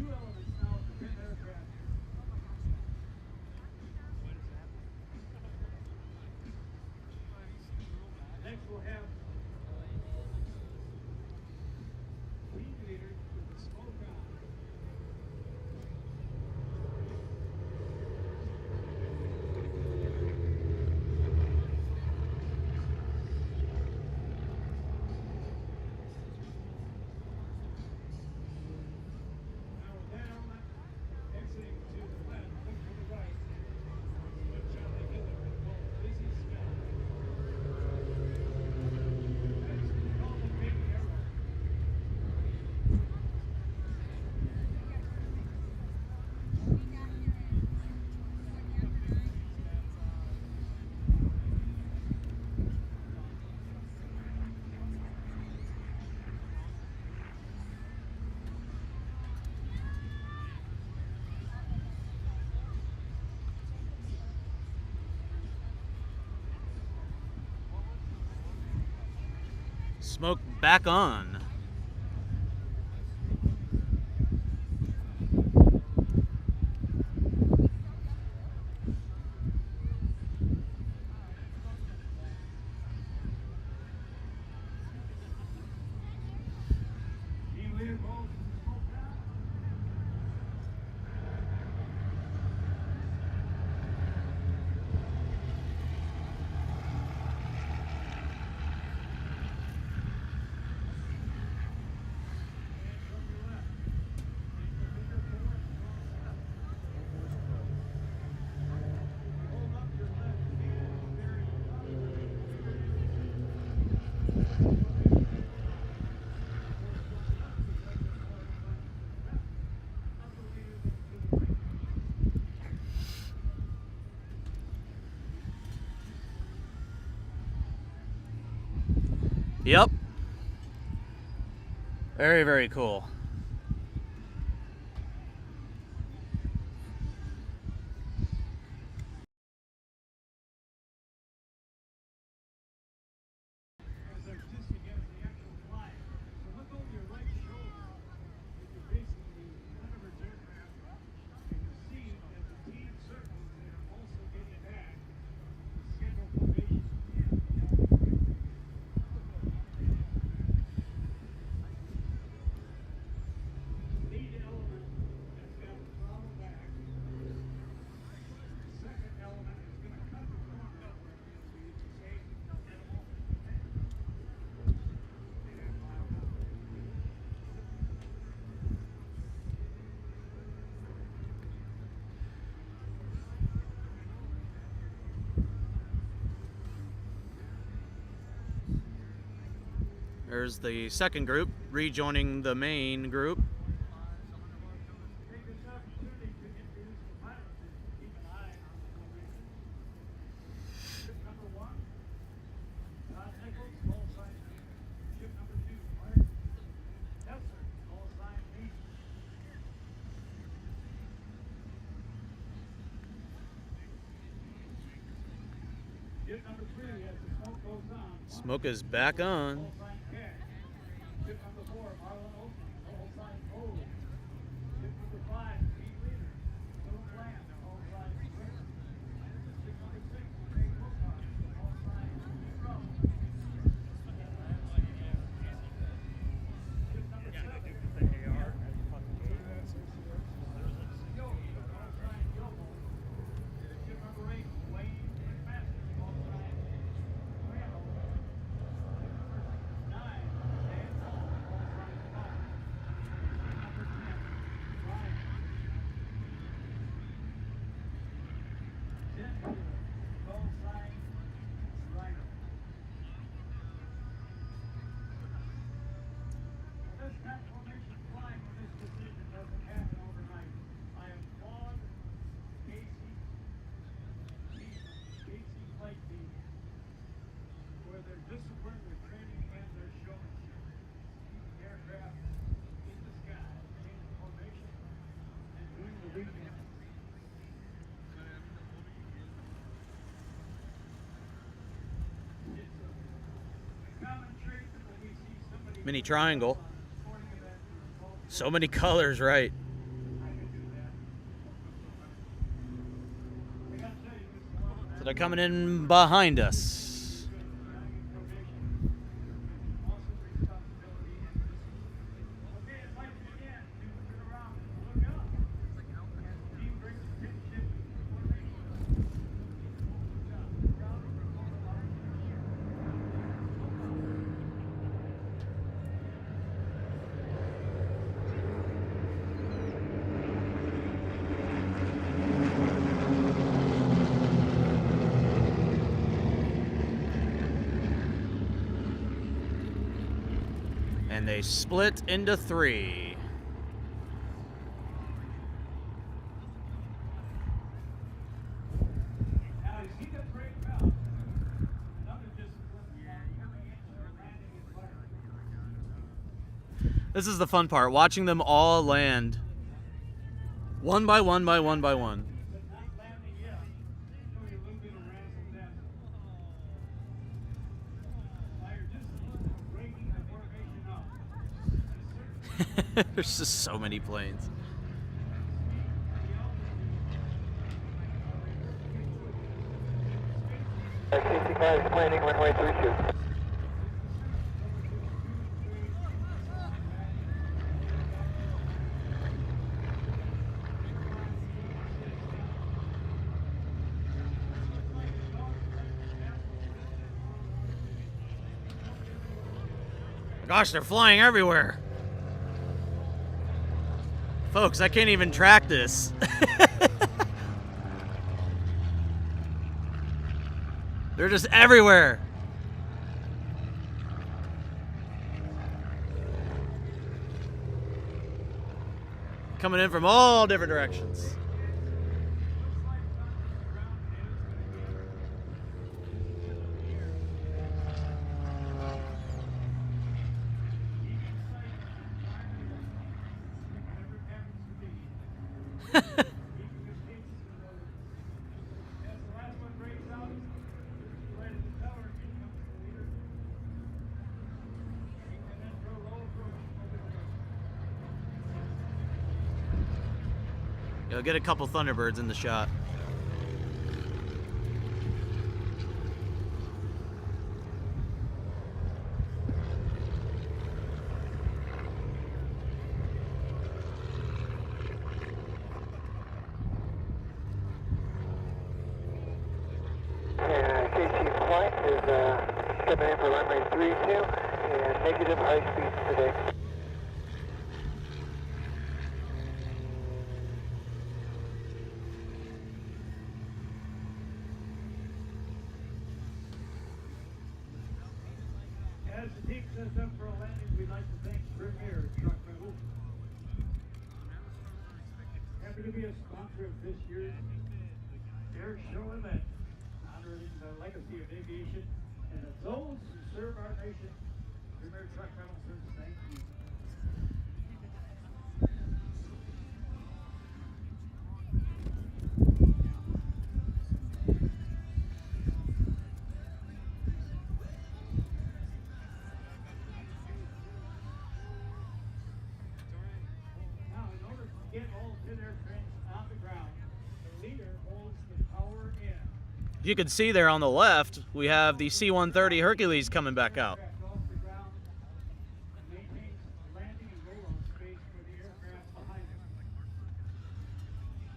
Smoke back on. Yep. Very, very cool. As they're just against the actual flight. So look over your right shoulder if you're facing the Thunderbirds aircraft, and you'll see that the team circles that are also getting back the scheduled formation. Lead element has got the throttle back. The second element is going to cut the corner so you can save minimal. There's the second group rejoining the main group. Take this opportunity to introduce the pilots and keep an eye on the formation. Ship number 1, Todd Nichols, call sign B. Ship number 2, Mark Hesser, call sign B. Ship number 3, as the smoke goes on. Smoke is back on. Call sign K. Ship number 4, Marlon Oakley, call sign O. Ship number 5, Pete Leader, Philip Land, call sign Rick. Ship number 6, Ray Wilcox, call sign Hero. Ship number 7, Yo, call sign Yobo. Ship number 8, Wayne McMaster, call sign Randall. Ship number 9, Dan Hall, call sign Paul. Ship number 10, Ryan. 10 Wheeler, call sign Strider. This kind of formation flying with this precision doesn't happen overnight. I applaud Casey Flight Team for their discipline, their training, and their showmanship. Keep the aircraft in the sky, changing formation, and doing the weekend. It's a common trait that when we see somebody Mini triangle. sporting event involved, So many colors, right? I could do that. I gotta tell you, this is one of So they're coming in behind us. And they split into 3. Now, you see the brake valve. Another discipline coming into landing and firing. This is the fun part, watching them all land. One by one by one by one. But not landing yet. Show you a little bit of razzle dazzle. By your discipline of braking There's just so many planes. KC-5 is landing runway 32. Gosh, they're flying everywhere. Folks, I can't even track this. They're just everywhere. Coming in from all different directions. You'll get a couple Thunderbirds in the shot. KC flight is coming in for runway 32 and negative high speeds today. As the team sets up for a landing, we'd like to thank Premier Truck Rental. Happy to be a sponsor of this year's air show event, honoring the legacy of aviation and those who serve our nation. Premier Truck Rental says thank you. Now, in order to get all 10 airplanes on the ground, the leader holds the power in. You can see there on the left, we have the C-130 Hercules coming back out. Aircraft off the ground maintains landing and roll-off space for the aircraft behind it.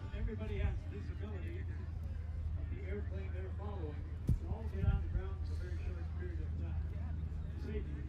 When everybody has visibility of the airplane they're following, they all get on the ground for a very short period of time. Safety.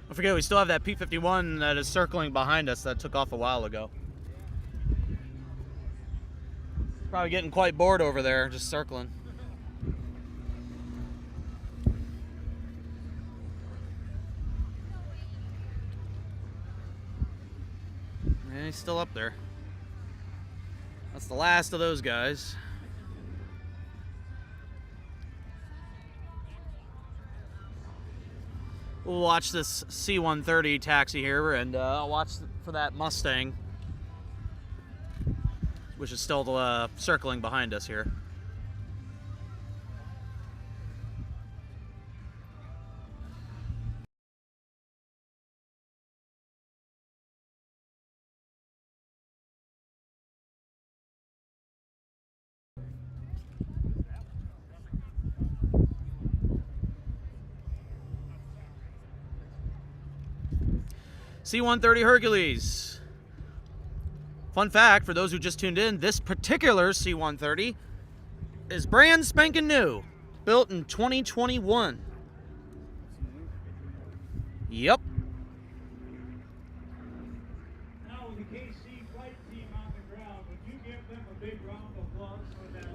Don't forget, we still have that P-51 that is circling behind us that took off a while ago. Probably getting quite bored over there, just circling. Yeah, he's still up there. That's the last of those guys. We'll watch this C-130 taxi here, and I'll watch for that Mustang, which is still circling behind us here. C-130 Hercules. Fun fact, for those who just tuned in, this particular C-130 is brand spanking new. Built in 2021. Yep. Now with the KC flight team on the ground, would you give them a big round of applause for that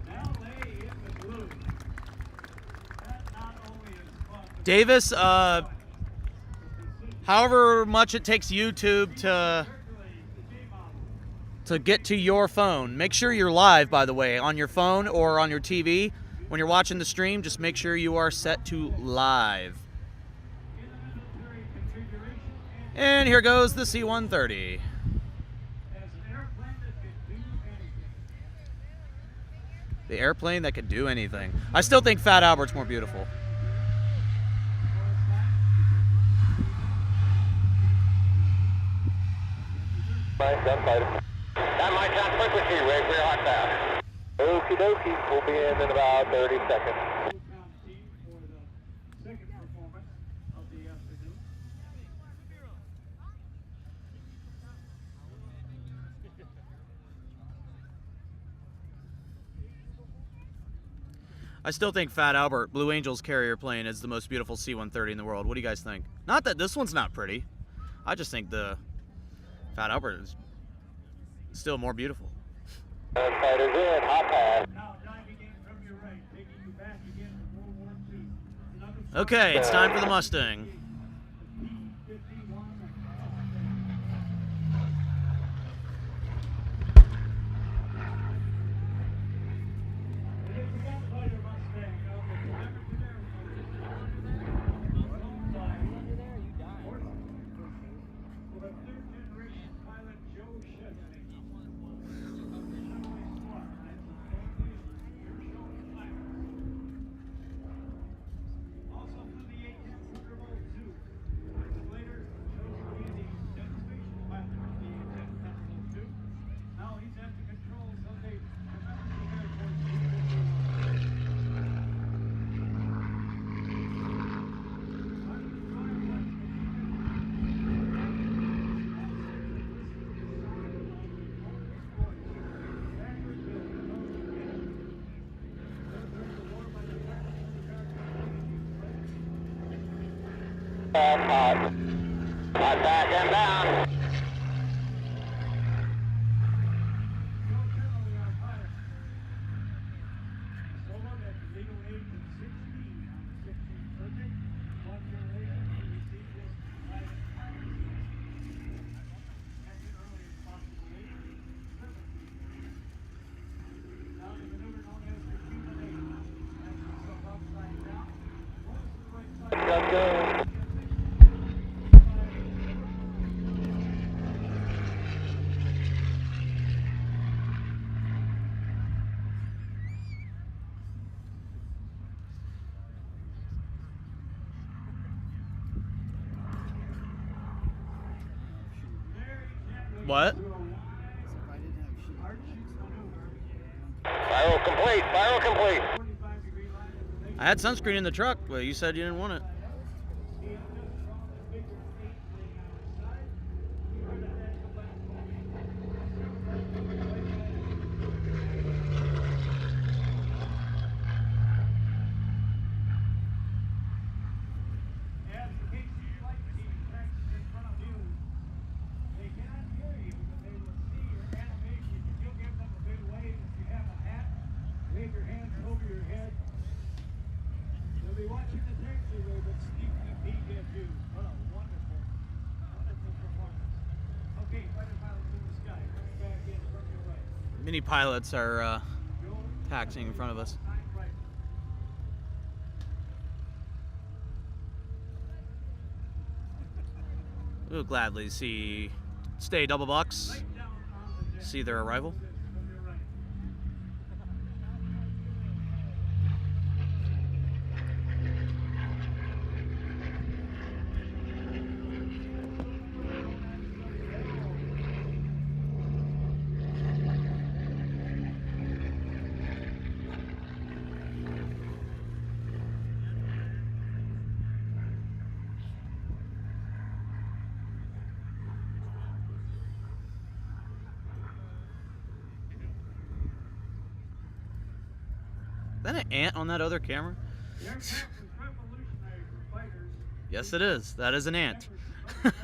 LA in the blue? That not only is fun, but Davis, the decision however much it takes YouTube to get to your phone. Make sure you're live, by the way, on your phone or on your TV. When you're watching the stream, just make sure you are set to live. And here goes the C-130. The airplane that could do anything. I still think Fat Albert's more beautiful. Gunfighter. Dynamite on frequency, ready for your hot pass. Okie dokie, we'll be in about 30 seconds. For the second performance of the afternoon. I still think Fat Albert, Blue Angel's carrier plane, is the most beautiful C-130 in the world. What do you guys think? Not that this one's not pretty. I just think the Fat Albert is still more beautiful. Gunfighter's in, hot pass. Now diving in from your right, taking you back again to World War II. Another Okay, it's time for the Mustang. P-51. It is the Gunfighter Mustang of the Commemorate for the third generation pilot Joe Chesney. Also flew the A-10 Thunderbolt II. Later, chose to be the demonstration pilot of the A-10 Thunderbolt II. Now he's at the controls of the Commemorative Air Force. Hot. Hot back and down. Let's go. What? Pyro complete, pyro complete. I had sunscreen in the truck, but you said you didn't want it. As the KC flight team tracks in front of you, they cannot hear you, but they will see your animation. If you'll give them a big wave, if you have a hat, wave your hands over your head. They'll be watching the taxiway, but sneaky peek at you. What a wonderful, wonderful performance. Okay, fighter pilots in the sky, coming back in from your right. Mini pilots are taxiing in front of us. Right. We'll gladly stay double bucks, see their arrival. Is that an ant on that other camera? The aircraft was revolutionary for fighters. Yes, it is. That is an ant. And the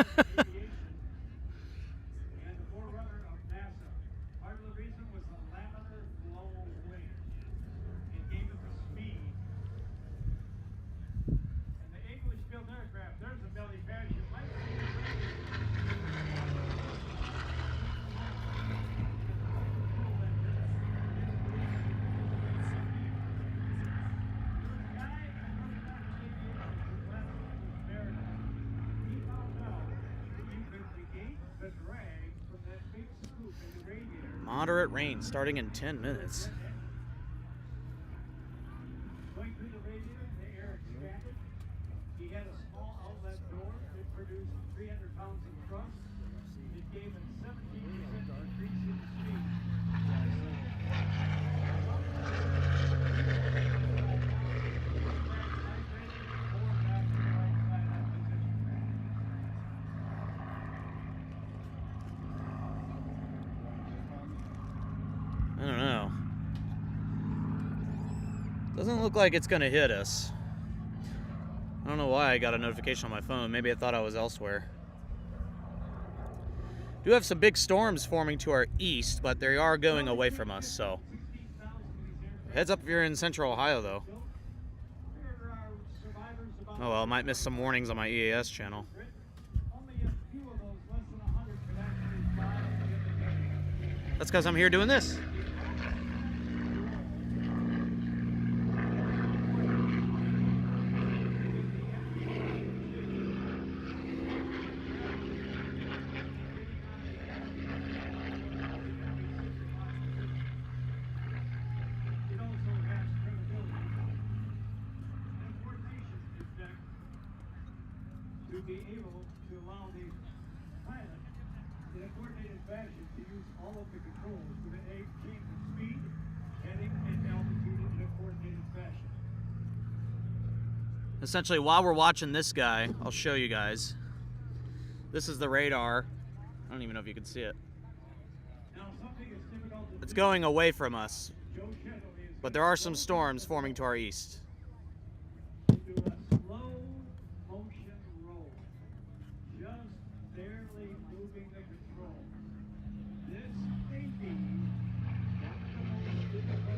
forerunner of NASA. Part of the reason was the laminar flow wing. It gave it the speed. And the English built aircraft, there's a belly parachute. Might see Moderate rain starting in 10 minutes. Going through the radiator, the air expanded. He had a small outlet door. It produced 300 pounds of thrust. It gave a 17% increase in speed. I don't know. Doesn't look like it's gonna hit us. I don't know why I got a notification on my phone. Maybe I thought I was elsewhere. Do have some big storms forming to our east, but they are going away from us, so. Heads up if you're in central Ohio, though. Oh well, I might miss some warnings on my EAS channel. Only a few of those, less than 100, could actually fly in the air. That's because I'm here doing this. It also has credibility and coordination effect to be able to allow the pilot in a coordinated fashion to use all of the controls to change the speed, heading, and altitude in a coordinated fashion. Essentially, while we're watching this guy, I'll show you guys. This is the radar. I don't even know if you can see it. Now, something is difficult to It's going away from us, Joe Shettle is but there are some storms forming to our east. do a slow motion roll, just barely moving the control. This may be one of the most difficult.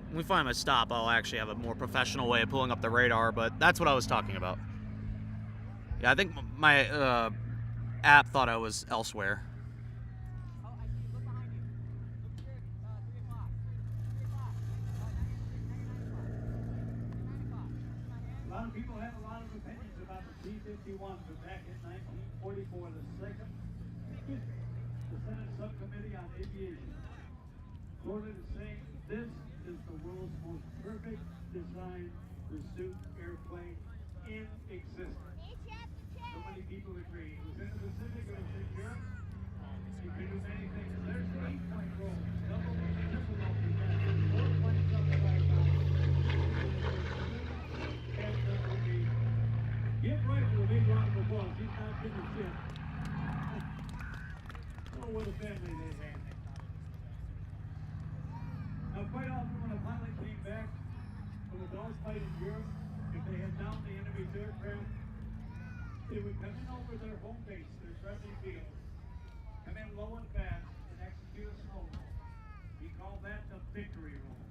When we find my stop, I'll actually have a more professional way of pulling up the radar, but that's what I was talking about. Yeah, I think my app thought I was elsewhere. Oh, I see. Look behind you. Look here. 3 o'clock. 3 o'clock. 9 o'clock. 9 o'clock. A lot of people have a lot of opinions about the T-51, but back in 1944, the Senate Subcommittee on Aviation quoted as saying, "This is the world's most perfect designed pursuit airplane in existence." So many people agree. It was in the Pacific, it was in Europe. You can do many things. There's the 8-point roll, double, triple multi-pass, 4 points upside down. And give Rifle a big round of applause. He's not finished yet. Oh, what a family they have. Now, quite often when a pilot came back from a dogfight in Europe, if they had downed the enemy's aircraft, they would come in over their home base, their friendly field, come in low and fast, and execute a slow roll. We call that the victory roll.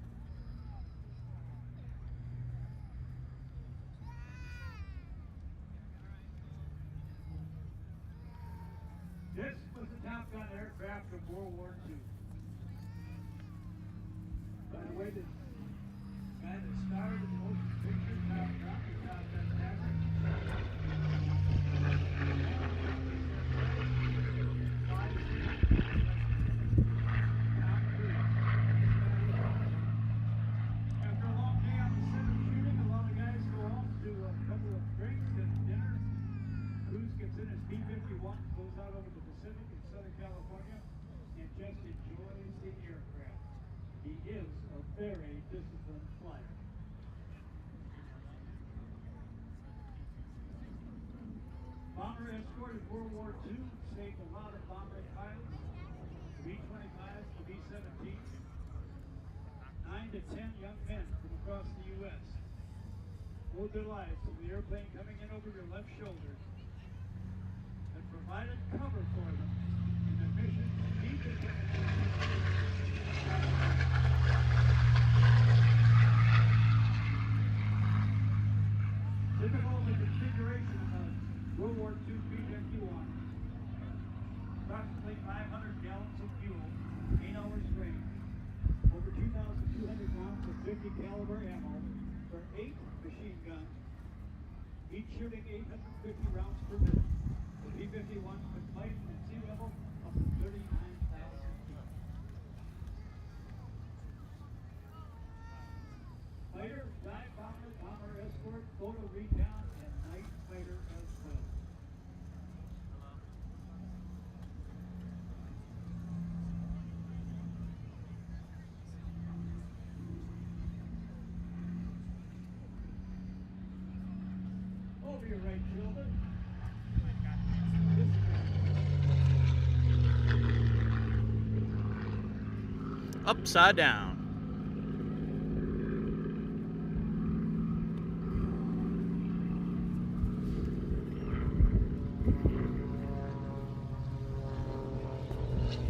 This was the Top Gun aircraft of World War II. By the way, the guy that starred in the motion picture Top Gun is Top Gun Maverick. After a long day on the set of shooting, a lot of guys go off to a couple of drinks and dinner. Cruz gets in his P-51, goes out over the Pacific in Southern California, and just enjoys the aircraft. He is a very disciplined flyer. Bomber escorted World War II, saved a lot of bomber pilots, B-25s to B-17, 9 to 10 young men from across the U.S. owed their lives to the airplane coming in over your left shoulder and provided cover for them in their mission deep into typical of the configuration of World War II B-51. Approximately 500 gallons of fuel, 8 hours range, over 2,200 rounds of 50 .350 caliber ammo for 8 machine guns, each shooting 850 rounds per minute. The P-51 could fight at sea level up to 39,000 feet. Fighter, dive bomber, bomber escort, photo recon, and night fighter as well. Over your right shoulder. Upside down.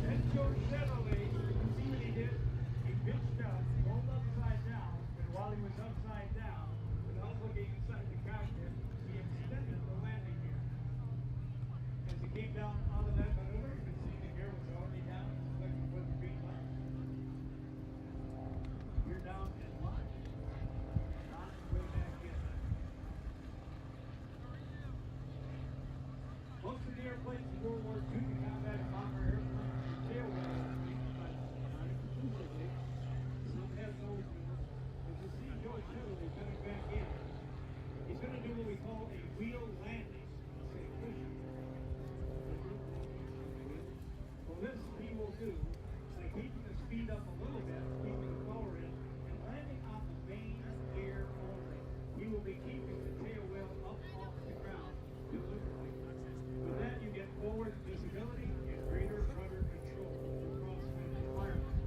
That's Joe Chevrolet. You can see what he did. He pitched up, rolled upside down, and while he was upside down, without looking inside the cockpit, he extended the landing gear. As he came down out of that maneuver, you can see the gear was already down, looking for the green light. You're down and line. On its way back in. Most of the airplanes in World War II, the combat bomber airplanes, were tailwheels, but not exclusively. Some have nose wheels. As you see Joe Chevrolet coming back in, he's going to do what we call a wheel landing. Say Clisham. Well, this he will do by keeping the speed up a little bit, keeping the power in, and landing on the main gear only. He will be keeping the tail wheel up off the ground deliberately. With that, you get forward visibility and greater rudder control across an environment.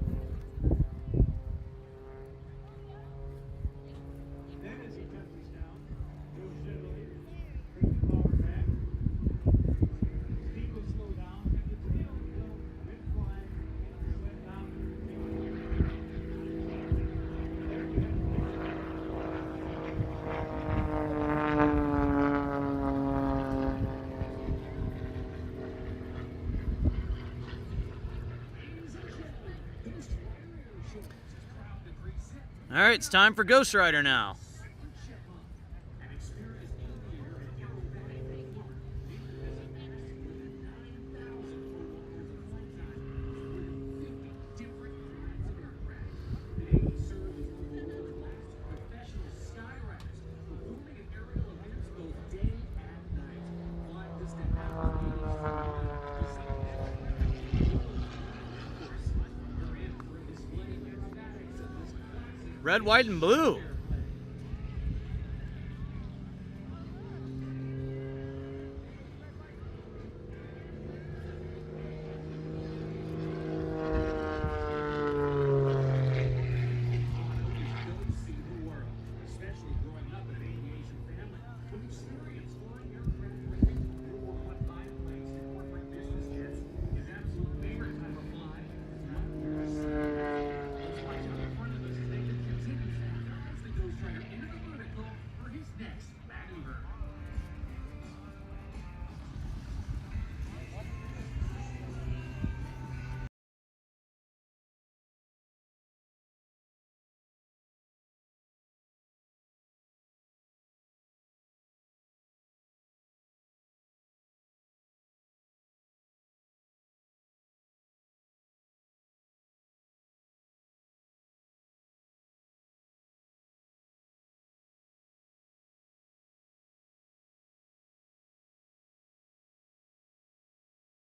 Then, as he touches down, Joe Chevrolet bring the power back. Speed will slow down, and the tail will mid-climb and sled down to the tail. There you have it. All right, it's time for Ghostwriter now. Red, white, and blue.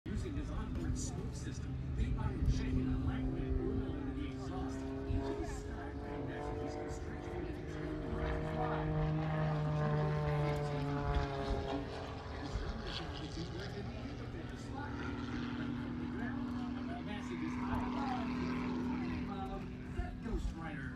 Using his onboard smoke system, they find shaking a lightweight oil into the exhaust. Each of the skyway messages can stretch from the Ghostwriter.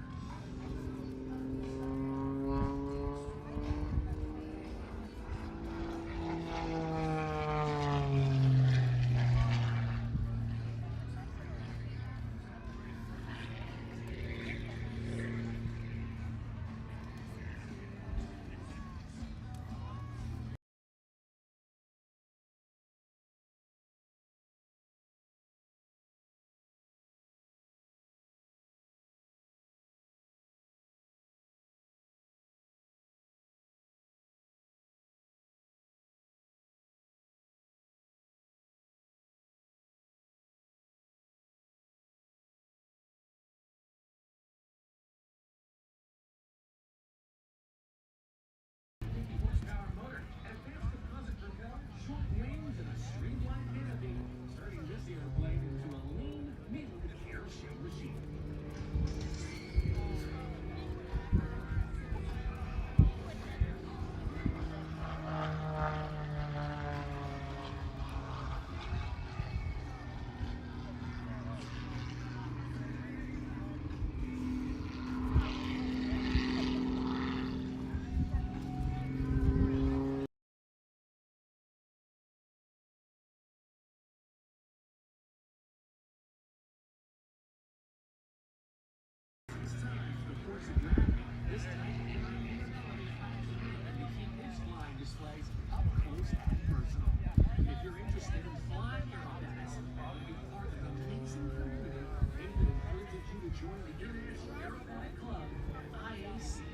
displays up close and personal. If you're interested in flying aerobatics and be part of an amazing community, Nathan encourages you to join the International Aerobatic Club at IAC.org.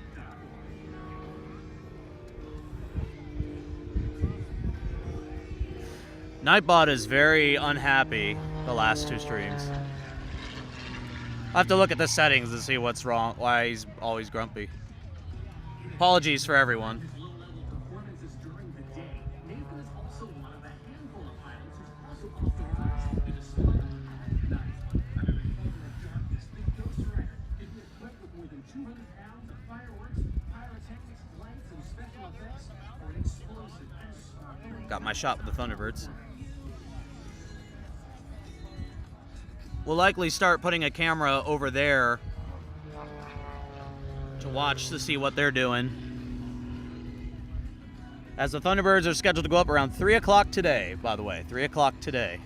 Nightbot is very unhappy the last two streams. I have to look at the settings to see what's wrong, why he's always grumpy. Apologies for everyone. Low-level performances during the day. Nathan is also one of a handful of pilots who's also authorized to display at night. Under the cover of darkness, the Ghostwriter can be equipped with more than 200 pounds of fireworks, pyrotechnics, lights, and special effects for an explosive and sparkling. Got my shot with the Thunderbirds. We'll likely start putting a camera over there to watch to see what they're doing. As the Thunderbirds are scheduled to go up around 3 o'clock today, by the way. 3 o'clock today.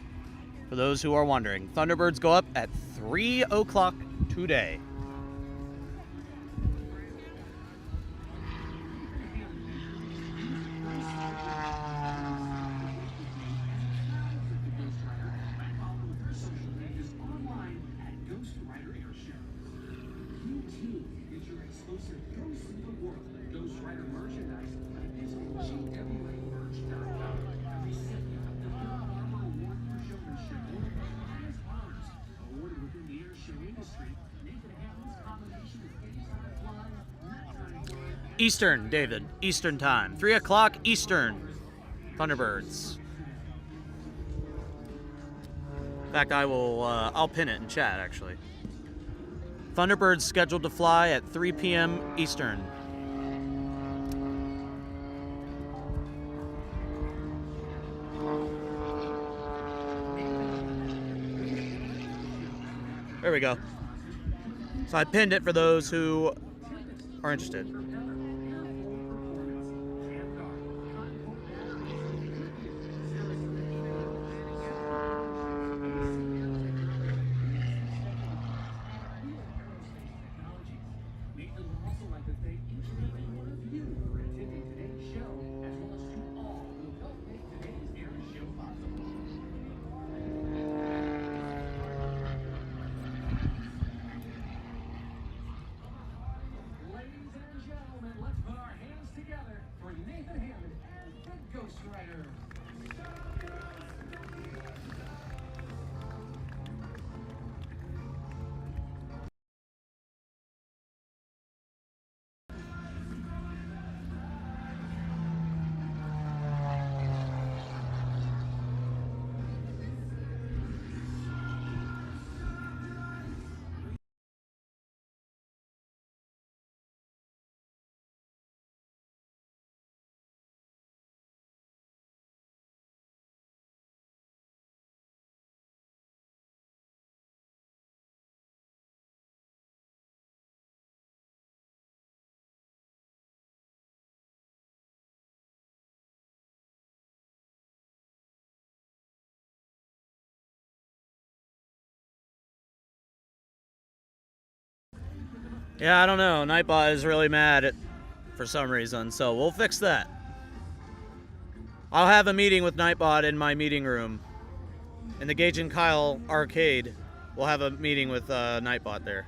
For those who are wondering, Thunderbirds go up at 3 o'clock today. Eastern, David. Eastern time. 3 o'clock Eastern. Thunderbirds. In fact, I'll pin it in chat, actually. Thunderbirds scheduled to fly at 3 p.m. Eastern. There we go. So I pinned it for those who are interested. Yeah, I don't know. Nightbot is really mad for some reason, so we'll fix that. I'll have a meeting with Nightbot in my meeting room. In the Gage and Kyle arcade, we'll have a meeting with Nightbot there.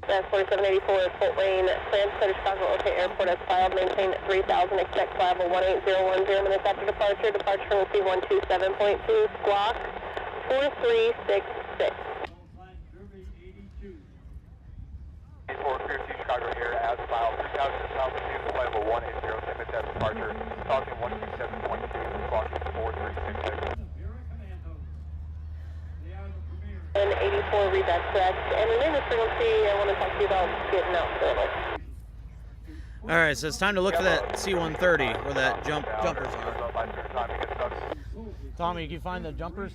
That's 4784 Fort Wayne, San Chicago O'Hare Airport as filed, maintain at 3000, expect flight level 18010 minutes after departure, departure from C127.2, squawk 4366. Chicago here as filed, 3000 altitude, flight level 180, 10 minutes after departure, talking 127.2, squawk 4366. And 84, read that correct. And in this frequency, I want to talk to you about getting out further. Alright, so it's time to look for that C-130, where that jumpers are. Tommy, can you find the jumpers?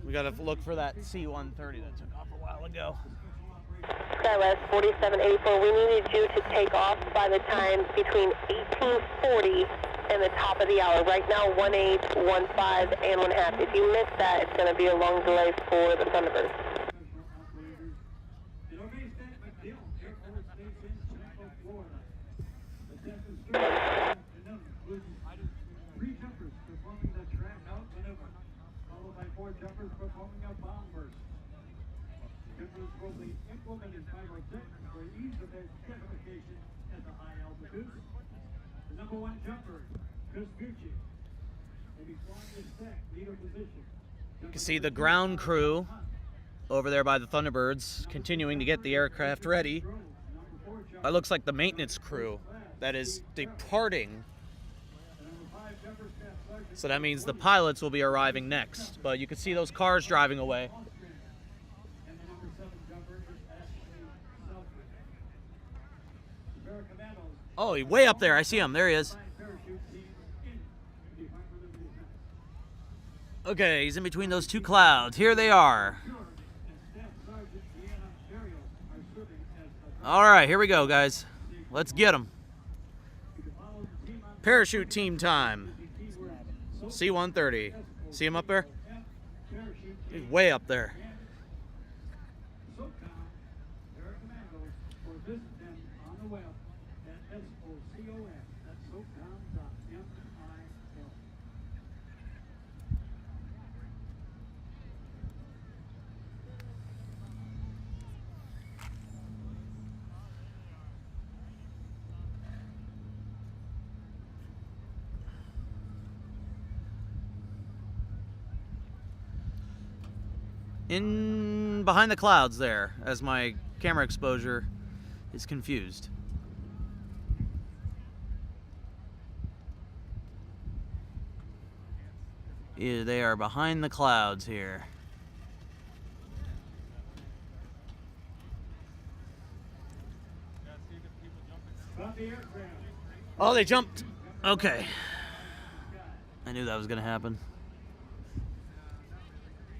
We gotta look for that C-130 that took off a while ago. SkyWest 4784, we needed you to take off by the time between 1840 in the top of the hour. Right now, 18, 15, and 1/2. If you miss that, it's going to be a long delay for the Thunderbirds. And our base at McDill Air Force Station, Tampa, Florida. The test is started with 3 jumpers performing the track out maneuver, followed by 4 jumpers performing a bomb burst. Jumpers will be implemented pyrotechnics for ease of identification at the high altitudes. The number 1 jumper, Chris Bucci, will be flying his stack leader position. You can see the ground crew over there by the Thunderbirds continuing to get the aircraft ready. That looks like the maintenance crew that is departing. So that means the pilots will be arriving next. But you can see those cars driving away. And the number 7 jumper is Ashley Selfridge. The Para-commandos Oh, way up there. I see him. There he is. parachute team in the Department of Defense. Okay, he's in between those 2 clouds. Here they are. Stewart and Staff Sergeant Deanna Barrios are serving as the All right, here we go, guys. Let's get them. you can follow the team on Parachute team time. the keyword C-130. See him up there? parachute He's way up there. SOCOM Para-commandos or visit them on the web at SOCOM. That's SOCOM.mil. In behind the clouds there, as my camera exposure is confused. Yeah, they are behind the clouds here. About the aircraft. Oh, they jumped. Okay. I knew that was going to happen.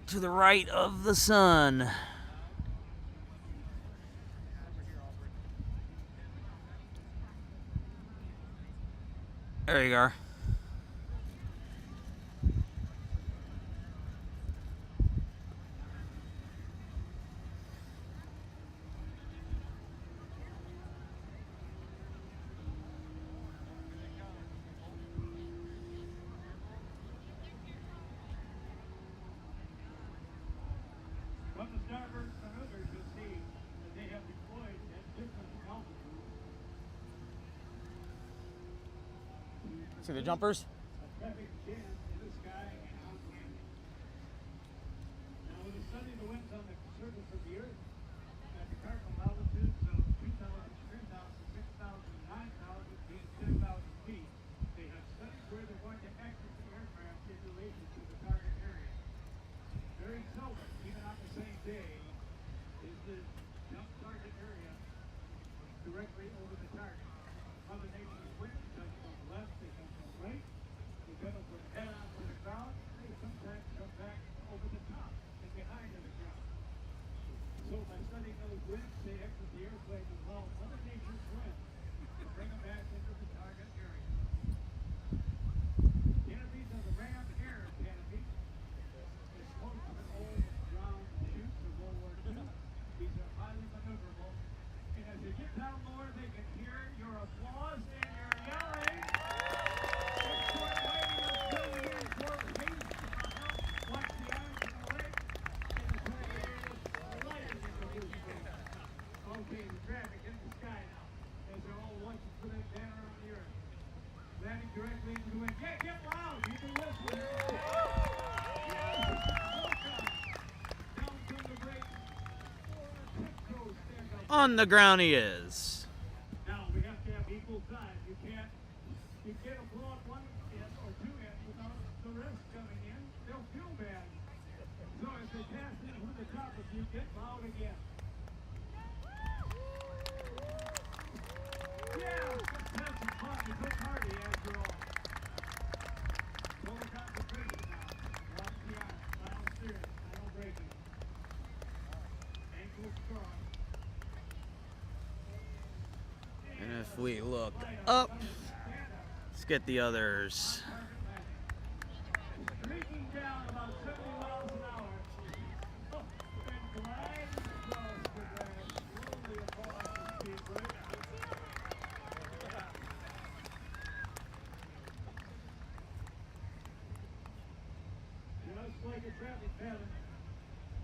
To the right of the sun. There you are. From the starboard maneuvers, you'll see that they have deployed at different altitudes. See the jumpers? A traffic jam in the sky and on land. Now, when you're studying the winds on the surface of the Earth, at the cardinal altitudes of 2,000, 3,000, 6,000, 9,000, and 10,000 feet, they have studied where they're going to exit the aircraft in relation to the target area. Very seldom, even on the same day, is the jump target area directly over the target. Mother Nature's winds come from the left, they come from the right, they come from head on to the ground, they sometimes come back over the top and behind the ground. So by studying those winds, they exit the airplane and follow Mother Nature's winds to bring them back into the target area. Canopies of the Ram Air Canopy is close to the old ground chutes of World War II. These are highly maneuverable. And as you get down lower, they can hear your applause and your yelling. It's Fort Wayne, you're filling in Fort Hays, watch the eyes of the lake, and the target area is lighted in the blue sky. Okay, the traffic in the sky now, as they're all watching for that banner on the earth. Landing directly into the wind. Yeah, get loud! You can listen. On the ground he is. Now we have to have equal time. You can't blow up one end or two ends without the rest coming in. They'll feel bad. So as they pass in from the top of you, get loud again. Yeah, let's have some fun. It's a party after all. Total concentration now. Watch the eyes. Final steering. Final braking. Ankle strong. And if we look up, it's get the others. Streaking down about 70 miles an hour. And gliding across the grass, slowly across the speedway. Just like a traffic pattern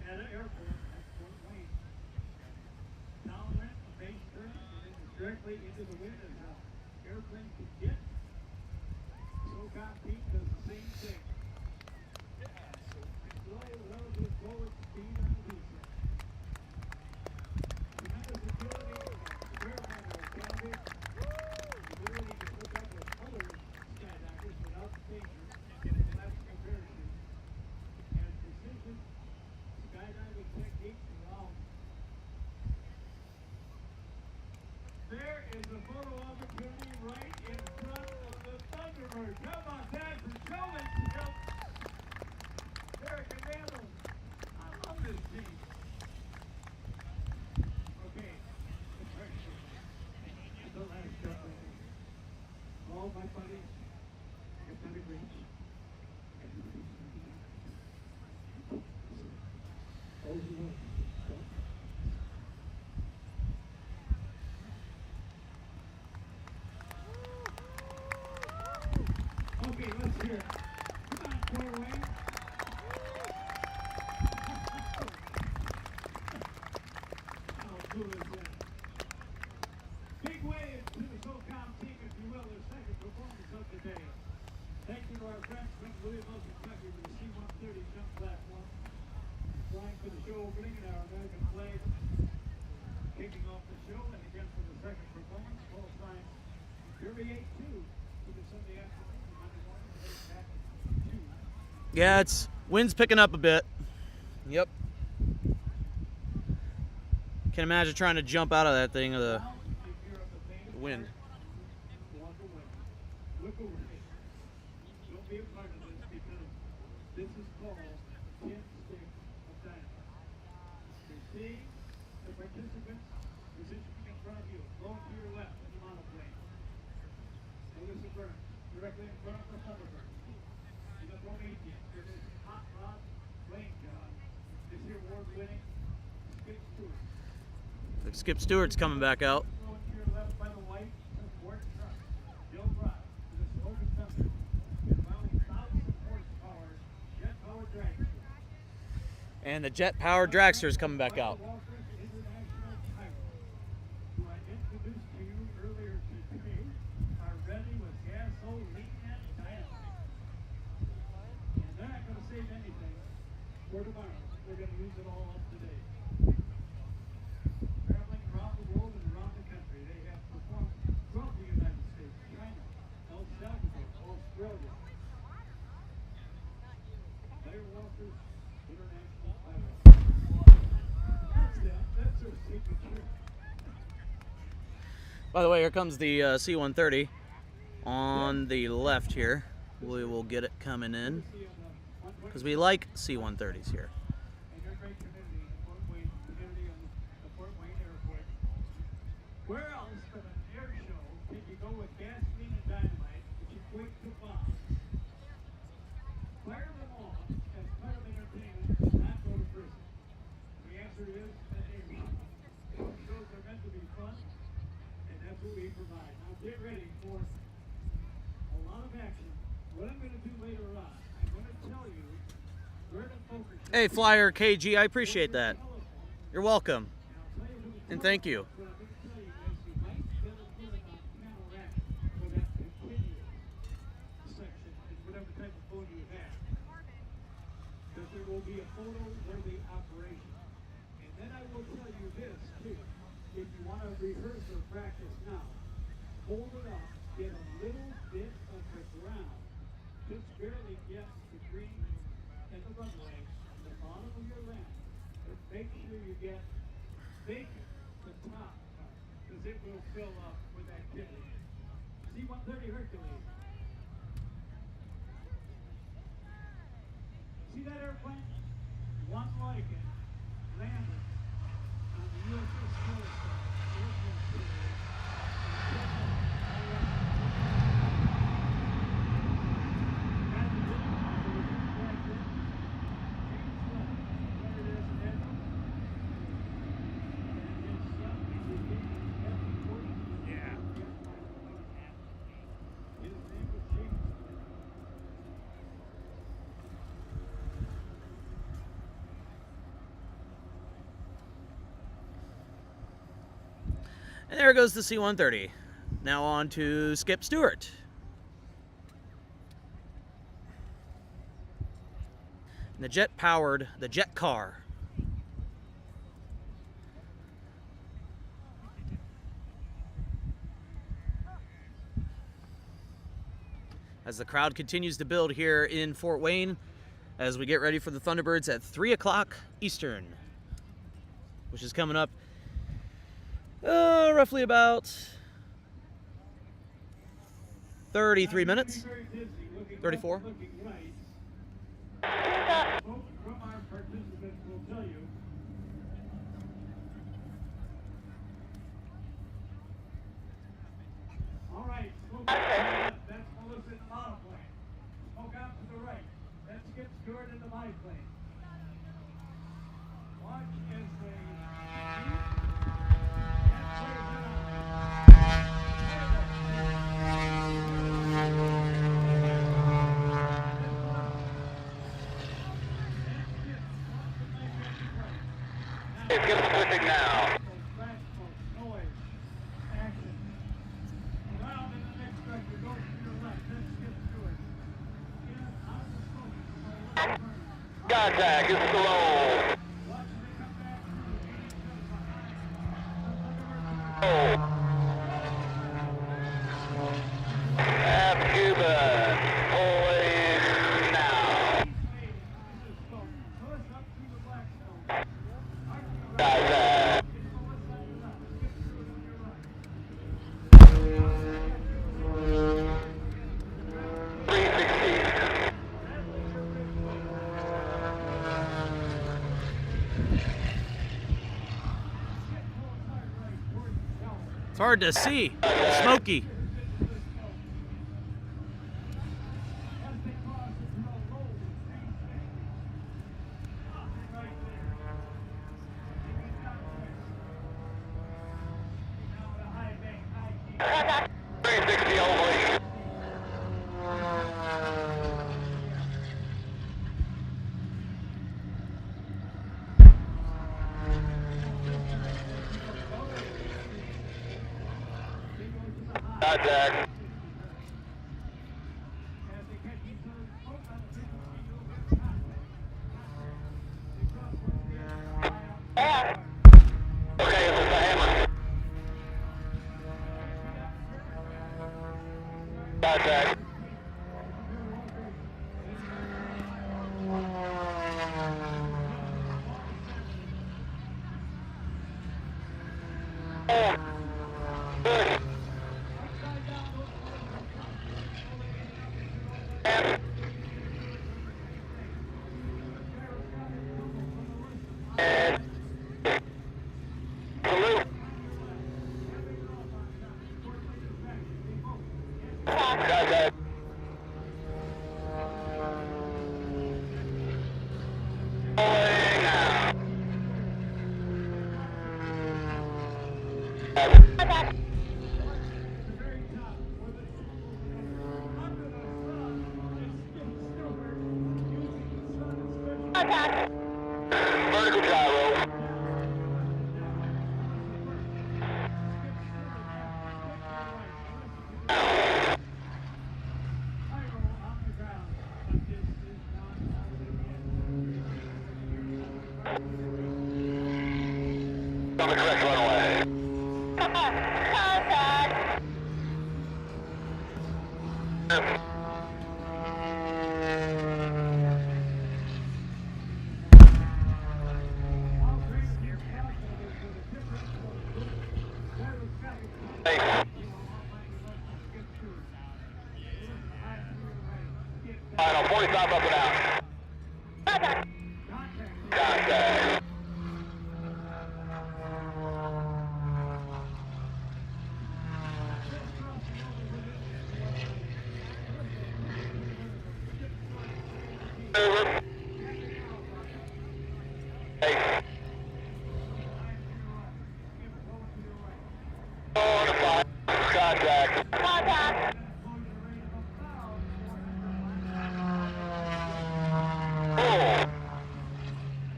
at an airport at Fort Wayne. Downwind, a base turn, and then directly into the wind as an airplane can get. SOCOM Pete does the same thing. Slow, relative forward speed on the descent. Tremendous agility, experimental academy, ability to hook up with other skydivers without danger, elastic parachute, and precision skydiving techniques around. There is a photo opportunity right in front of the Thunderbirds. How about that for showmanship? Para-commandos. I love this team. Okay. The last shot right there. All my buddies get better reach. Oh, no. Okay, let's hear it. Come on, Fort Wayne. How cool is that? Big wave to the SOCOM team, if you will, their second performance of the day. Thank you to our friends from Louisville, Kentucky, for the C-130 jump platform. Flying for the show opening and our American flag. Kicking off the show, and again for the second performance, call sign Fury 8-2 for the Sunday afternoon. Yeah, it's wind's picking up a bit. Yep. Can't imagine trying to jump out of that thing of the wind. Look away. Don't be a part of this because this is called Tinstix of Dynamite. You see the participants positioning in front of you, going to your left in the monoplane. Notice the burn directly in front of the Thunderbird. In the Prometheus, there is hot rod plane job. This here award-winning Stewart. Skip Stewart's coming back out. Going to your left by the white, support truck. Bill Rock to the Circus Thunder. Allowing 1,000 horsepower, jet-powered Dragster. And the jet-powered Dragster is coming back out. Firewalkers International Pyro, who I introduced to you earlier today, are ready with gasoline and dynamite. And they're not going to save anything for tomorrow. They're going to use it all up today. Traveling around the world and around the country, they have performed throughout the United States, China, El Salvador, Australia. Firewalkers International Pyro. That's them. That's their signature. By the way, here comes the C-130 on the left here. We will get it coming in because we like C-130s here. And your great community, the Fort Wayne community on the Fort Wayne Airport. Where else but an air show can you go with gasoline and dynamite, which equate to bombs? Fire them all as part of entertainment and not go to prison. The answer is an air show. Air shows are meant to be fun, and that's what we provide. Now get ready for a lot of action. What I'm going to do later on, I'm going to tell you where to focus. Hey, Flyer KG, I appreciate that. You're welcome. And thank you. What I'm going to tell you is you might better put it on Panoramic for that continuous section in whatever type of phone you have. Because there will be a photo-worthy operation. And then I will tell you this, too. If you want to rehearse or practice now, hold it up, get a little bit of the ground, just barely get the green and the runway on the bottom of your land. But make sure you get vacant the top part, because it will fill up with activity. C-130 Hercules. See that airplane? One like it landed on the U.S Airforce Thunderbirds. 1 And there goes the C-130. Now on to Skip Stewart. And the jet-powered, the jet car. As the crowd continues to build here in Fort Wayne, as we get ready for the Thunderbirds at 3 o'clock Eastern, which is coming up roughly about 33 minutes, 34. From our participants will tell you. All right, smoke out to the left. That's Melissa in the monoplane. Smoke out to the right. That's Skip Stewart in the biplane. Watch as they It's Skip switching now. Contact, this is the roll. Half Cuban, pulling now. Contact. 360. It's hard to see. Smoky. Contact. 360 only. Contact. Okay, this is the Hammond. Contact. Good. And salute. Contact. Pulling now. Contact. Contact. Vertical gyro. On the correct runway. Contact. Thanks. Final 45 up and out. Contact. Contact. Over. Thanks. On the 5. Contact. Contact. Oh.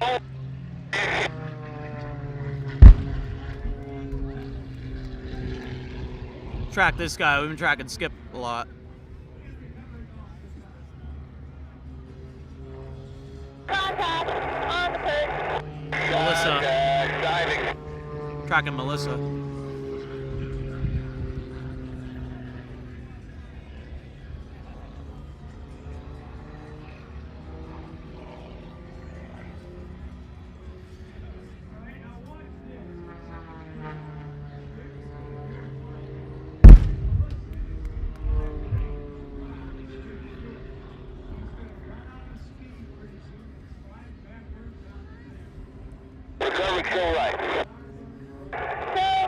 Oh. track this guy. We've been tracking Skip a lot. Contact on the perch. Melissa. Diving. Tracking Melissa. Recovery, go right. Go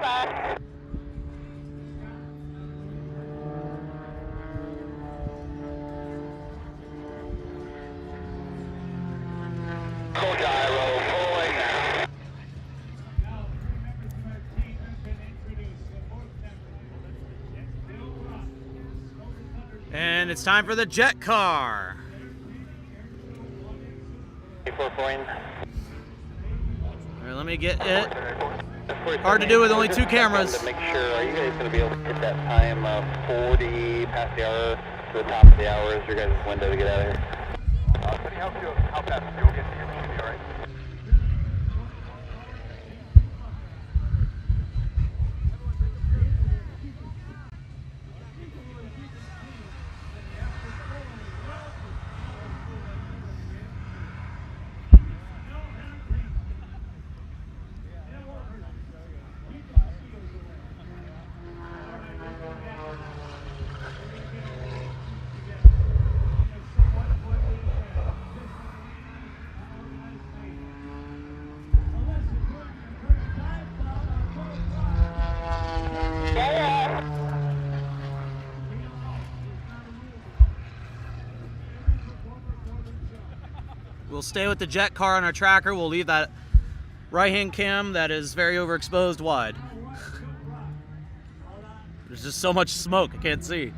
left. Go gyro, pulling. Now, 3 members of our team have been introduced. The 4th member, Bill Ross, Thunderbirds. And it's time for the jet car. Fort Wayne. All right, let me get it. Hard to do with only 2 cameras. To make sure, are you guys going to be able to hit that time 40 past the hour to the top of the hour? Is your guys' window to get out of here? How fast do you get to your machine, all right? We'll stay with the jet car on our tracker. We'll leave that right-hand cam that is very overexposed wide. There's just so much smoke, I can't see.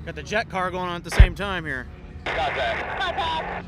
Got the jet car going on at the same time here. Contact. Contact.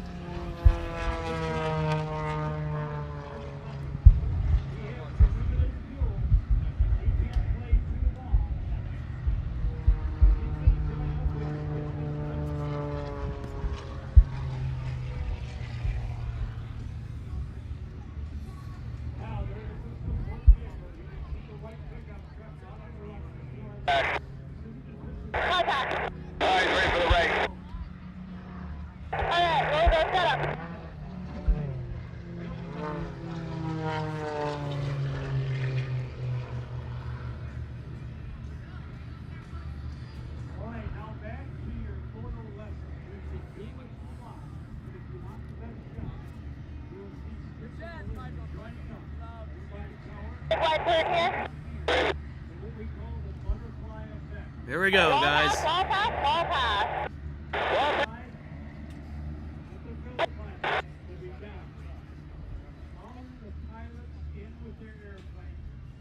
Contact. All right, ready for the race. Alright, we'll go set up. All right, now back to your photo lesson. You should be with the clock. But if you want the best shot, you will see joining up. Big white bird here. What we call the butterfly effect. Here we go, guys. Wall pass, wall pass. With the filter pilot will be down. Following the pilots in with their airplane,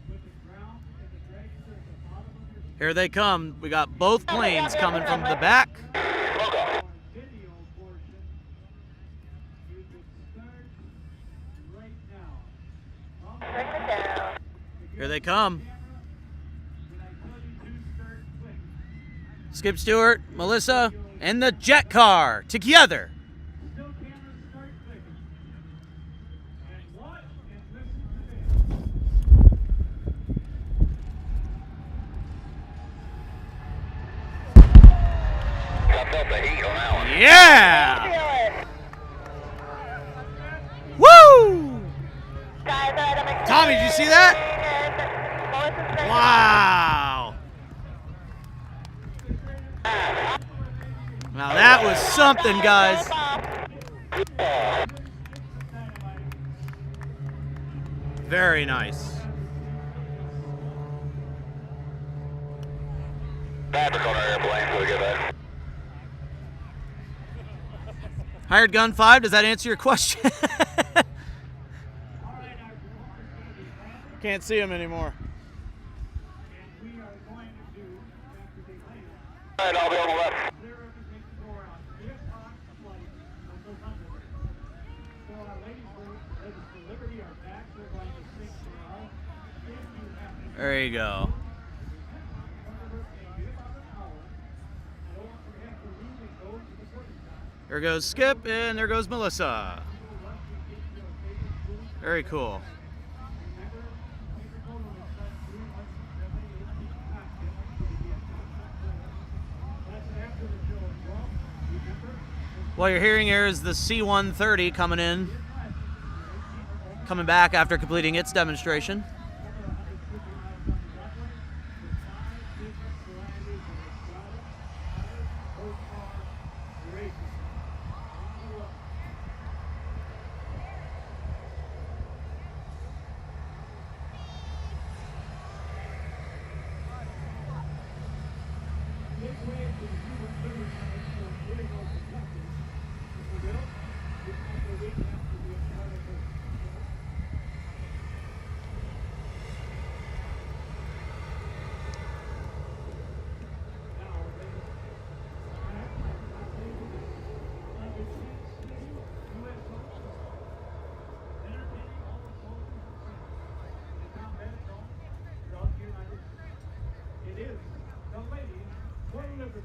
with the ground and the dragster at the bottom of your Here they come. We got both planes coming from the back. video portion. You can start right now. Bring it down. Here they come. When I tell you to start, click. Skip Stewart, Melissa, and the jet car together. Still cameras start clicking. And watch and listen to this. I felt the heat on that one. Yeah! Feel it. Woo! Guys, I'm Tommy, did you see that? Melissa's ready. Wow! Now that was something, guys. Very nice. Fabric on our airplane, so we get that. Hired Gun 5, does that answer your question? Can't see them anymore. And we are going to do, after they land, All right, I'll be on the left. their reputation go around 3 o'clock flight of the Thunderbirds. So our ladies for Liberty are back. They're going to sing tomorrow. If you have There you go. Thunderbirds, they get about an hour. I don't want to have to leave and go to the service time. There goes Skip, and there goes Melissa. Very cool. What you're hearing here is the C-130 coming back after completing its demonstration. It is the ladies for Liberty.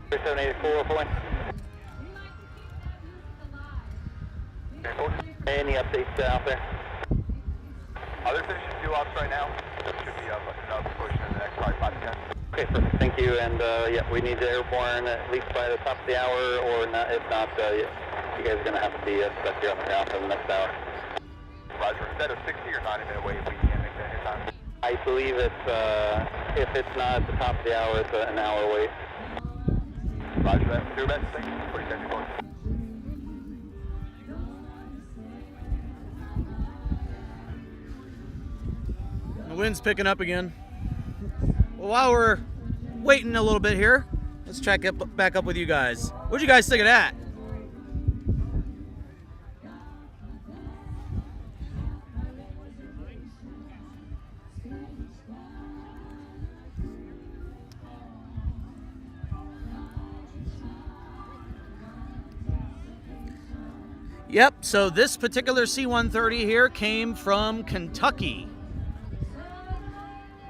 Three 784, Fort Wayne. Any updates out there? They're finishing 2 ops right now. That should be up another push in the next probably 5 to 10. Okay, perfect. Thank you. And yeah, we need the airborne at least by the top of the hour, or not, if not, you guys are going to have to be stuck here on the ground for the next hour. Roger. Instead of 60 or 90 minute wait, we can make that in time. I believe it's, if it's not at the top of the hour, it's an hour wait. Roger that. Do your best. Thank you. Pretty technical. The wind's picking up again. Well, while we're waiting a little bit here, let's check back up with you guys. What'd you guys think of that? Yep, so this particular C-130 here came from Kentucky.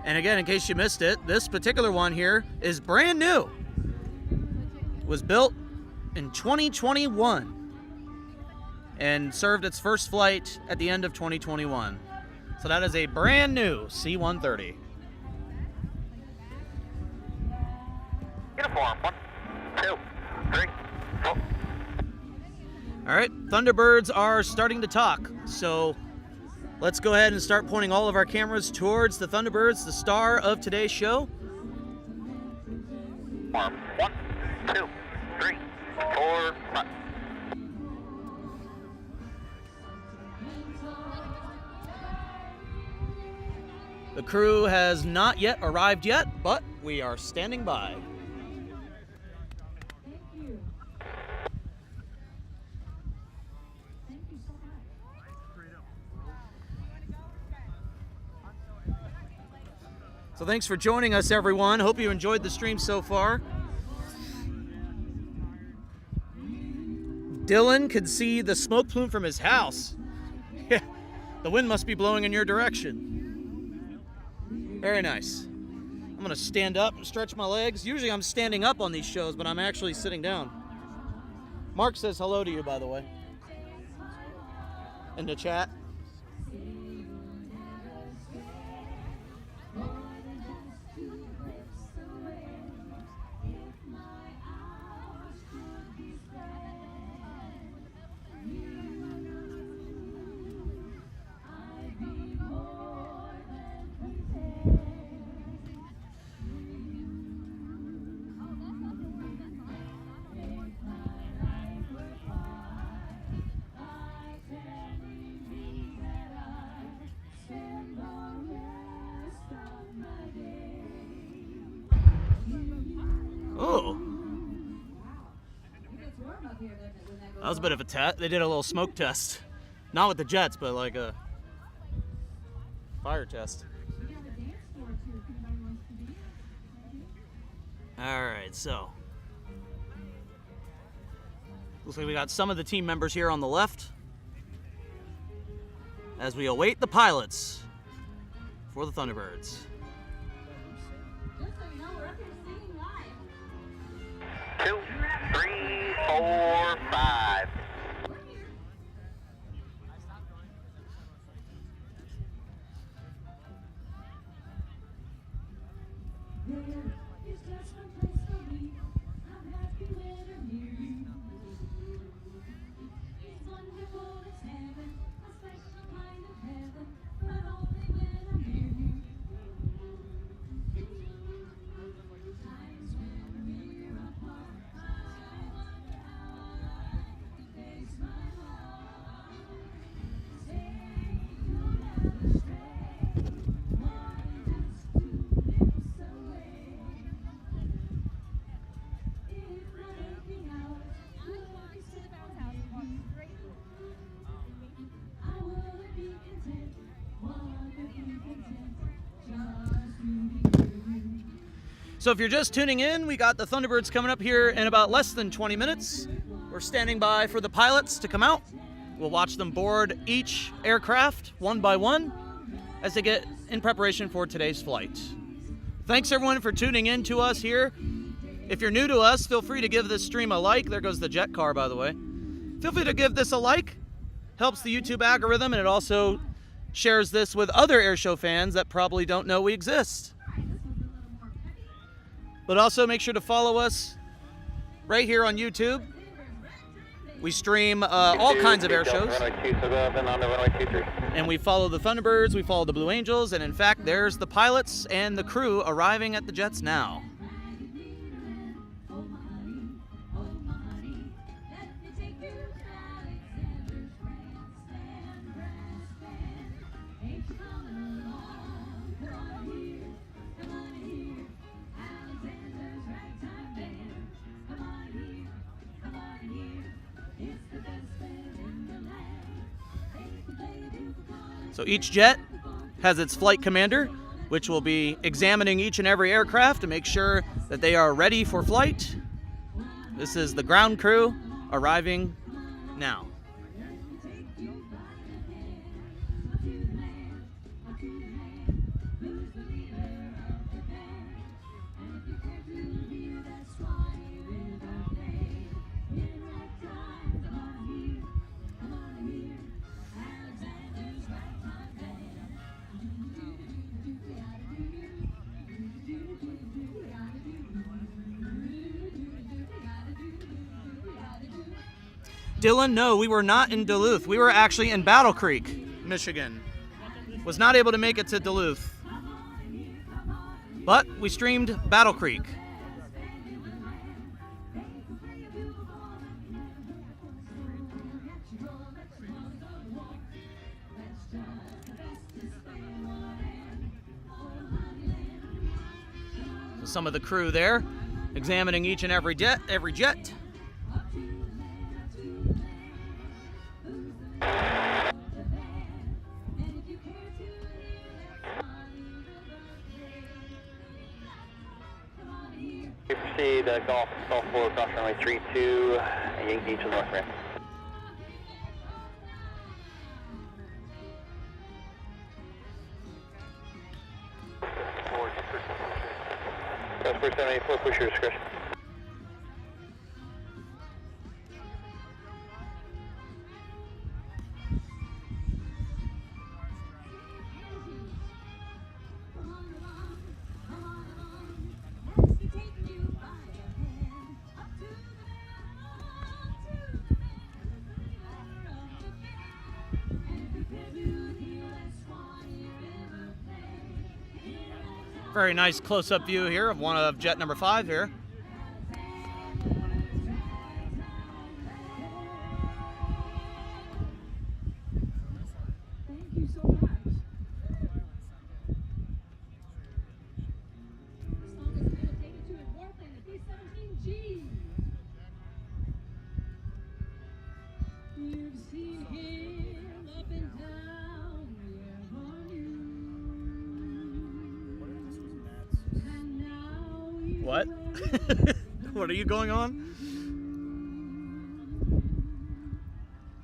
And again, in case you missed it, this particular one here is brand new. It was built in 2021 and served its first flight at the end of 2021. So that is a brand new C-130. Uniform, 1, 2, 3, 4. All right, Thunderbirds are starting to talk. So let's go ahead and start pointing all of our cameras towards the Thunderbirds, the star of today's show. 1, 2, 3, 4, 5. The crew has not yet arrived yet, but we are standing by. So thanks for joining us, everyone. Hope you enjoyed the stream so far. Dylan could see the smoke plume from his house. Yeah, the wind must be blowing in your direction. Very nice. I'm gonna stand up and stretch my legs. Usually I'm standing up on these shows, but I'm actually sitting down. Mark says hello to you, by the way, in the chat. That was a bit of a test. They did a little smoke test. Not with the jets, but like a fire test. Alright, so. Looks like we got some of the team members here on the left as we await the pilots for the Thunderbirds. Just so you know, we're up here singing live. 2, 3, 4, 5. It's just one place for me. I'm happy when I'm near you. It's wonderful, it's heaven, a special kind of heaven, but only when I'm near you. Times when we're apart, I wonder how I face my heart. Say you'll never stray, more than just 2 lips away. If not anything else, I would be so I would be content, would be content, just to be with you. So if you're just tuning in, we got the Thunderbirds coming up here in about less than 20 minutes. We're standing by for the pilots to come out. We'll watch them board each aircraft one by one as they get in preparation for today's flight. Thanks everyone for tuning in to us here. If you're new to us, feel free to give this stream a like. There goes the jet car, by the way. Feel free to give this a like. Helps the YouTube algorithm, and it also shares this with other airshow fans that probably don't know we exist. But also make sure to follow us right here on YouTube. We stream all kinds of air shows. And we follow the Thunderbirds, we follow the Blue Angels, and in fact, there's the pilots and the crew arriving at the jets now. So each jet has its flight commander, which will be examining each and every aircraft to make sure that they are ready for flight. This is the ground crew arriving now. Dylan, no, we were not in Duluth. We were actually in Battle Creek, Michigan. Was not able to make it to Duluth. But we streamed Battle Creek. So some of the crew there, examining each and every jet. Proceed Golf 4, cross runway 32, Yankee to the north ramp. That's 474, push your discretion. Very nice close-up view here of one of jet number 5 here. Thank you so much. This song is going to take it to a warplane, the B-17G. You've seen him up and down the avenue. And now he's What? What are you going on?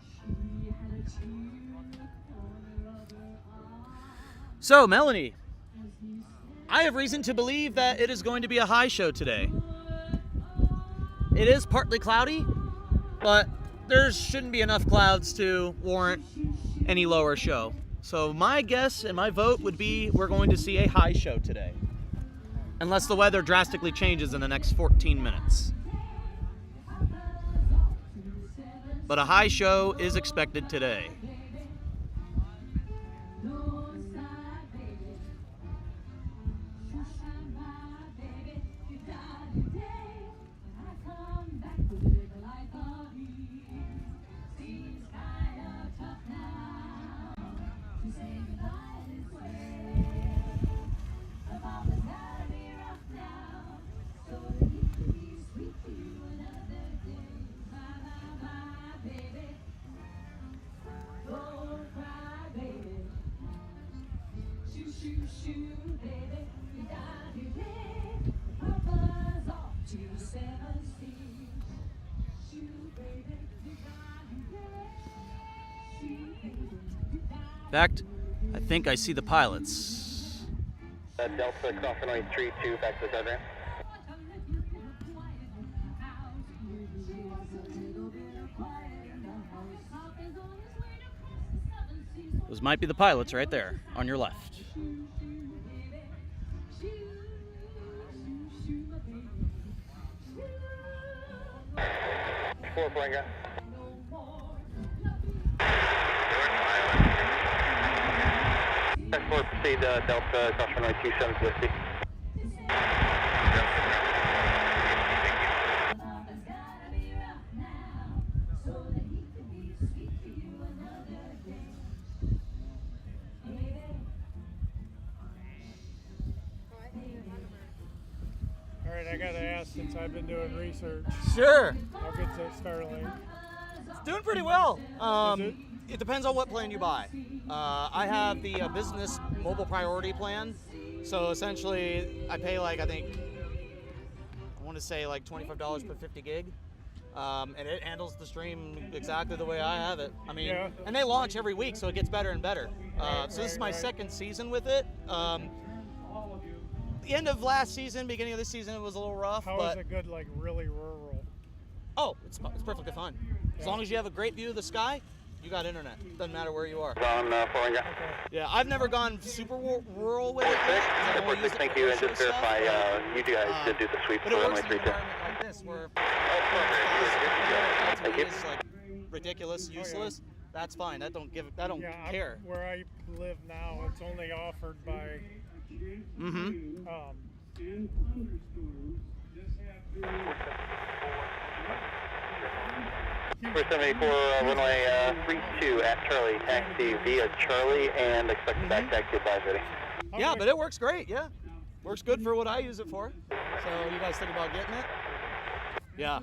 She had a tear in the corner of her eye. So, Melanie, I have reason to believe that it is going to be a high show today. It is partly cloudy, but there shouldn't be enough clouds to warrant any lower show. So my guess and my vote would be we're going to see a high show today. Unless the weather drastically changes in the next 14 minutes. But a high show is expected today. In fact, I think I see the pilots. Delta crossing runway 32 back to the program. Those might be the pilots right there on your left. Four flying out. Four proceed Delta cross runway 27 Whiskey. All right, I gotta ask since I've been doing research. Sure. How good's that Starlink? It's doing pretty well. Is it? It depends on what plan you buy. I have the business mobile priority plan. So essentially, I pay like, I want to say like $25 per 50 gig. And it handles the stream exactly the way I have it. I mean, Yeah. and they launch every week, so it gets better and better. So this is my second season with it. The end of last season, beginning of this season, it was a little rough. How but is it good, like really rural? Oh, it's perfectly fine. As long as you have a great view of the sky, you got internet. Doesn't matter where you are. On flying out. Yeah, I've never gone super rural with it yet. 'Cause I've only used it Thank for you, and commercial just verify stuff, you guys did do the sweep but for it runway works in an 32. environment like this where Thank you. it's like ridiculous, useless. That's fine. I don't Yeah, care. where I live now, it's only offered by. Mm-hmm. And thunderstorms just have For 74 runway 32 at Charlie, taxi via Charlie, and expect the back taxi advisory. Yeah, but it works great. Yeah, works good for what I use it for. So you guys think about getting it? Yeah,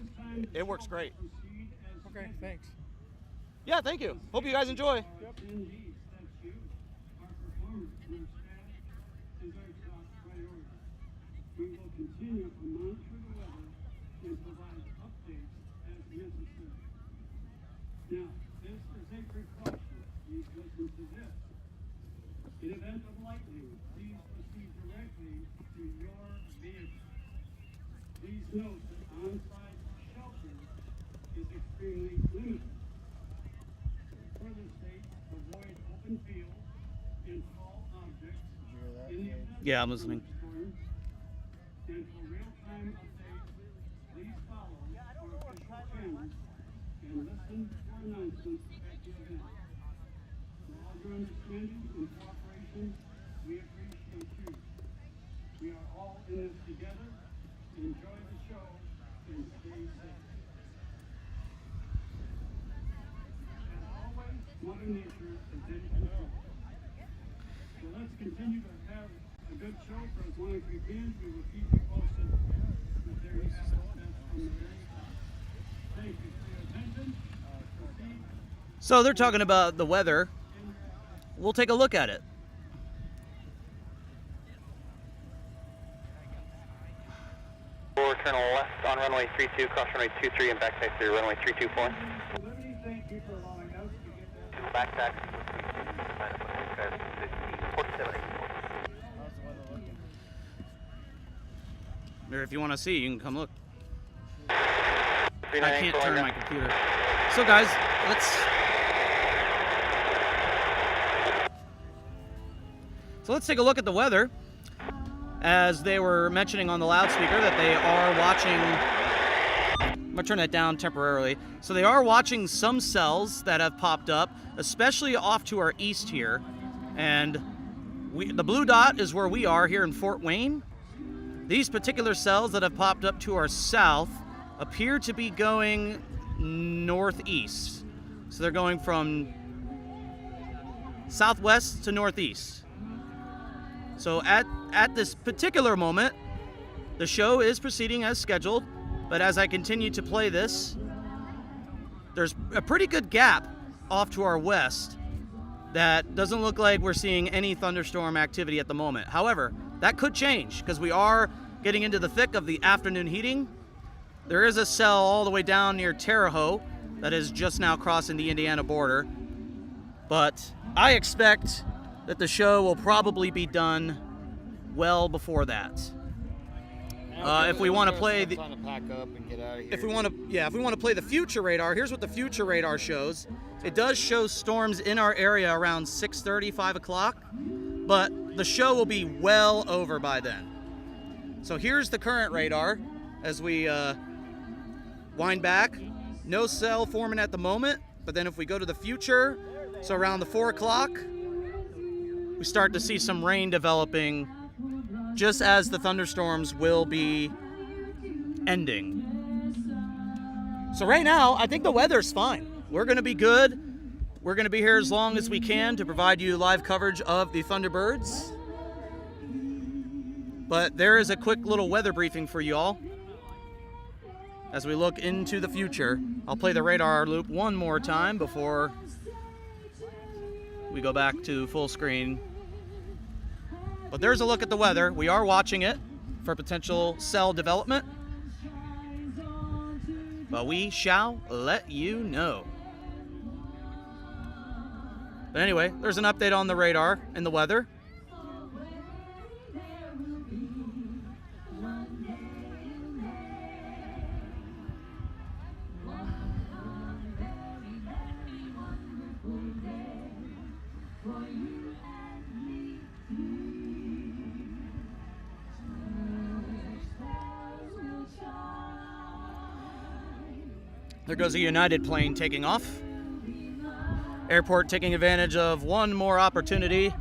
it works great. Okay, thanks. Yeah, thank you. Hope you guys enjoy. Indeed, that's you. Our performance and our status is our top priority. We will continue to monitor the weather and provide updates as necessary. Now, this is a precaution. Please listen to this. In event of lightning, please proceed directly to your vehicle. Please note that on-site shelter is extremely limited. Further state, avoid open fields and tall objects. In the event Yeah, I'm listening. and for real-time updates, please follow our official channels and listen for announcements at the event. For all your understanding and cooperation, we appreciate you. We are all in this together. Enjoy the show and stay safe. As always, Mother Nature is in control. So let's continue to have a good show for as long as we can. We will keep you posted. But there you have it. That's from the very top. Thank you for your attention. Proceed So they're talking about the weather. We'll take a look at it. Turn left on runway 32, cross runway 23 and back taxi through runway 324. Liberty, thank you for allowing us to get that. Back taxi 4784. Or if you want to see, you can come look. I 398 can't turn my computer. So guys, let's take a look at the weather. As they were mentioning on the loudspeaker that they are watching, I'm gonna turn that down temporarily. So they are watching some cells that have popped up, especially off to our east here. And the blue dot is where we are here in Fort Wayne. These particular cells that have popped up to our south appear to be going northeast. So they're going from southwest to northeast. So at this particular moment, the show is proceeding as scheduled, but as I continue to play this, there's a pretty good gap off to our west that doesn't look like we're seeing any thunderstorm activity at the moment. However, that could change because we are getting into the thick of the afternoon heating. There is a cell all the way down near Terre Haute that is just now crossing the Indiana border, but I expect that the show will probably be done well before that. If we want to play the, if we want to play the future radar, here's what the future radar shows. It does show storms in our area around 6:30, 5 o'clock, but the show will be well over by then. So here's the current radar as we wind back. No cell forming at the moment, but then if we go to the future, so around the 4 o'clock, we start to see some rain developing just as the thunderstorms will be ending. So right now, I think the weather's fine. We're going to be good. We're going to be here as long as we can to provide you live coverage of the Thunderbirds. But there is a quick little weather briefing for you all. As we look into the future, I'll play the radar loop one more time before we go back to full screen. But there's a look at the weather. We are watching it for potential cell development. But we shall let you know. But anyway, there's an update on the radar and the weather. There goes a United plane taking off. Airport taking advantage of one more opportunity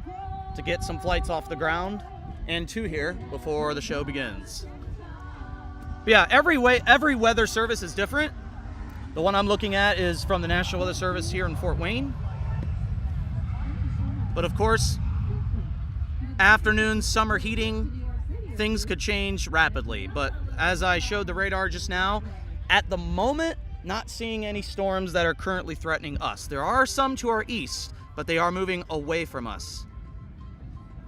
to get some flights off the ground and two here before the show begins. But yeah, every weather service is different. The one I'm looking at is from the National Weather Service here in Fort Wayne. But of course, afternoon, summer heating, things could change rapidly. But as I showed the radar just now, at the moment, not seeing any storms that are currently threatening us. There are some to our east, but they are moving away from us.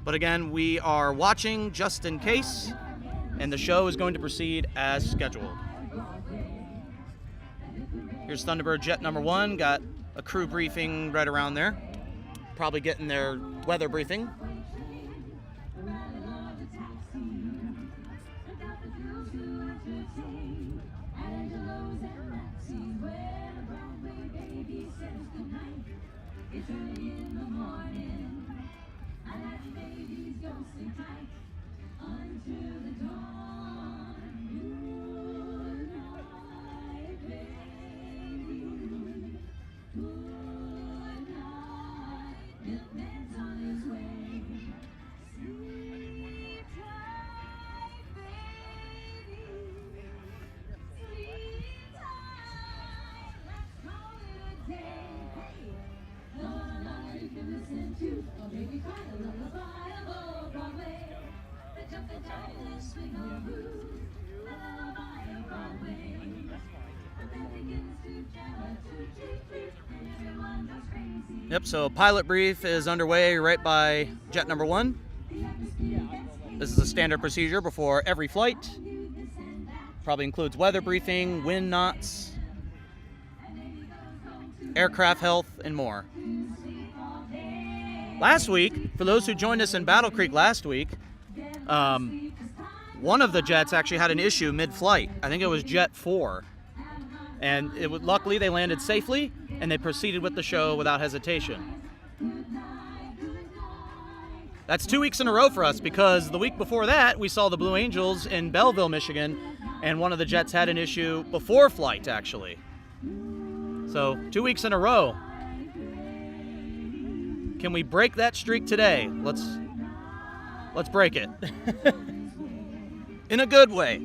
But again, we are watching just in case, and the show is going to proceed as scheduled. Here's Thunderbird Jet number 1, got a crew briefing right around there. Probably getting their weather briefing. Yep, so pilot brief is underway right by jet number 1. This is a standard procedure before every flight. Probably includes weather briefing, wind knots, aircraft health, and more. Last week, for those who joined us in Battle Creek last week, one of the jets actually had an issue mid-flight. I think it was Jet 4. And luckily they landed safely, and they proceeded with the show without hesitation. That's 2 weeks in a row for us, because the week before that, we saw the Blue Angels in Belleville, Michigan, and one of the jets had an issue before flight, actually. So 2 weeks in a row. Can we break that streak today? Let's break it. In a good way.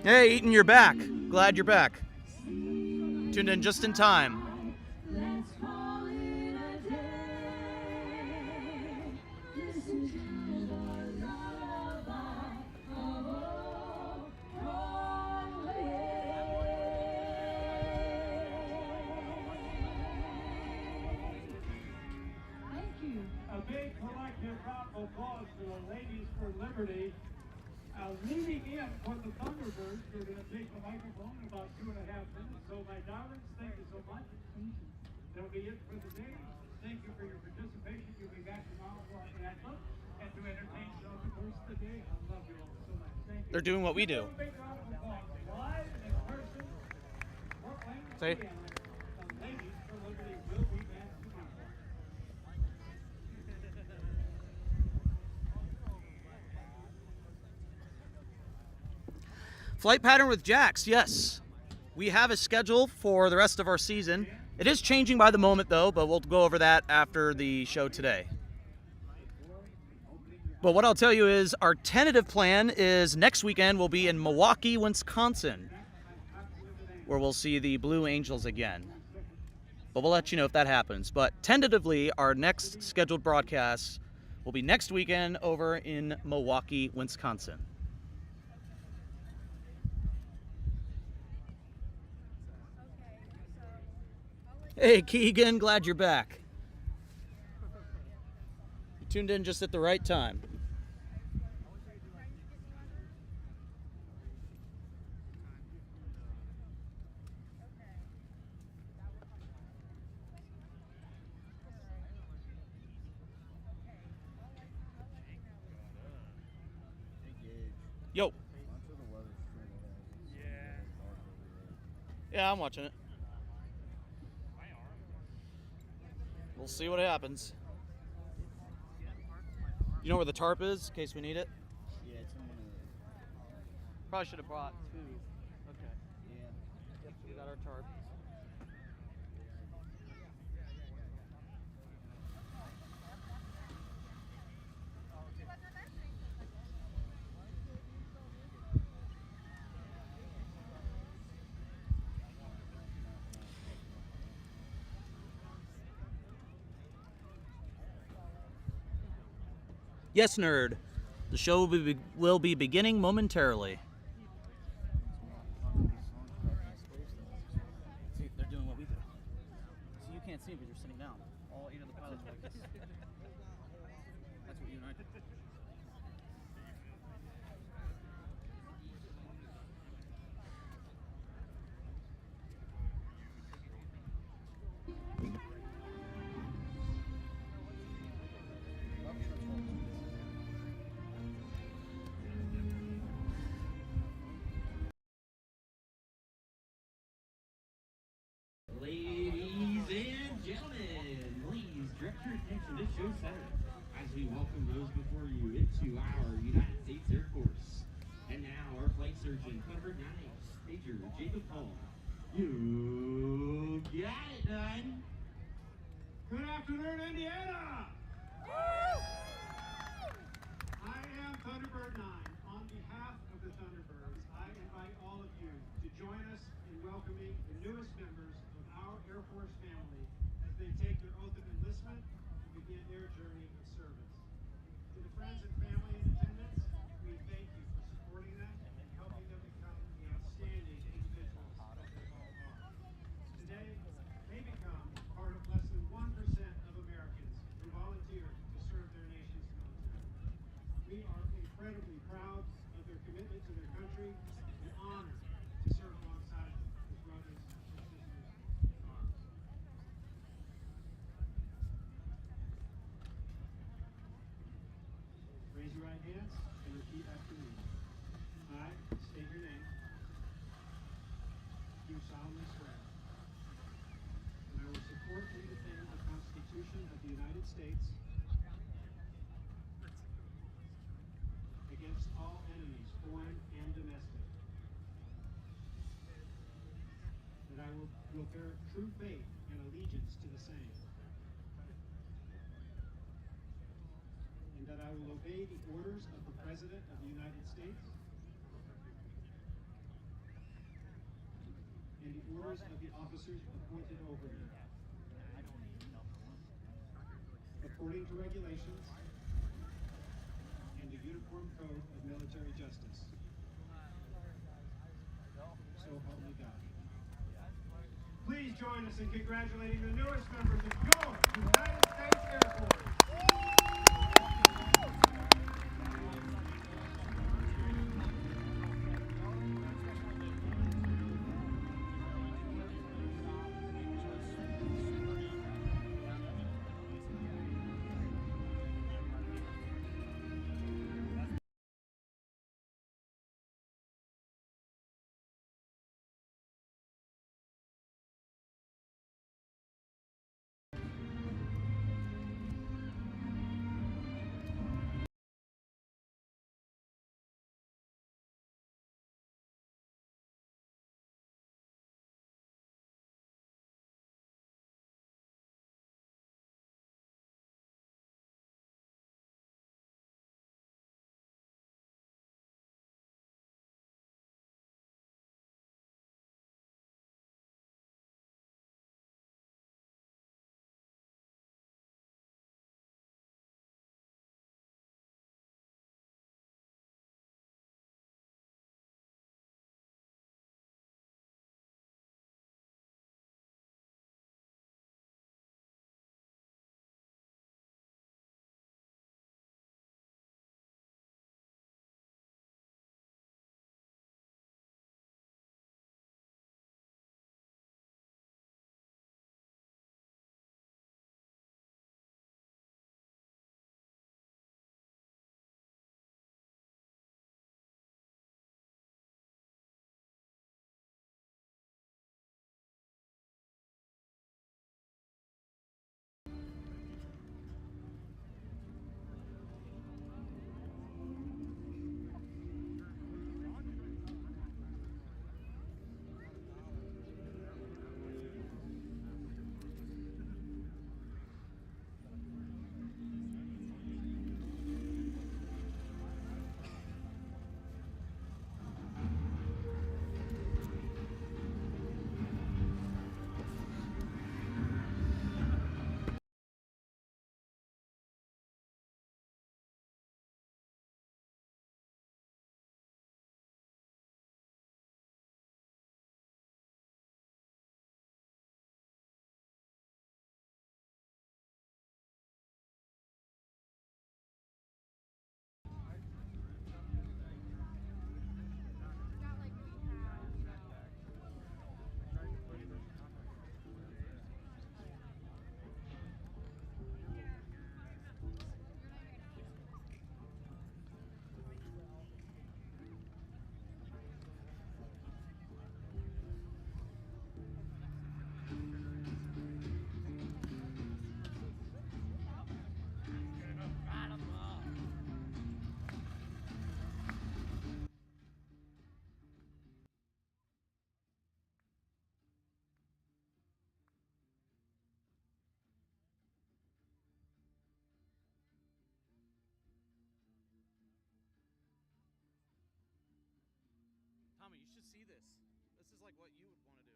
Hey, Eaton, you're back. Glad you're back. Tuned in just in time. A big collective round of applause for the Ladies for Liberty. Leading in for the Thunderbirds, they're going to take the microphone in about 2.5 minutes. So, my darlings, thank you so much. That'll be it for the day. Thank you for your participation. You'll be back tomorrow for our anthem and to entertain you over the course of the day. I love you all so much. Thank you. They're doing what we do. A big round of applause. Live in person, Fort Wayne, Say. the Ladies for Liberty will be back tomorrow. Flight pattern with Jax, yes. We have a schedule for the rest of our season. It is changing by the moment, though, but we'll go over that after the show today. But what I'll tell you is our tentative plan is next weekend we'll be in Milwaukee, Wisconsin, where we'll see the Blue Angels again. But we'll let you know if that happens. But tentatively, our next scheduled broadcast will be next weekend over in Milwaukee, Wisconsin. Hey, Keegan, glad you're back. You tuned in just at the right time. Yo. Yeah, I'm watching it. We'll see what happens. You know where the tarp is, in case we need it? Yeah, it's in one of the... Probably should have brought 2. Okay. Yeah. Yep, so we got our tarp. Yes, nerd. The show will be beginning momentarily. See, they're doing what we do. So you can't see because you're sitting down. All 8 of the pilots are like this. That's what you and I do. Ladies and gentlemen, please direct your attention to show center as we welcome those before you into our United States Air Force. And now our flight surgeon, Thunderbird 9, Major Jacob Hall. You got it done. Good afternoon, Indiana! I am Thunderbird 9. On behalf of the Thunderbirds, I invite all of you to join us in welcoming the newest members of our Air Force family as they take their oath of enlistment and begin their journey of service. To the friends and family in attendance, we thank you for supporting them and helping them become the outstanding individuals that they all are. Today, may repeat after me. I state your name. Do solemnly swear that I will support and defend the Constitution of the United States against all enemies, foreign and domestic. That I will bear true faith and allegiance to the same. And that I will obey the orders of the President of the United States and the orders of the officers appointed over me, according to regulations and the Uniform Code of Military Justice. So help me God. Please join us in congratulating the newest members of your United States Air Force. Tommy, you should see this. This is like what you would want to do.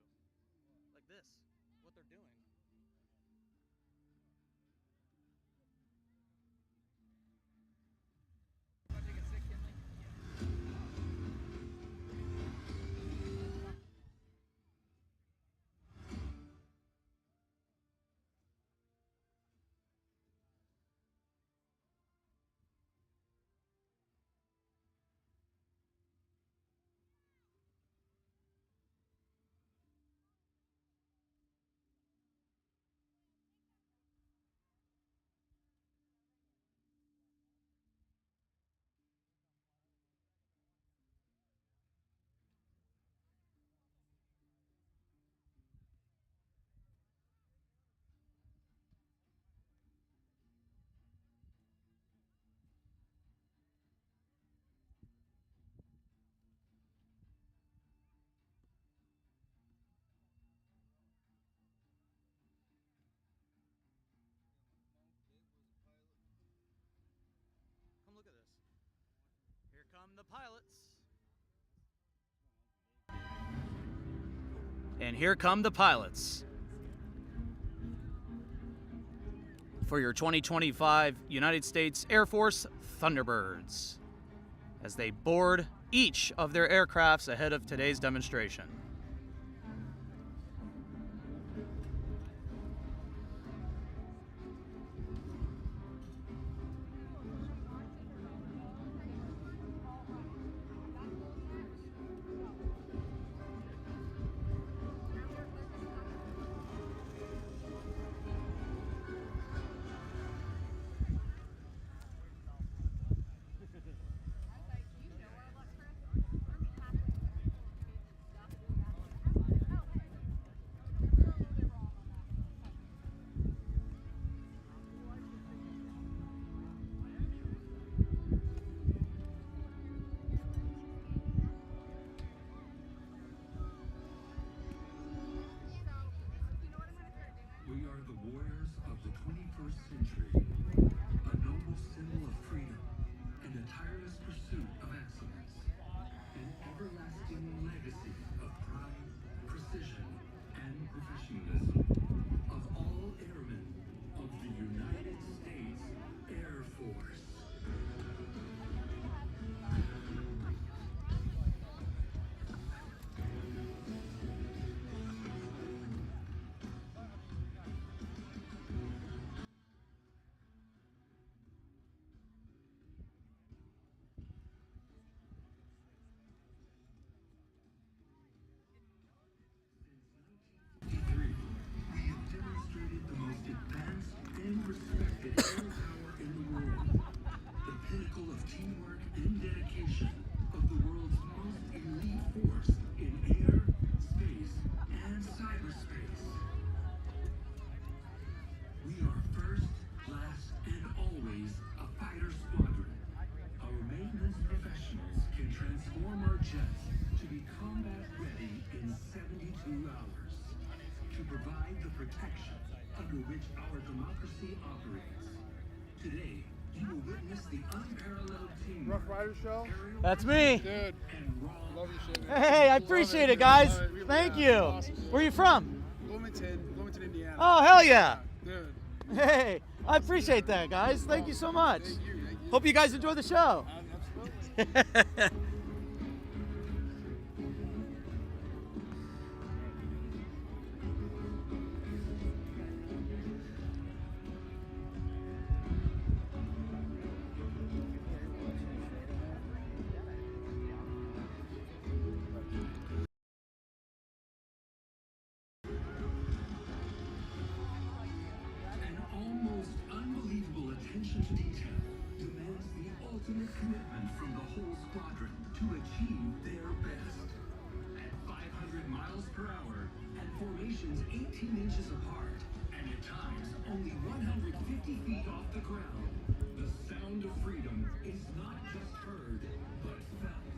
Like this, what they're doing. come the pilots. And here come the pilots for your 2025 United States Air Force Thunderbirds as they board each of their aircrafts ahead of today's demonstration. We are the warriors of the 21st century, a noble symbol of freedom and a tireless pursuit of excellence, an everlasting legacy of pride, precision, and professionalism of all airmen of the United States Air Force. We have demonstrated the most advanced and respected air power in the world, the pinnacle of teamwork and dedication of the world's most elite force in air, space, and cyberspace. We are first, last, and always a fighter squadron. Our maintenance professionals can transform our jets to be combat ready in 72 hours. To provide the protection under which our democracy operates. Today, you will witness the unparalleled teamwork. Rough Rider show? That's me. Dude, And raw love your shit, man. Hey, I appreciate it, guys. All right, Thank yeah, you. awesome, dude. Where are you from? Bloomington, Indiana. Oh, hell yeah. Dude, Hey, I appreciate that, guys. Thank you so much. thank you. Hope you guys enjoy the show. Absolutely. An almost unbelievable attention to detail demands the ultimate commitment from the whole squadron to achieve their best. At 500 miles per hour, at formations 18 inches apart, and at times only 150 feet off the ground, the sound of freedom is not just heard, but felt.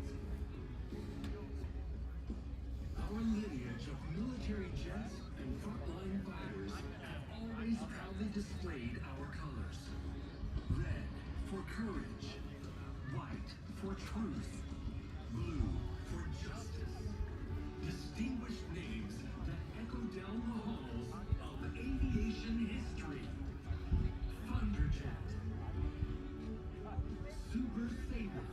Our lineage of military jets and frontline fighters have always proudly displayed our colors. Red for courage, white for truth, blue for justice. Distinguished names that echo down the halls of aviation history. Thunderjet, Super Saber,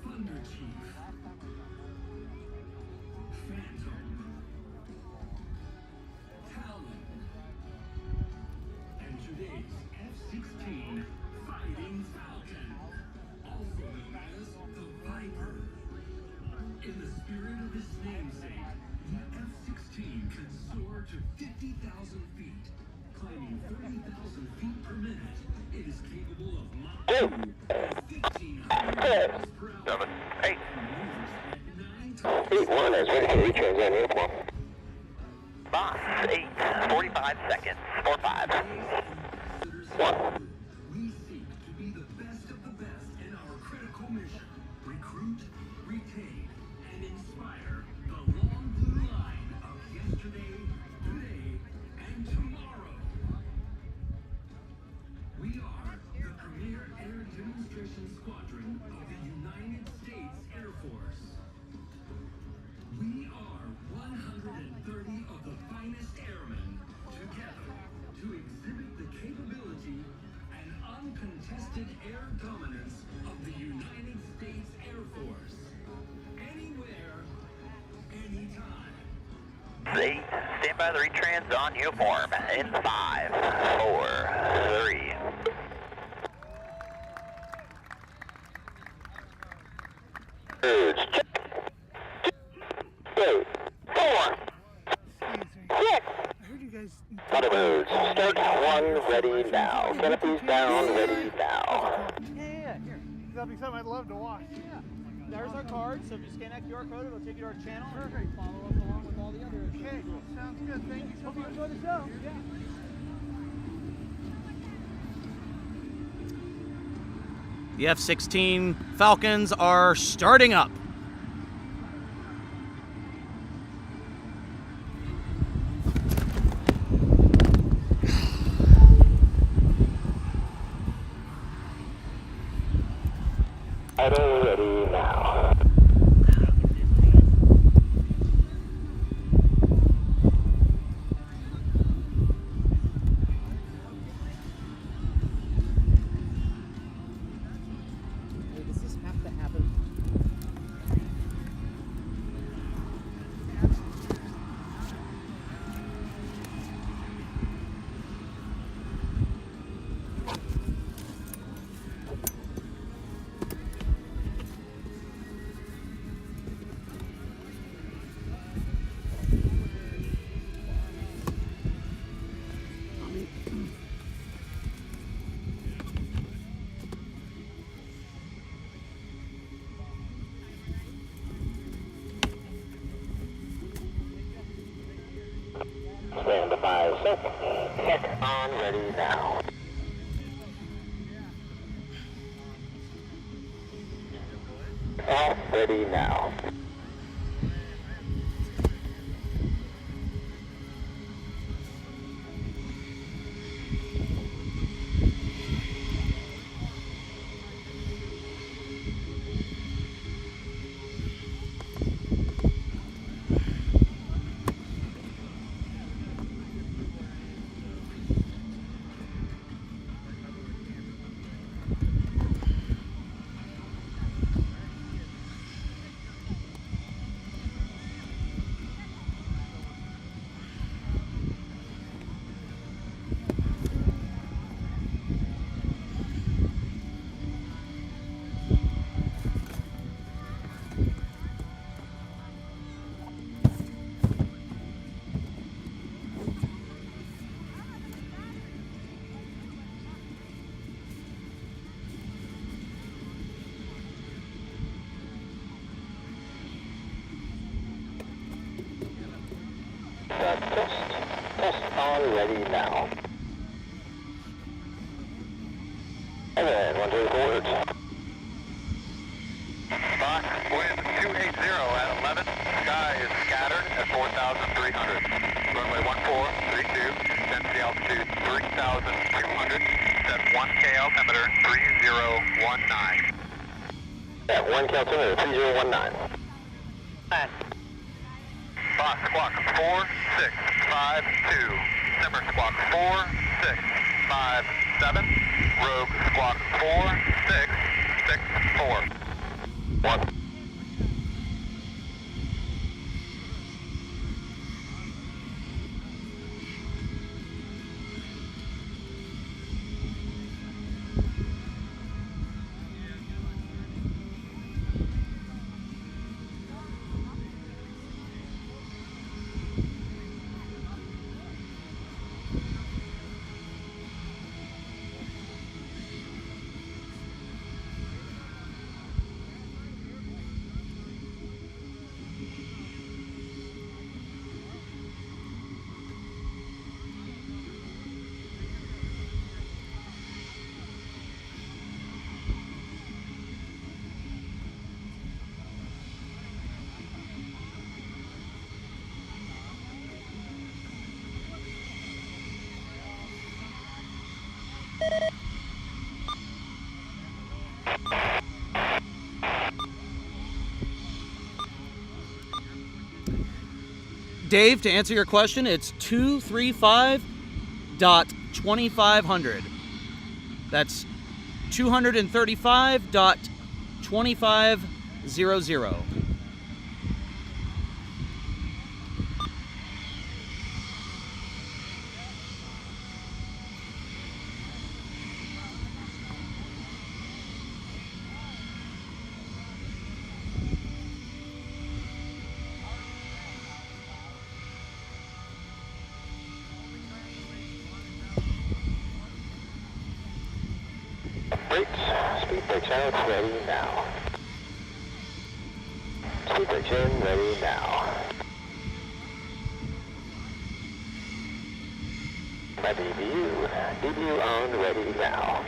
Thunder Chief, Phantom, Talon, and today's F-16 Fighting Falcon, also known as the Viper. In the spirit of its namesake, the F-16 can soar to 50,000 feet, climbing 30,000 feet per minute. It is capable of Mach 2 at 1,500 miles per hour. 7, 8. And moves at 9 times. 8-1 is ready to reach on uniform. Boss, 8, 45 seconds, 4-5. We seek to be the best of the best in our critical mission. Recruit, retain, and inspire the long blue line of yesterday, today, and tomorrow. We are the premier air demonstration squadron of 8. Stand by the retrans on uniform in 5, 4, 3. Birds, check. 2, 4, 6. Thunderbirds, start 1, ready now. Canopies down, ready now. Yeah. Here. That'll be something I'd love to watch. Yeah. There's our card, so if you scan that QR code, it'll take you to our channel. Perfect. Follow us along with all the other. Okay. Sounds good. Thank you so much. Hope you enjoy the show. Yeah. The F-16 Falcons are starting up. Ready now. Does this have to happen? Stand by, set on, ready now. Off, ready now. Test on, ready now. And then 1, 2, forwards. Fox, wind 280 at 11. Sky is scattered at 4,300. Runway 1432, density altitude 3,200. Set 1K altimeter 3019. At 1K altimeter 3019. Fox, squawk 4652. Simmer squawk 4657. Rogue squawk 4664. 1. Dave, to answer your question, it's 235.2500. That's 235.2500. Speed brakes out, ready now. Speed brakes in, ready now. My DBU on, ready now.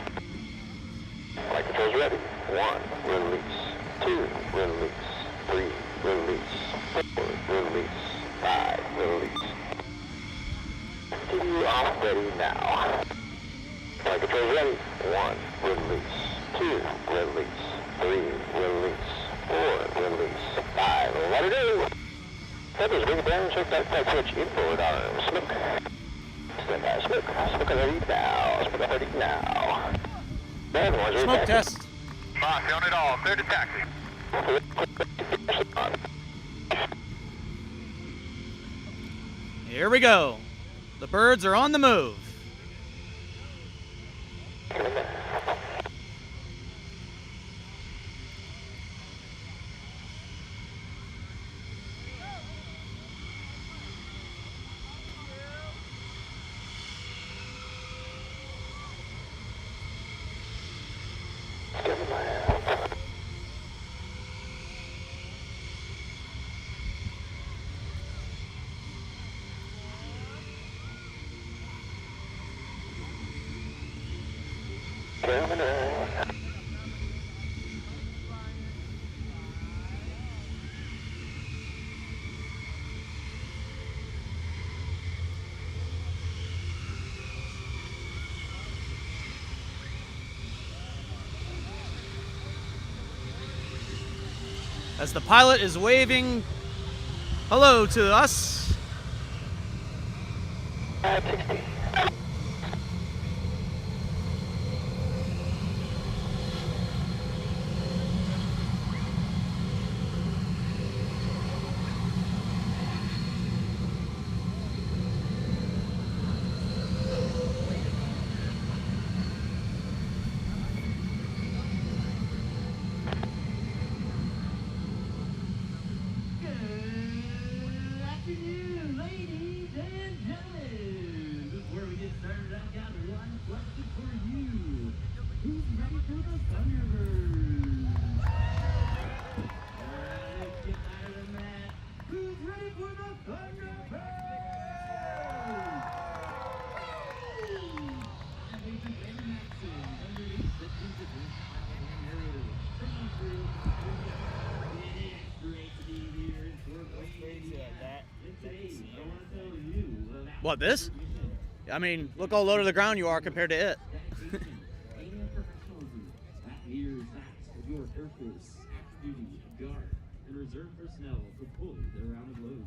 Flight controls ready. 1, release. 2, release. 3, release. 4, release. 5, release. DBU off, ready now. Flight controls ready. 1, release. 2, release. 3, release. 4, release. 5, let it go. Feathers, bring it down, check that switch, inboard arm, smoke. Stand by, smoke. Smoke ready now. Smoke ready now. Smoke test. Boss, on it all. Clear to taxi. Here we go. The birds are on the move. As the pilot is waving hello to us. 560. What, this? I mean, look how low to the ground you are compared to it. Years of U.S Airforce active duty, guard, and reserve personnel deployed around the globe.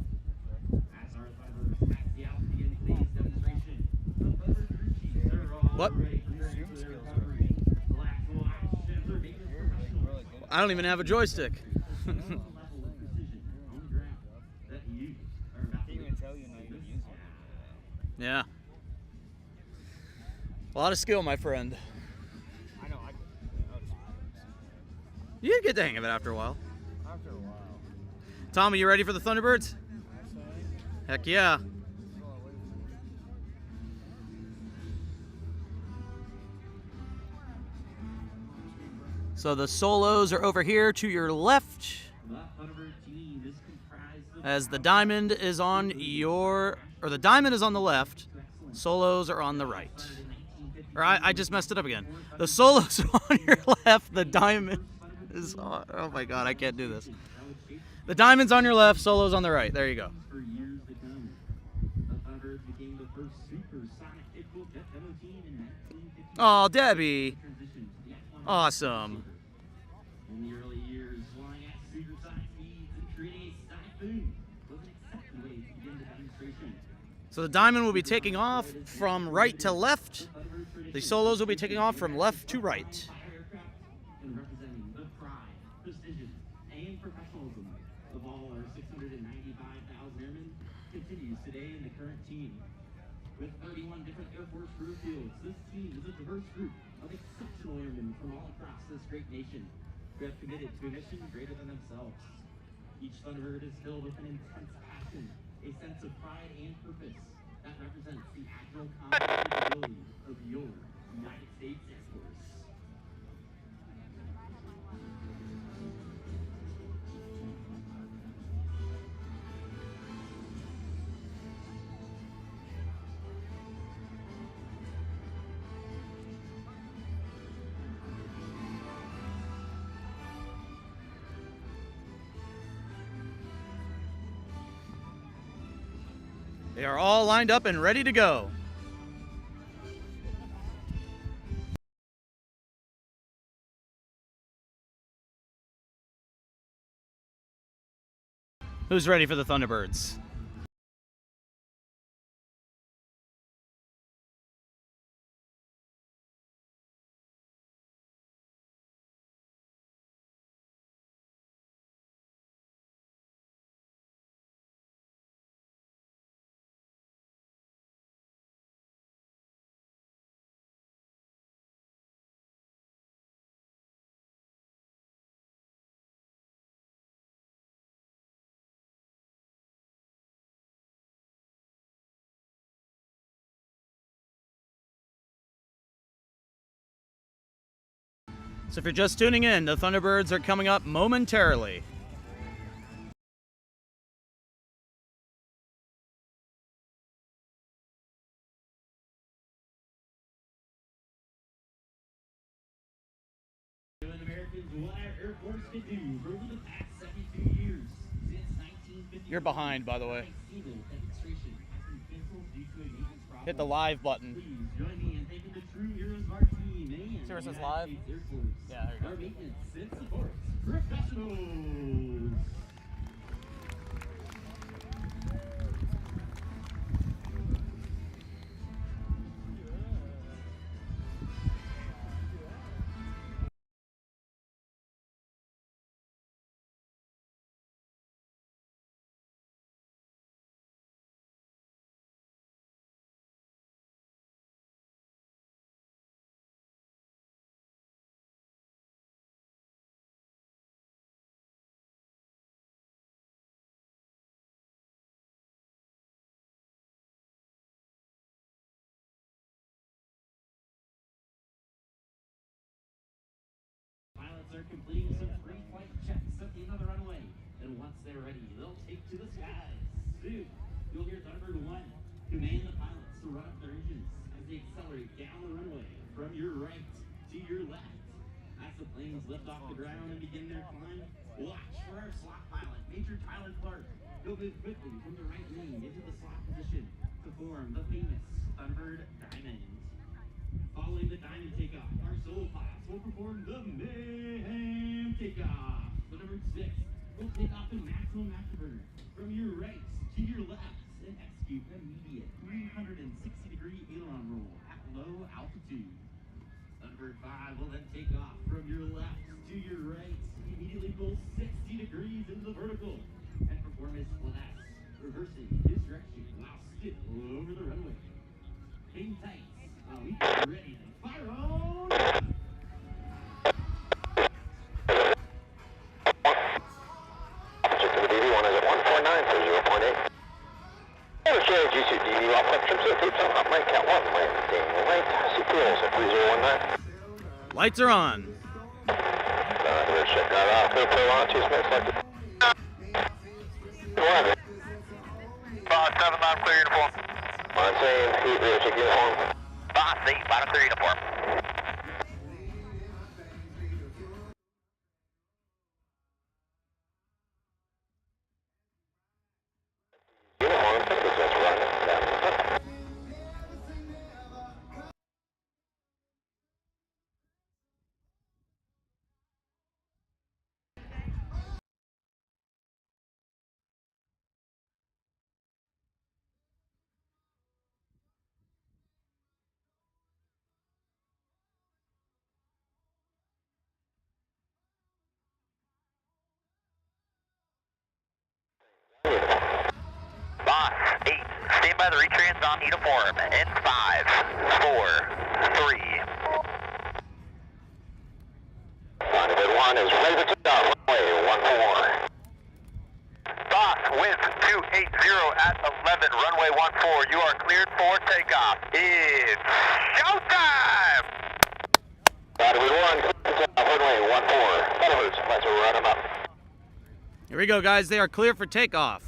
As our Thunderbirds taxi out to begin today's demonstration, the Thunderbird crew chiefs are What? already preparing for their recovery. Relax, relax, and they're being professional. I don't even have a joystick. Level of precision on the ground that you are about to witness. Yeah. A lot of skill, my friend. I know. You get the hang of it after a while. After a while. Tom, are you ready for the Thunderbirds? Heck yeah. So the solos are over here to your left, as the diamond is on the diamond is on the left, solos are on the right. Or I just messed it up again. The solos are on your left, the diamond is on, oh my god, I can't do this. The diamond's on your left, solos on the right. There you go. For years to come, the Thunderbirds became the first supersonic capable jet demo team in 1950. Oh, Debbie. Transition to the F-1 Awesome. In the early years, flying at supersonic speeds and creating a sonic boom was an accepted way to begin the demonstration. So the diamond will be taking off from right to left. The solos will be taking off from left to right. Aircraft and representing the pride, precision, and professionalism of all our 695,000 airmen continues today in the current team. With 31 different Air Force career fields, this team is a diverse group of exceptional airmen from all across this great nation who have committed to a mission greater than themselves. Each Thunderbird is filled with an intense passion, a sense of pride and purpose that represents the agile combat capability of your United States Air Force. They are all lined up and ready to go. Who's ready for the Thunderbirds? So if you're just tuning in, the Thunderbirds are coming up momentarily. Americans what our Air Force can do over the past 72 years. Since 1950, You're behind, by the way. Hit the live button. Please join me in thanking the true heroes of our team and Circus United live? States Air Force. Yeah, there you go. Our maintenance and support professionals. Pilots are completing some pre-flight checks at the end of the runway, and once they're ready, they'll take to the skies. Soon, you'll hear Thunderbird 1 command the pilots to run up their engines as they accelerate down the runway from your right to your left. As the planes lift off the ground and begin their climb, watch for our slot pilot, Major Tyler Clark. He'll move quickly from the right wing into the slot position to form the famous Thunderbird Diamond. Following the diamond takeoff, our solo pilots will perform the mayhem takeoff. The number 6 will take off in maximum afterburner from your right to your left and execute an immediate 360-degree aileron roll at low altitude. Thunderbird 5 will then take off from your left to your right, immediately pull 60 degrees into the vertical and perform his finesse, reversing his direction while still over the runway. Hang tight. We are ready to fire on! Check to the DV1 is at 149 for 0.8. Okay, G2 DV, all flight trim safety, time up, right, count 1, landing right, CPOs at 3019. Lights are on. We're check that out, clear for 1, 2 minutes selected. 11. 579, clear uniform. Maintain, heat, rear check uniform. 5-8, final clear uniform. Uniform, that's running down. Boss 8, stand by the retrans on uniform in 5, 4, 3. Thunderbird 1 is ready to take off, runway 14. Boss, wind 280 at 11, runway 14. You are cleared for takeoff. It's showtime! Thunderbird 1, runway 14. Thunderbirds, let's run them up. Here we go, guys. They are clear for takeoff.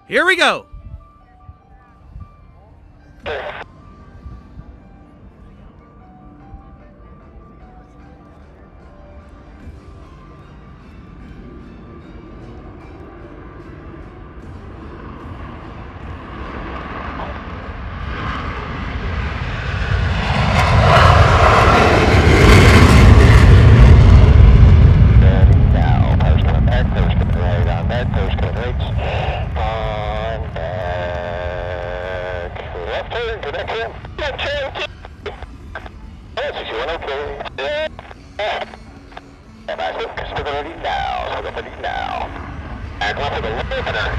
Here we go. okay. And I think stability now, stability now. And one for the limiter.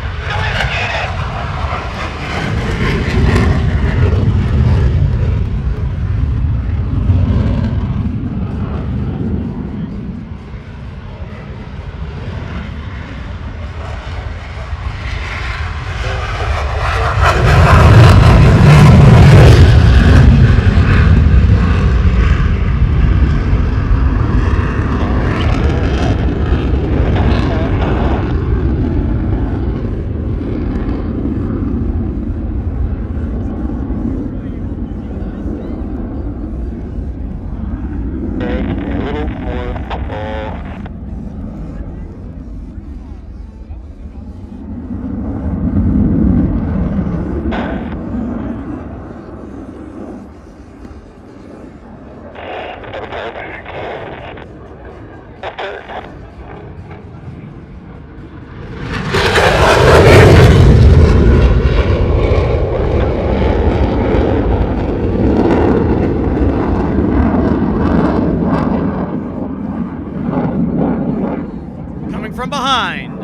From behind.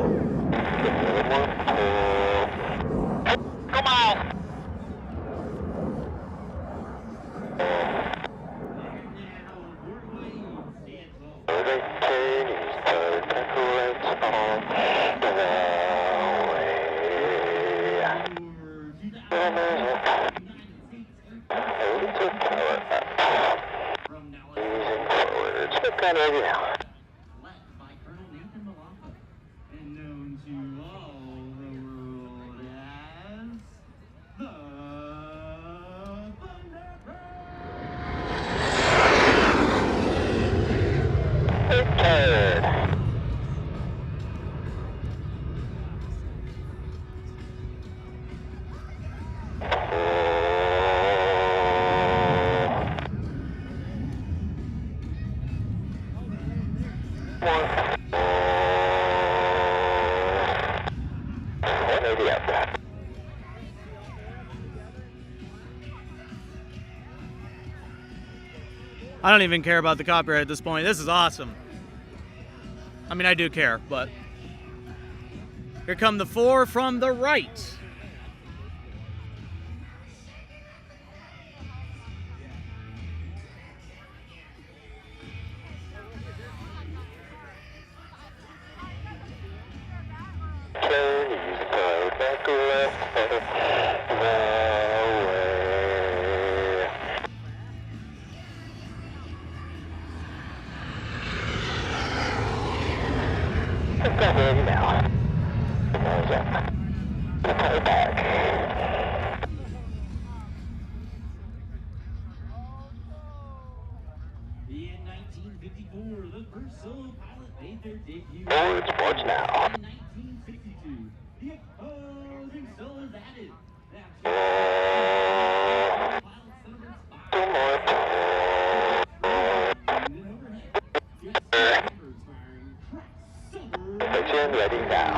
Come on. And known to all the world as the Thunderbirds. I don't even care about the copyright at this point. This is awesome. I mean, I do care, but here come the four from the right. In 1954, the first solo pilot made their debut. Forward sports now. In 1962, the opposing solos added. Ready now.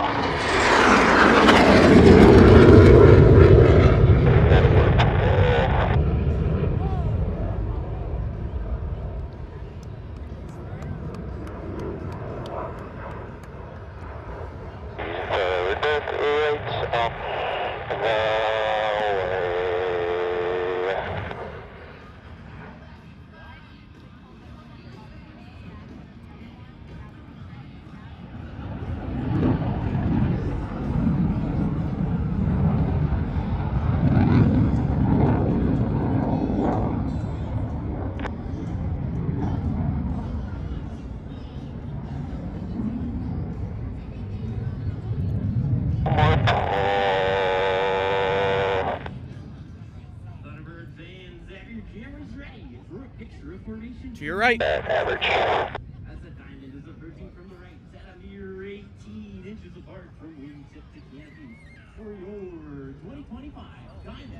To your right. Average. As the diamond is approaching from the right, set a mere 18 inches apart from wingtip to canopy. For your 2025 Diamonds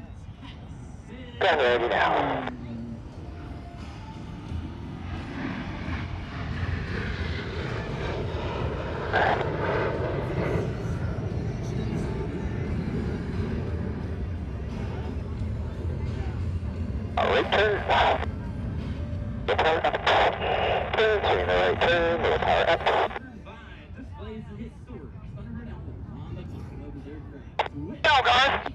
Pass. Ready now. Right turn. Power up. Turn to the right turn, little power up. Displays the historic Thunderbird emblem on the top of aircraft. Go, guys!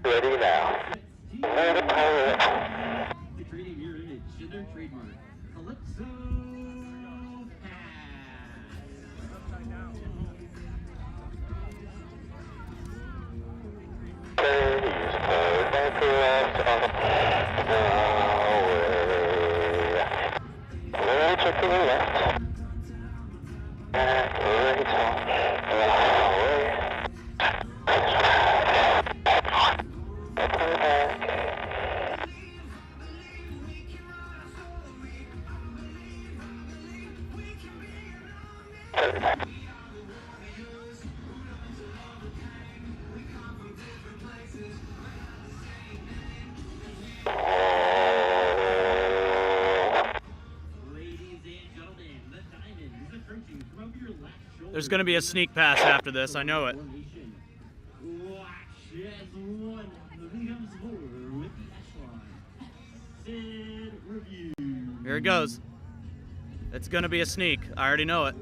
Ready now. Let power up. Creating your image in their trademark. Calypso Turn, use power back left off the way. Little check to the left. Back right off the way. There's going to be a sneak pass after this, I know it. Here it goes. It's going to be a sneak. I already know it.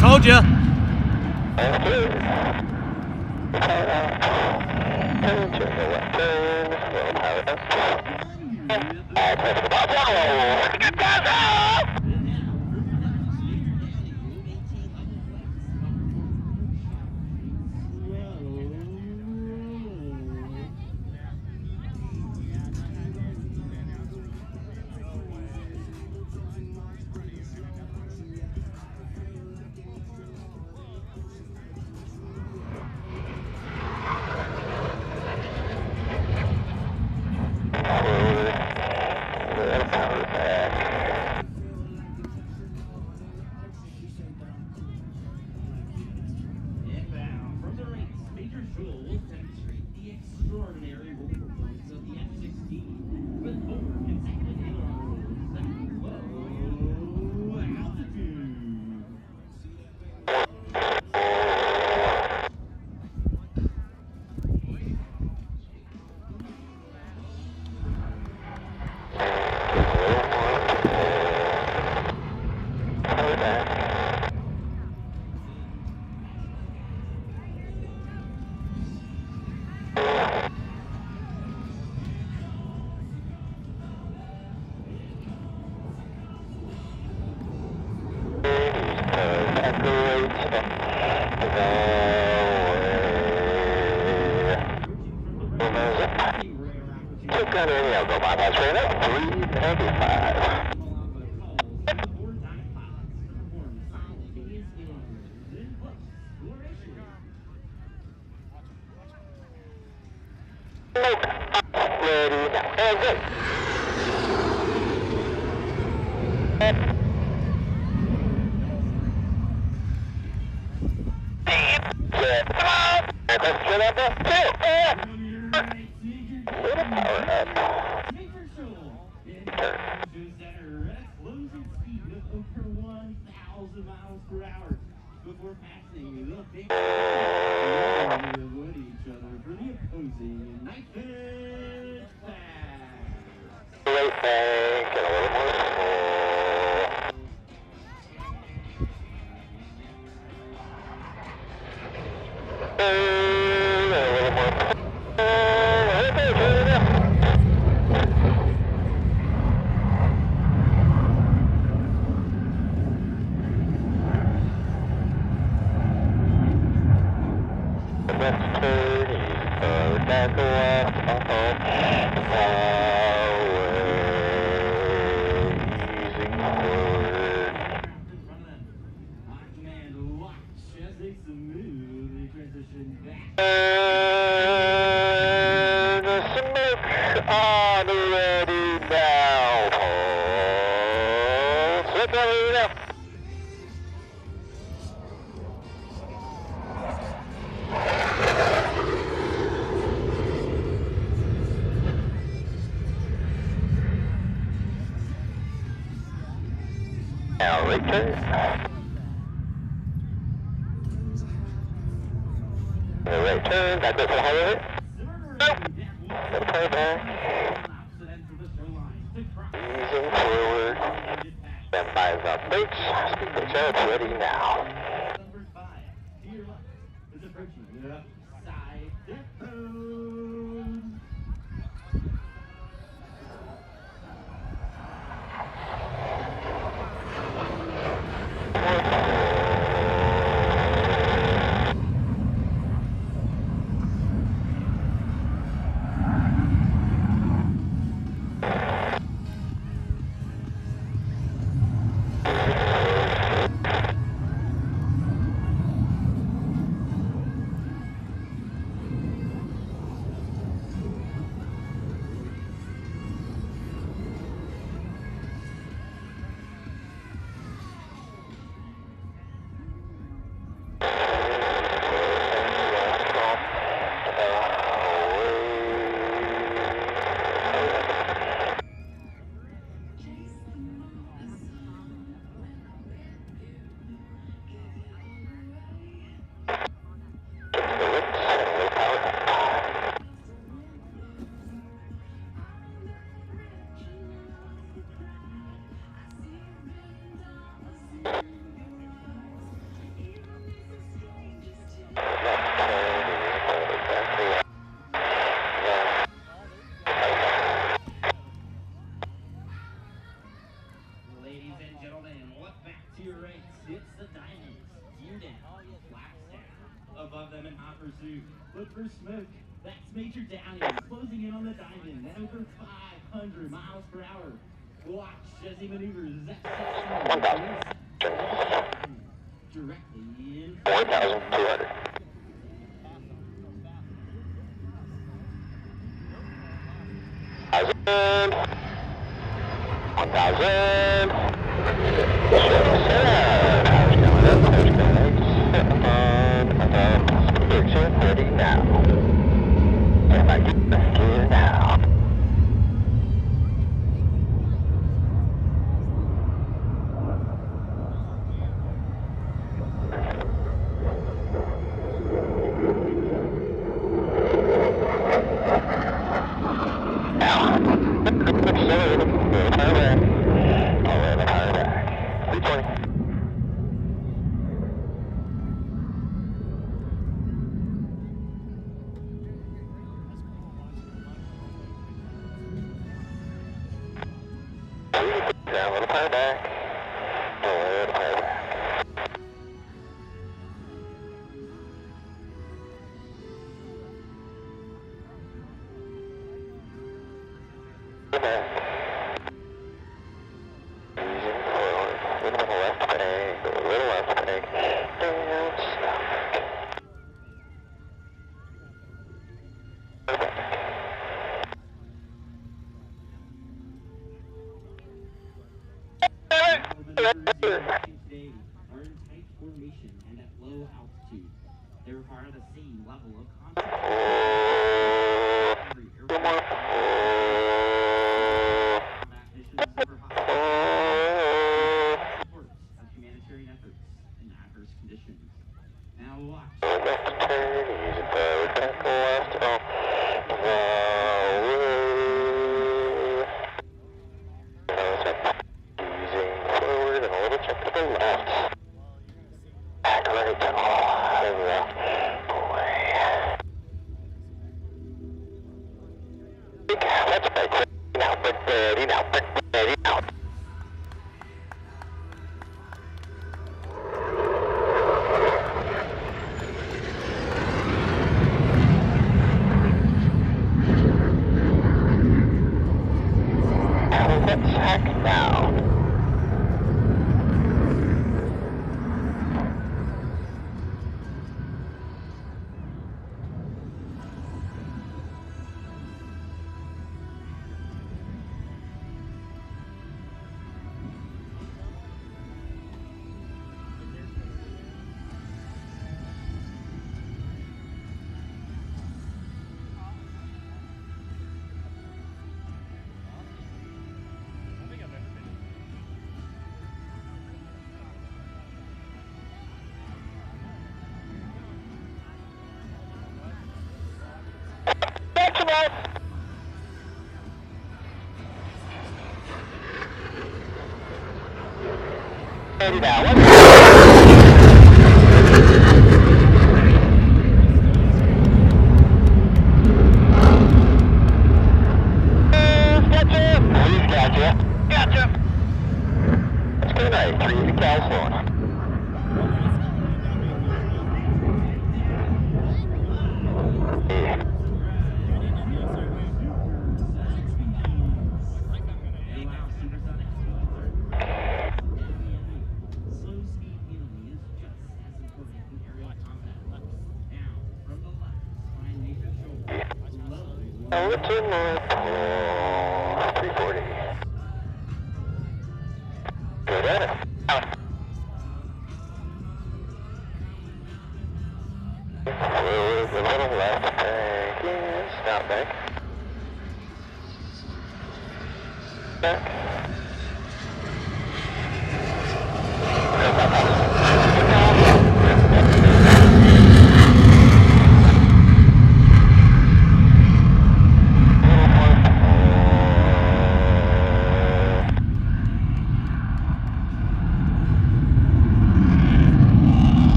Told ya. Smoke. Ready now. And go. Let's get up there. Little power up. Take control. Engine center at closing speed of over 1,000 miles per hour before passing the big avoid each other for the opposing night finish pass. Great thing. Get a little more full. A little more. Let's turn east, back left, easing forward. Command lock, chassis smoothly transition back. And smoke on ready now. Sit ready now. Now right turn. Right turn, back up to the highway. Nope. Gotta play back. Easing forward. Stand by the brakes. Speed brakes are ready now. Number 5, to your left, is approaching the side depot. Ladies and gentlemen, look back to your right. It's the Diamonds. You down. Flaps down. Above them in hot pursuit. Look for smoke. That's Major Downey closing in on the Diamond at over 500 miles per hour. Watch as he maneuvers. Directly in 1,200. 1,000. Ready now. Stand by gear now. are the same level of confidence. Combat missions over support of humanitarian efforts in adverse conditions. Now watch.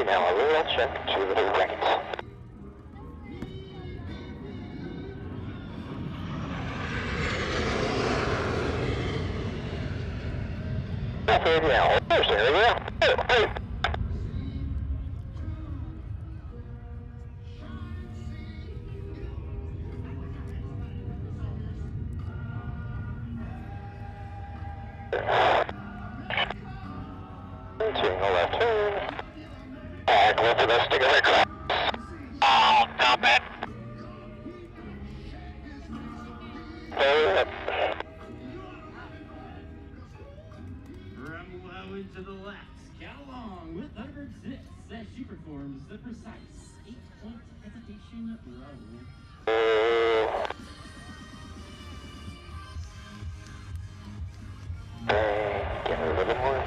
Now a little check to the right. Okay, now, there's the area. Hey. Taking a left turn. And go for the stick of the crap. Oh, stop it! From low into the left, count along with Thunderbird 6 as she performs the precise 8-point hesitation roll. Get a little more.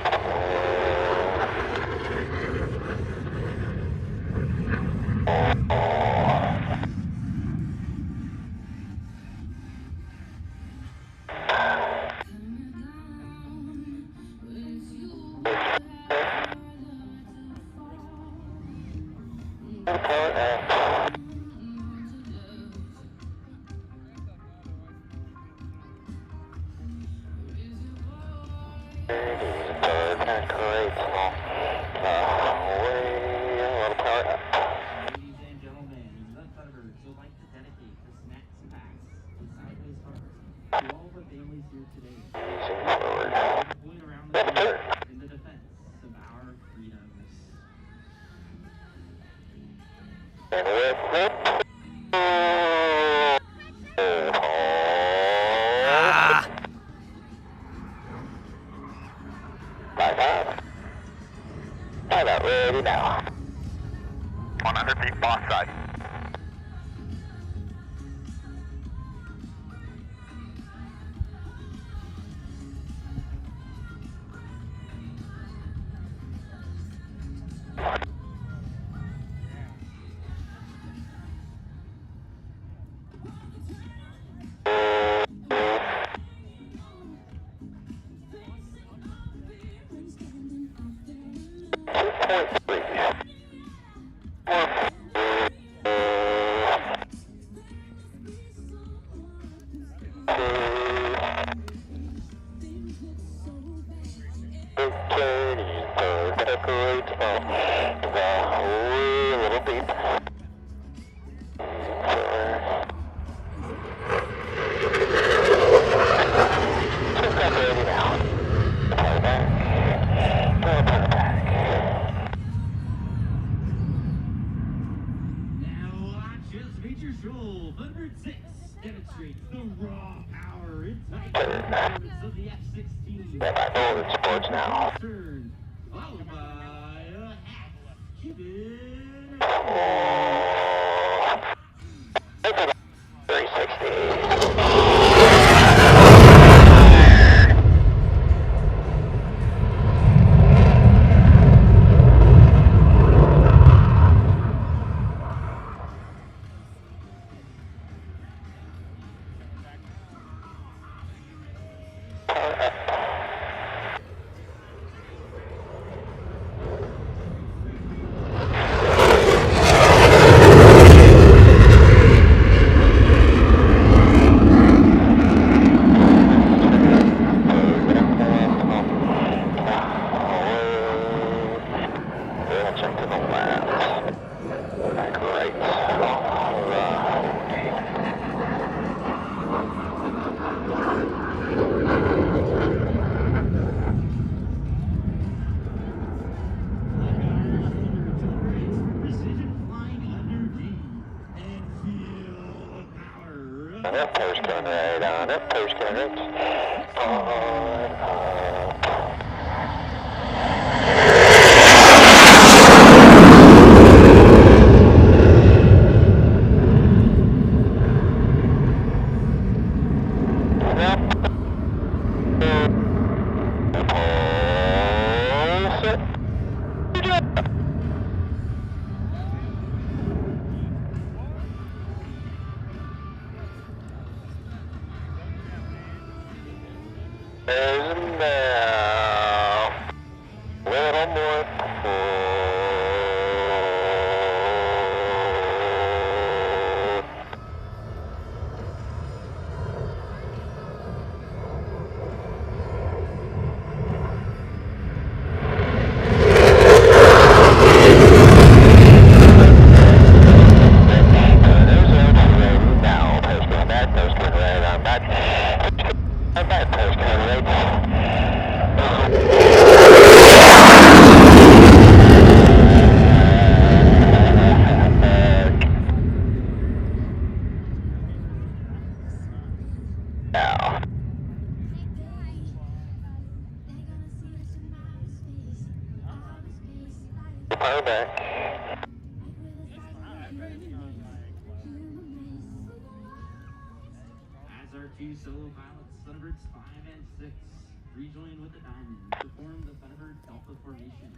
here today. Easing forward. Deployed around the globe in the defense of our freedoms. And with it. Ah! 5-5. Pilot ready now. 100 feet boss side. Thunderbird 6 demonstrates the raw power inside performance of the F-16. Forward sports now. Turn, followed by a half-Cuban. 360. Post gun right on it. Post gun right on up. As our two solo pilots, Thunderbirds 5 and 6, rejoin with the Diamond to form the Thunderbird Delta Formation.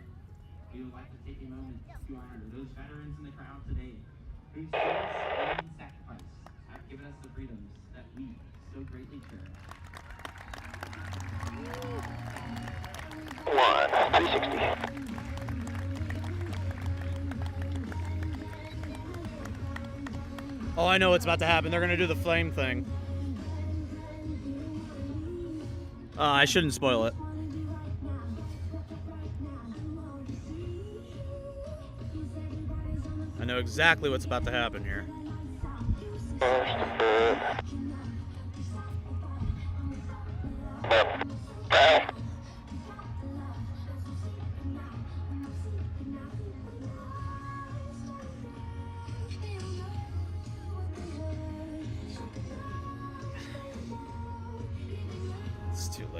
We would like to take a moment to honor those veterans in the crowd today whose service and sacrifice have given us the freedoms that we so greatly cherish. 360. Oh, I know what's about to happen. They're gonna do the flame thing. I shouldn't spoil it. I know exactly what's about to happen here.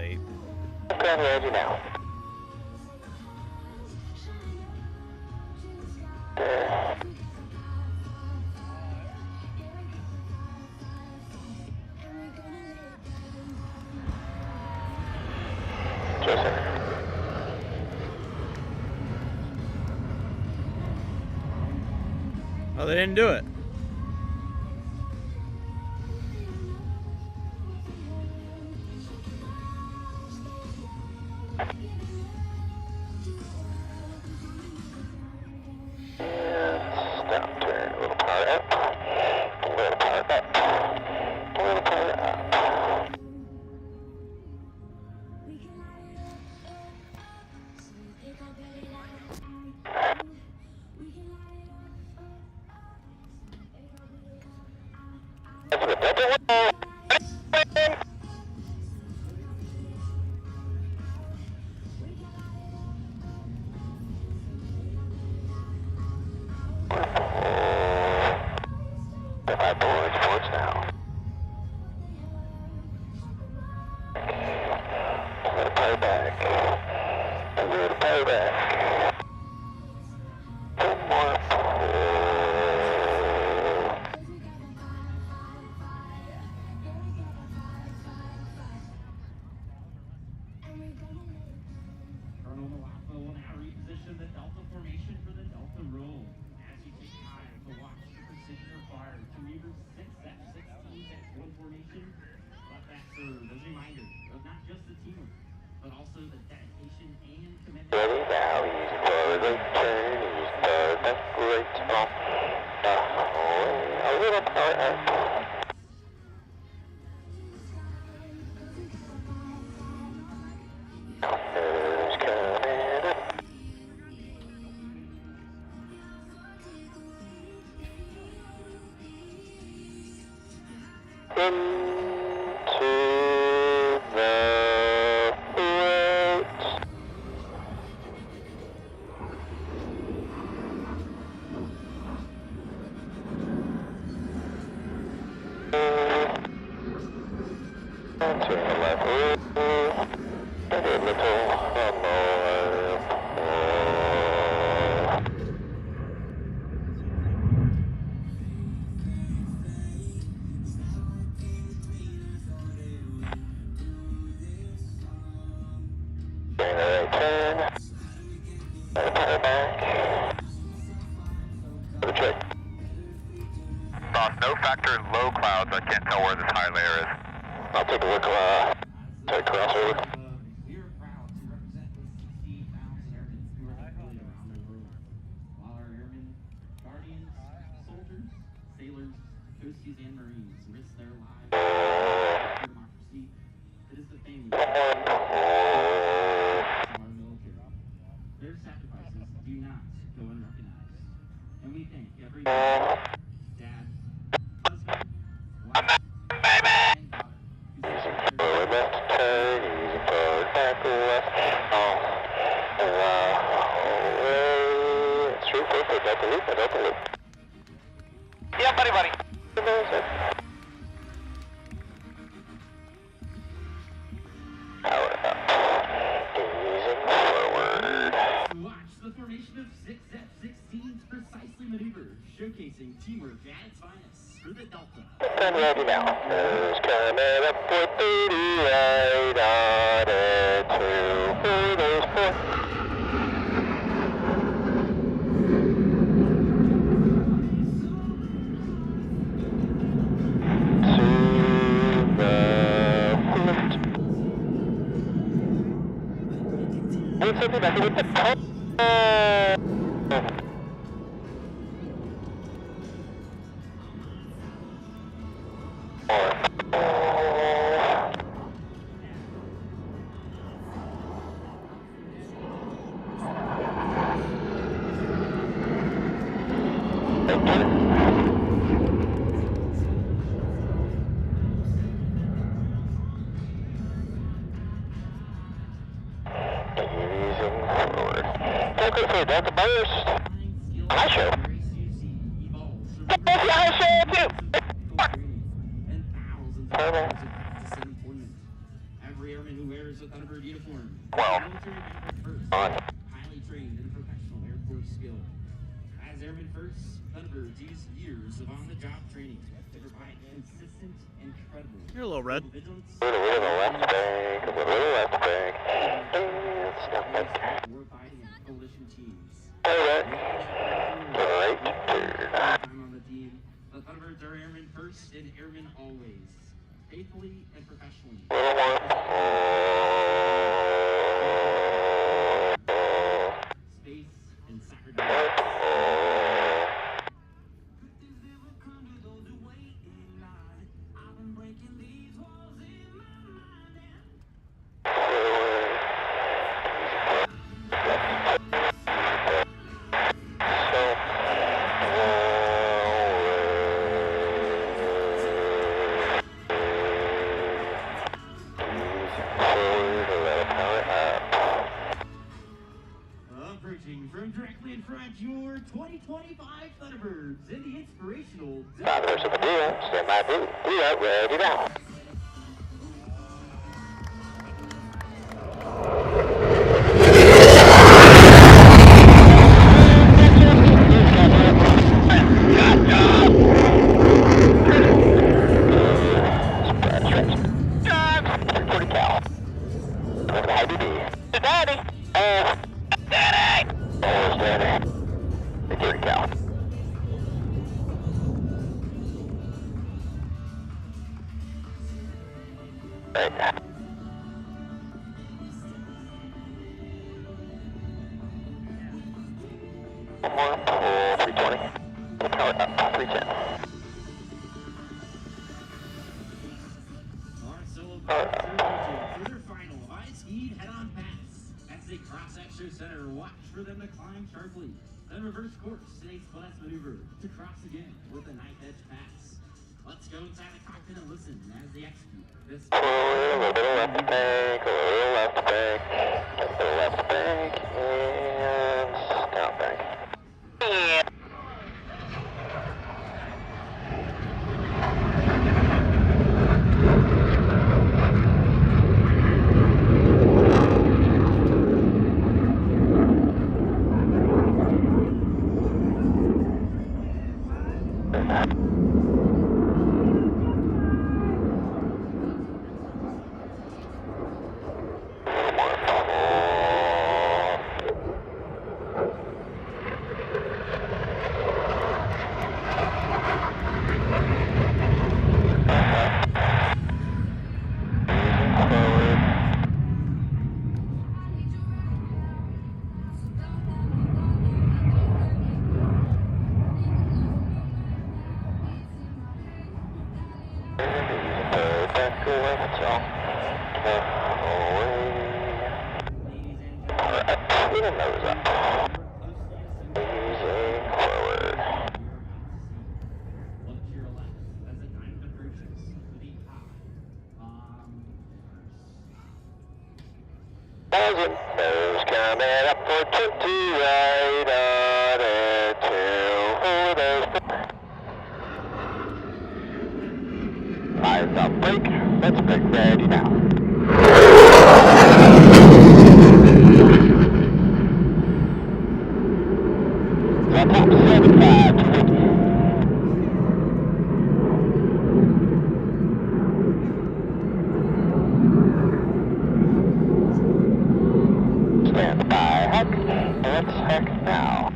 late. Stand ready now. Oh, they didn't do it. Stop, turn, a little power up, a little power up, a little power up. That's what that's it. Sports now. A little power back. A little power back. One more pull. Colonel Malafo will now reposition the Delta formation for the Delta roll. As you take time to watch the precision required to reverse 6F-16X1 formation, let that serve as a reminder of not just the teamwork, but also the dedication and commitment. Ready now, he's forward, right turn, he's forward, back, right, off, a little power up. There's coming up. Into the right. To the left, and a little on the right turn, power back, check. Boss, no factor in low clouds. I can't tell where this high layer is. I'll take a look, take crossover. We are proud to represent the 68,000 airmen who are deployed around the world. While our airmen, guardians, soldiers, sailors, coasties, and marines risk their lives for democracy, it is the families of our military. Their sacrifices do not go unrecognized. And we thank every dad, husband, wife, and daughter who supports their Forward left turn, easy forward, back left, straight forward, Delta loop. Yeah, buddy. Power up, easing forward. Watch the formation of 6F-16's precisely maneuvered, showcasing teamwork at its finest for the Delta. Stand ready now. Who's coming up with 30 right on it, 2, 4, there's 4. Something back with the pump. Delta burst. High show. That's the high show too. And thousands of hours of practice and employment. Every every airman who wears a Thunderbird uniform. 12. Military first, On. highly trained and professional Air Force skill. As Airman First, Thunderbirds use years of on-the-job training to provide consistent and credible You're a little red. vigilance. Little left bank, a little left bank. And stop it. Warfighting and coalition teams. Alright. Right. Time on the team. The Thunderbirds are Airmen first and Airmen always. Faithfully and professionally. Little more. Space and sacrifice. From directly in front, your 2025 Thunderbirds in the inspirational. There's a deal. Stand by, blue. We are ready now. One more, pull 320. Power up, 310. Our solo pilots are approaching for their final high-speed head-on pass. As they cross Extra Center, watch for them to climb sharply, then reverse course in a split-S maneuver to cross again with a knife edge pass. Let's go inside the cockpit and listen as they execute this. A little bit of left bank, a little left bank, a little left bank, and down bank. Yeah. Nose coming up for 20, right on it, 2, eyes up, brake, let's brake ready now. Top 75 to 50. Stand by, heck, let's heck now.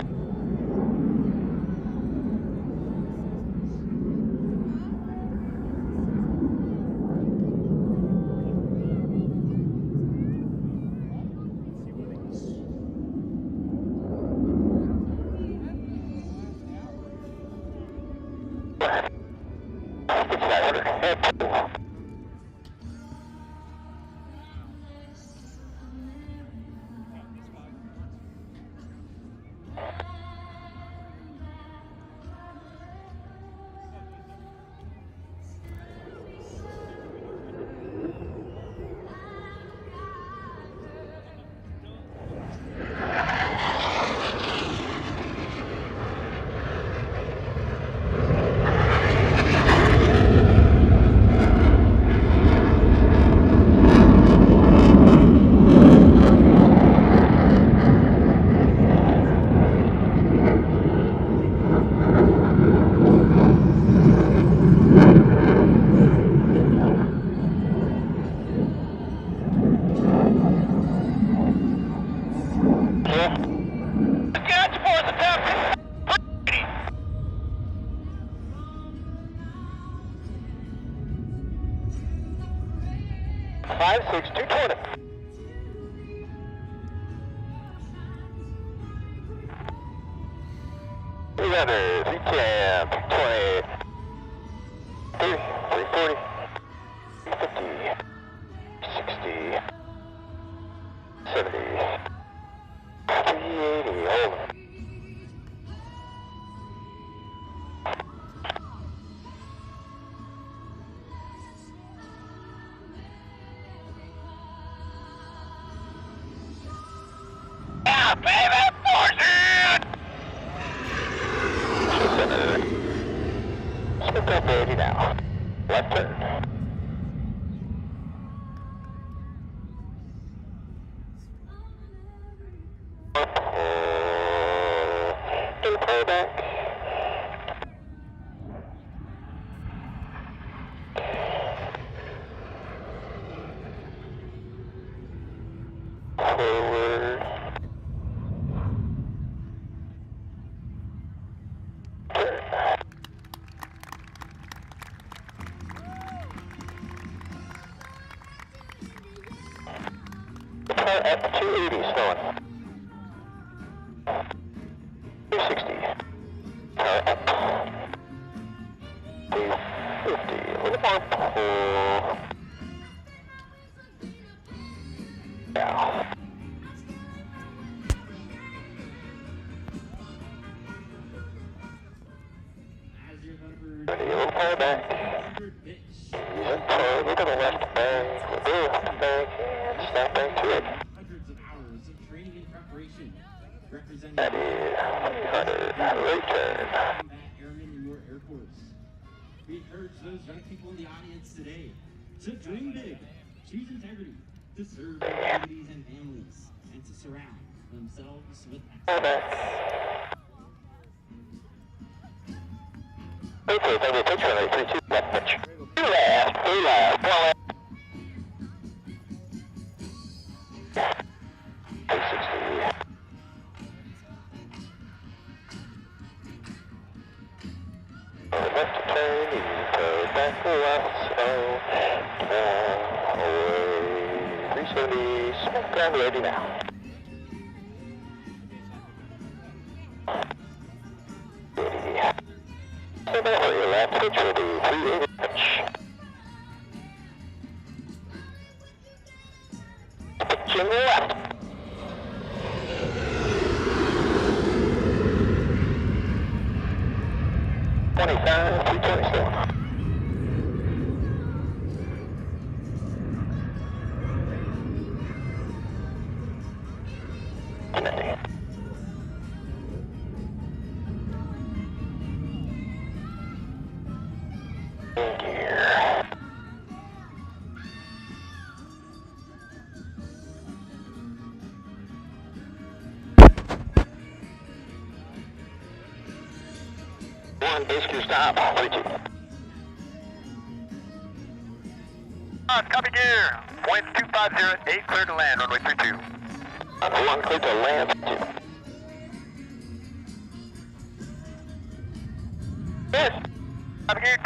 Catch for the top. 56220. Runners, we can 320, 30, 340, 50, 60, 70, 380, hold. Yeah, baby, force it! Smoke up 80 now. Left turn. Do playback. Forward. At 280, snowing. 260. Car up. 250. A little more pull. Yeah. Ready, a little pull back. Use it, pull, look at the left bank. We'll do left bank and snap back to it. Hundreds of hours of training and preparation, representing That is 100. Right turn. combat airmen in your Air Force. We encourage those young people in the audience today to dream big, choose integrity, to serve their communities and families, and to surround themselves with Pull back. Okay, thank you. Pitch runway 32, left pitch. Two left, 1 left. 360. Left to turn, go back left, so away. 370, smoke ground ready now. Ready. So that way, your left pitch will be 380 pitch. Pitch in the left. 25, 327. Connecting. In gear. One, base crew stop, 32. Copy gear. Points 250, 8 clear to land, runway 32. 1 clear to land, 2. Yes. Copy gear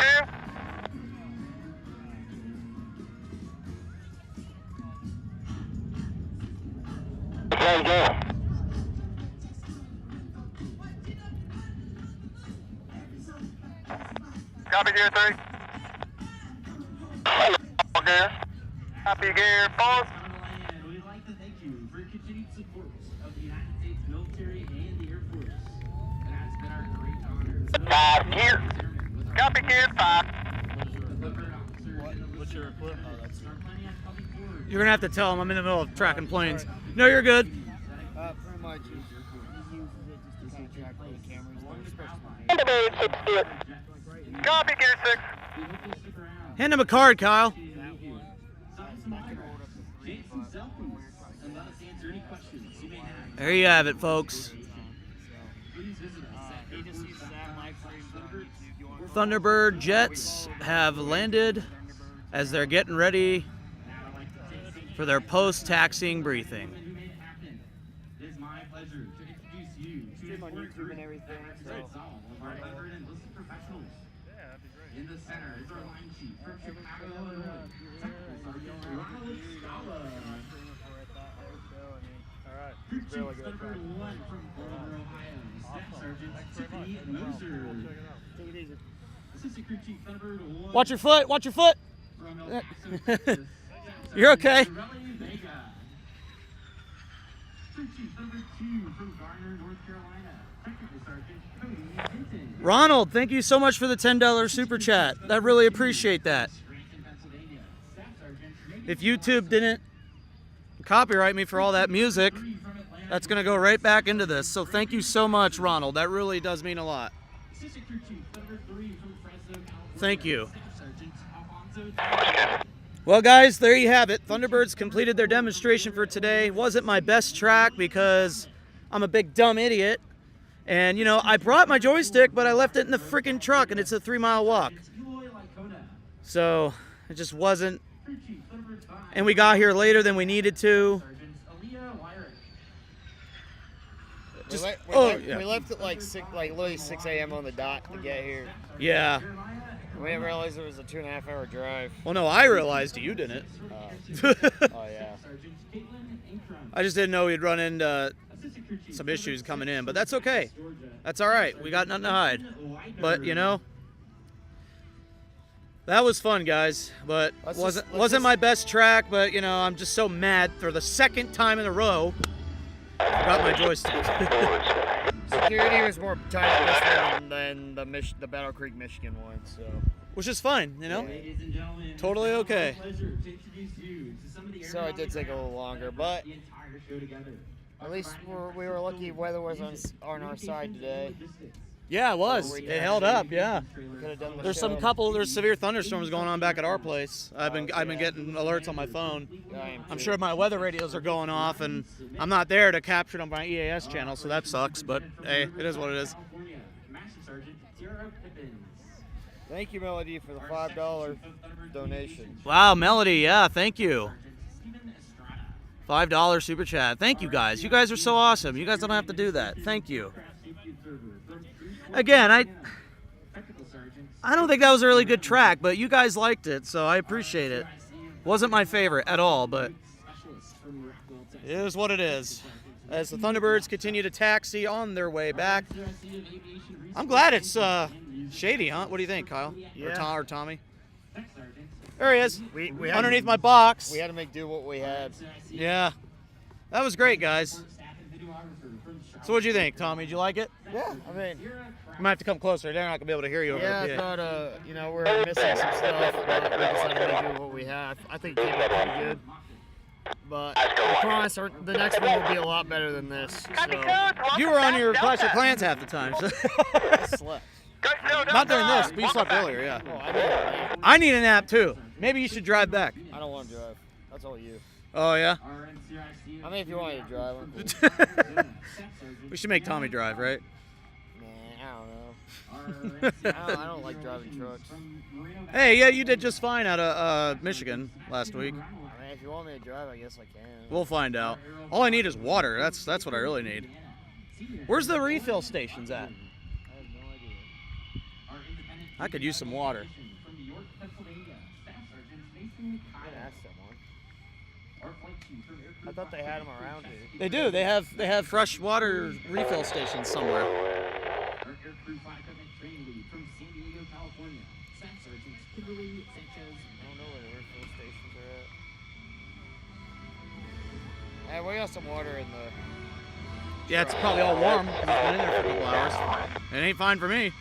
2. Okay, go. Copy gear 3. Gear. Copy gear 4. And we'd like to thank you for your continued support of the United States military and the Air Force. And that's been our great honor. 5 gear. Copy gear 5. What's your equipment? Oh, that's You're gonna have to tell him I'm in the middle of tracking planes. No, you're good. pretty much. He uses it just to keep track of the cameras. Thunderbird 6 Stewart. Copy gear 6. Hand him a card, Kyle. There you have it, folks. Thunderbird jets have landed as they're getting ready for their post-taxiing briefing. It is my pleasure to introduce you to Stream on YouTube and everything, so. our veteran enlisted professionals. Yeah, that'd be great. In the center is our line chief from Chicago, Illinois, Technical Sergeant Ronald Scala. All right. Crew It's really Chief good. Thunderbird 1 from Baltimore, Ohio, Staff Sergeant Tiffany Check Moser. it out. Take it easy. Assistant Crew Chief Thunderbird 1 Watch your foot. Watch your foot. from El Paso, Texas. You're okay. Shirley Vega. Crew Chief Thunderbird 2 from Garner, North Carolina, Technical Sergeant Cody Hinton. Ronald, thank you so much for the $10 super chat. I really appreciate that. Scranton, Pennsylvania, Staff Sergeant If YouTube didn't copyright me for all that music, that's going to go right back into this. So thank you so much, Ronald. That really does mean a lot. Assistant Crew Chief Thunderbird 3 from Fresno, California. Thank you. Staff Sergeant Alfonso. Well, guys, there you have it. Thunderbirds completed their demonstration for today. Wasn't my best track because I'm a big dumb idiot. And, you know, I brought my joystick, but I left it in the freaking truck, and it's a 3-mile walk. Eloy Lycona. So it just wasn't. Crew Chief Thunderbird 5. And we got here later than we needed to. Sergeant Aaliyah Wyrick. Just, We left at like literally 6 a.m. on the dot to get here. Yeah. We didn't realize it was a 2.5-hour drive. Well, no, I realized you didn't. Oh yeah. Sergeant Caitlin Ankrum. I just didn't know we'd run into Assistant Crew Chief some issues coming in, but that's okay. That's all right. We got nothing to hide. But, you know, that was fun, guys. But wasn't my best track, but, you know, I'm just so mad for the second time in a row. Got my joystick. Security was more tight this one than the Battle Creek, Michigan one, so. Which is fine, you know? Ladies and gentlemen, Totally it's okay. my pleasure to introduce you to some of the So it did take a little longer, but the entire show together. at least we were lucky weather was on our side today. Yeah, it was. It held up, yeah. Could have done the There's show. there's severe thunderstorms going on back at our place. I've been getting alerts on my phone. Yeah, I am I'm too. sure my weather radios are going off, and I'm not there to capture it on my EAS channel, so that sucks. But hey, it is what it is. California, Master Sergeant Tara Pippins. Thank you, Melody, for the $5 donation. Wow, Melody, yeah, thank you. Sergeant Steven Estrada. $5 super chat. Thank you guys. You guys are so awesome. You guys don't have to do that. Thank you. Again, I don't think that was a really good track, but you guys liked it, so I appreciate it. Wasn't my favorite at all, but it is what it is. As the Thunderbirds continue to taxi on their way back. I'm glad it's shady, huh? What do you think, Kyle? Yeah. Or Tommy? There he is. We had Underneath my box. We had to make do what we had. Yeah. That was great, guys. So what'd you think, Tommy? Did you like it? Yeah, I mean, You might have to come closer. They're not going to be able to hear you over yeah, the I PA. thought, you know, we're missing some stuff, but we decided to make do what we had. I think it came out pretty good. But I promise the next one will be a lot better than this. So, You were on your Clash of Clans half the time. So. I slept. Not during this, but you slept earlier, yeah. Oh, I did. I need a nap too. Maybe you should drive back. I don't want to drive. That's all you. Oh, yeah? I mean, if you want me to drive, I'm cool. We should make Tommy drive, right? Nah, I don't know. I don't like driving trucks. Hey, yeah, you did just fine out of Michigan last week. I mean, if you want me to drive, I guess I can. We'll find out. All I need is water. That's what I really need. Where's the refill stations at? I have no idea. I could use some water. I can ask someone. I thought they had them around here. They do. They have fresh water refill stations somewhere. Our Air Crew 5 Equipment Training Lead from San Diego, California, Staff Sergeant Kimberly Sanchez. I don't know where the refill stations are at. Hey, we got some water in the... Yeah, it's probably all warm. It's been in there for a couple hours. It ain't fine for me.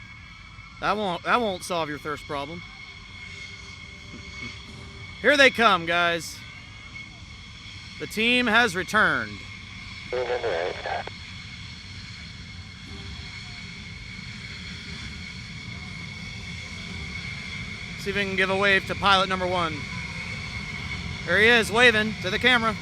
That won't solve your thirst problem. Here they come, guys. The team has returned. See if we can give a wave to pilot number 1. There he is, waving to the camera.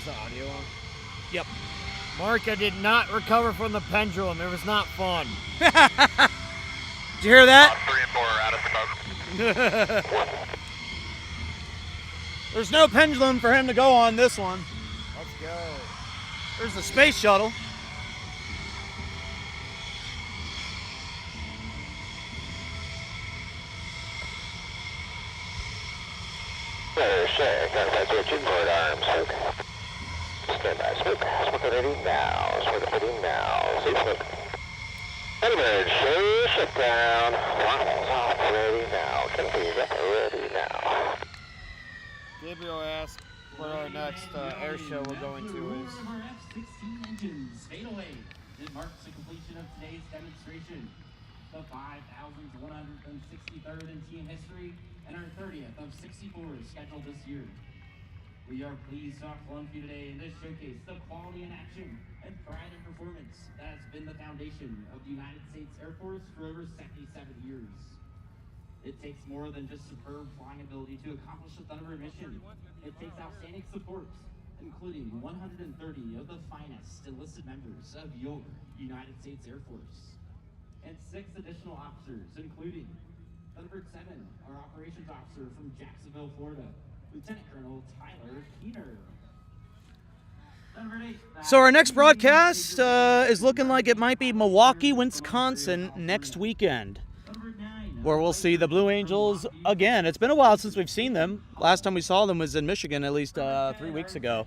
the audio on? Yep. Mark, I did not recover from the pendulum. It was not fun. Did you hear that? 3 and 4 out of smoke. There's no pendulum for him to go on this one. Let's go. There's the space shuttle. Check. Gunfighter 13, forward arms. Smoke. Stand by. Smoke. Smoke ready now. Smoke ready now. Safe smoke. Thunderbirds, show shutdown. Waffles off. Ready now. Confused up. Ready now. Gabriel asked what our next air show we're going to is. Our F-16 engines fade away. It marks the completion of today's demonstration. The 5,163rd in team history and our 30th of 64 scheduled this year. We are pleased to offer one for you today in this showcase the quality in action and pride in performance that has been the foundation of the United States Air Force for over 77 years. It takes more than just superb flying ability to accomplish a Thunderbird mission. It takes outstanding support, including 130 of the finest enlisted members of your United States Air Force, and 6 additional officers, including Thunderbird 7, our operations officer from Jacksonville, Florida, Lieutenant Colonel Tyler Keener. Thunderbird 8, So our next broadcast is looking like it might be Milwaukee, Wisconsin next weekend, Thunderbird 9, where we'll see the Blue Angels again. It's been a while since we've seen them. Last time we saw them was in Michigan, at least 3 weeks ago.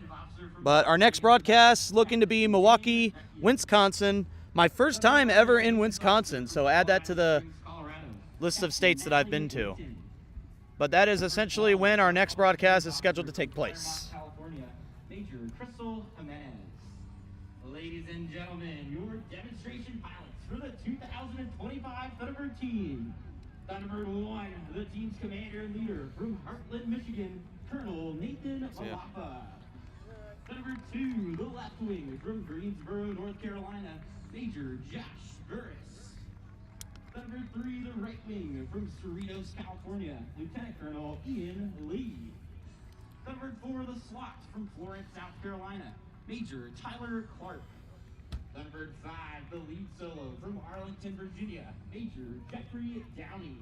But our next broadcast is looking to be Milwaukee, Wisconsin. My first time ever in Wisconsin, so add that to the list of states that I've been to. But that is essentially when our next broadcast is scheduled to take place. California, Major Crystal Jimenez. Ladies and gentlemen, your demonstration pilots for the 2025 Thunderbird team. Thunderbird 1, the team's commander and leader from Heartland, Michigan, Colonel Nathan Malapa. Thunderbird 2, the left wing from Greensboro, North Carolina, Major Josh Burris. Thunderbird 3, the right wing from Cerritos, California, Lieutenant Colonel Ian Lee. Thunderbird 4, the slot from Florence, South Carolina, Major Tyler Clark. Thunderbird 5, the lead solo from Arlington, Virginia, Major Jeffrey Downey.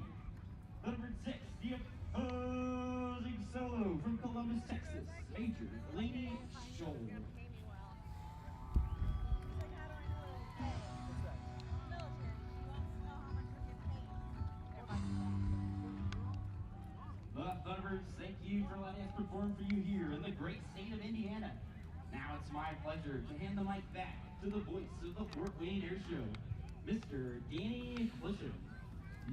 Thunderbird 6, the opposing solo from Columbus, Texas, Major Laney Scholl. The Thunderbirds, thank you for letting us perform for you here in the great state of Indiana. Now it's my pleasure to hand the mic back to the voice of the Fort Wayne Airshow, Mr. Danny Clisham.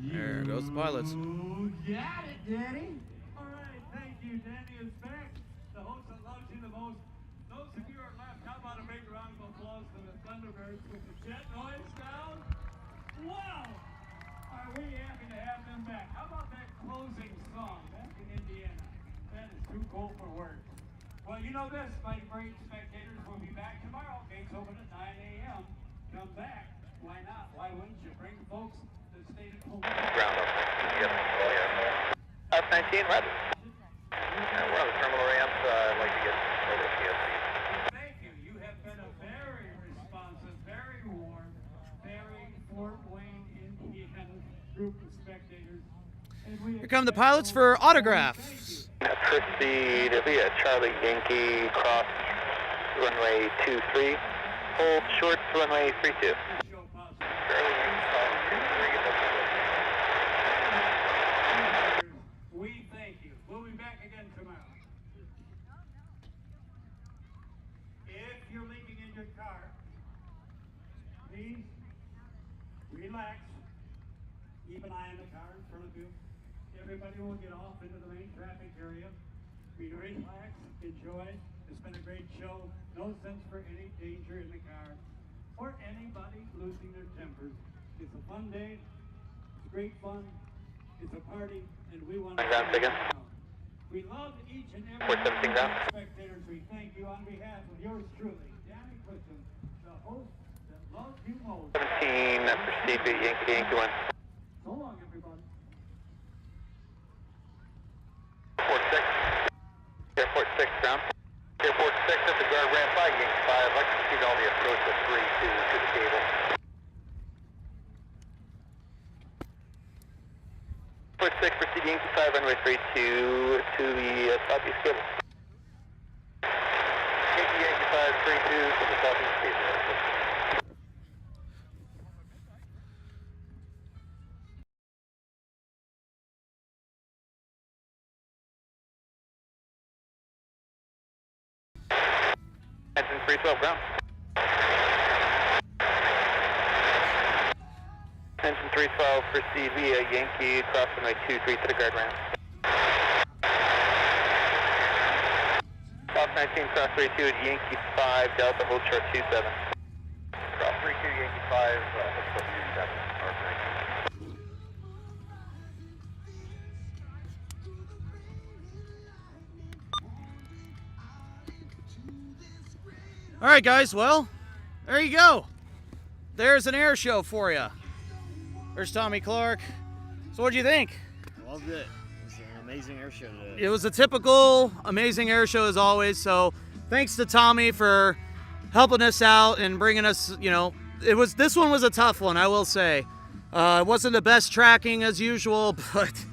There goes the pilots. You got it, Danny. All right, thank you. Danny is back. The host that loves you the most. Those of you who are left, how about a big round of applause for the Thunderbirds with the jet noise down? Wow! Are we happy to have them back? How about that closing song back in Indiana? That is too cool for words. Well, you know this, my great spectators, we'll be back tomorrow. Gates open at 9 a.m. Come back. Why not? Why wouldn't you bring folks that stayed at home? Ground up. Yep. Oh, yeah. F-19, Roger. We're on the terminal ramps. I'd like to get over to PSC. Thank you. You have been a very responsive, very warm, very Fort Wayne, Indiana group of spectators. And we Here come the pilots for autographs. Proceed. It'll be a Charlie Yankee cross runway 23. Hold short runway 32. show possible. Charlie Yankee cross 23. We thank you. We'll be back again tomorrow. If you're leaving in your car, please relax. Keep an eye on the car in front of you. Everybody will get off into the main traffic area. Be relax, enjoy. It's been a great show. No sense for any danger in the car or anybody losing their tempers. It's a fun day. It's great fun. It's a party, and we want to. We love each and every one of our spectators. We thank you on behalf of yours truly, Danny Clisham, the host that loves you most. 17. Proceed to Yankee 1. So long, everybody. Airport 6, ground. Airport 6 at the guard ramp by Yankee 5. I'd like to see all the approach of 3 to the cable. Airport 6, proceed Yankee 5, runway 32 to the southeast cable. Yankee 5, 32 to the southeast cable. Engine 312 ground. Engine 312, proceed via Yankee, cross runway 23 to the guard ramp. South 19, cross 32 at Yankee 5, Delta, hold short 27. Cross 32, Yankee 5, hold short 27, north 19. All right, guys. Well, there you go. There's an air show for you. There's Tommy Clark. So what do you think? Loved it. It was an amazing air show today. It was a typical amazing air show as always. So thanks to Tommy for helping us out and bringing us, you know, this one was a tough one, I will say. It wasn't the best tracking as usual, but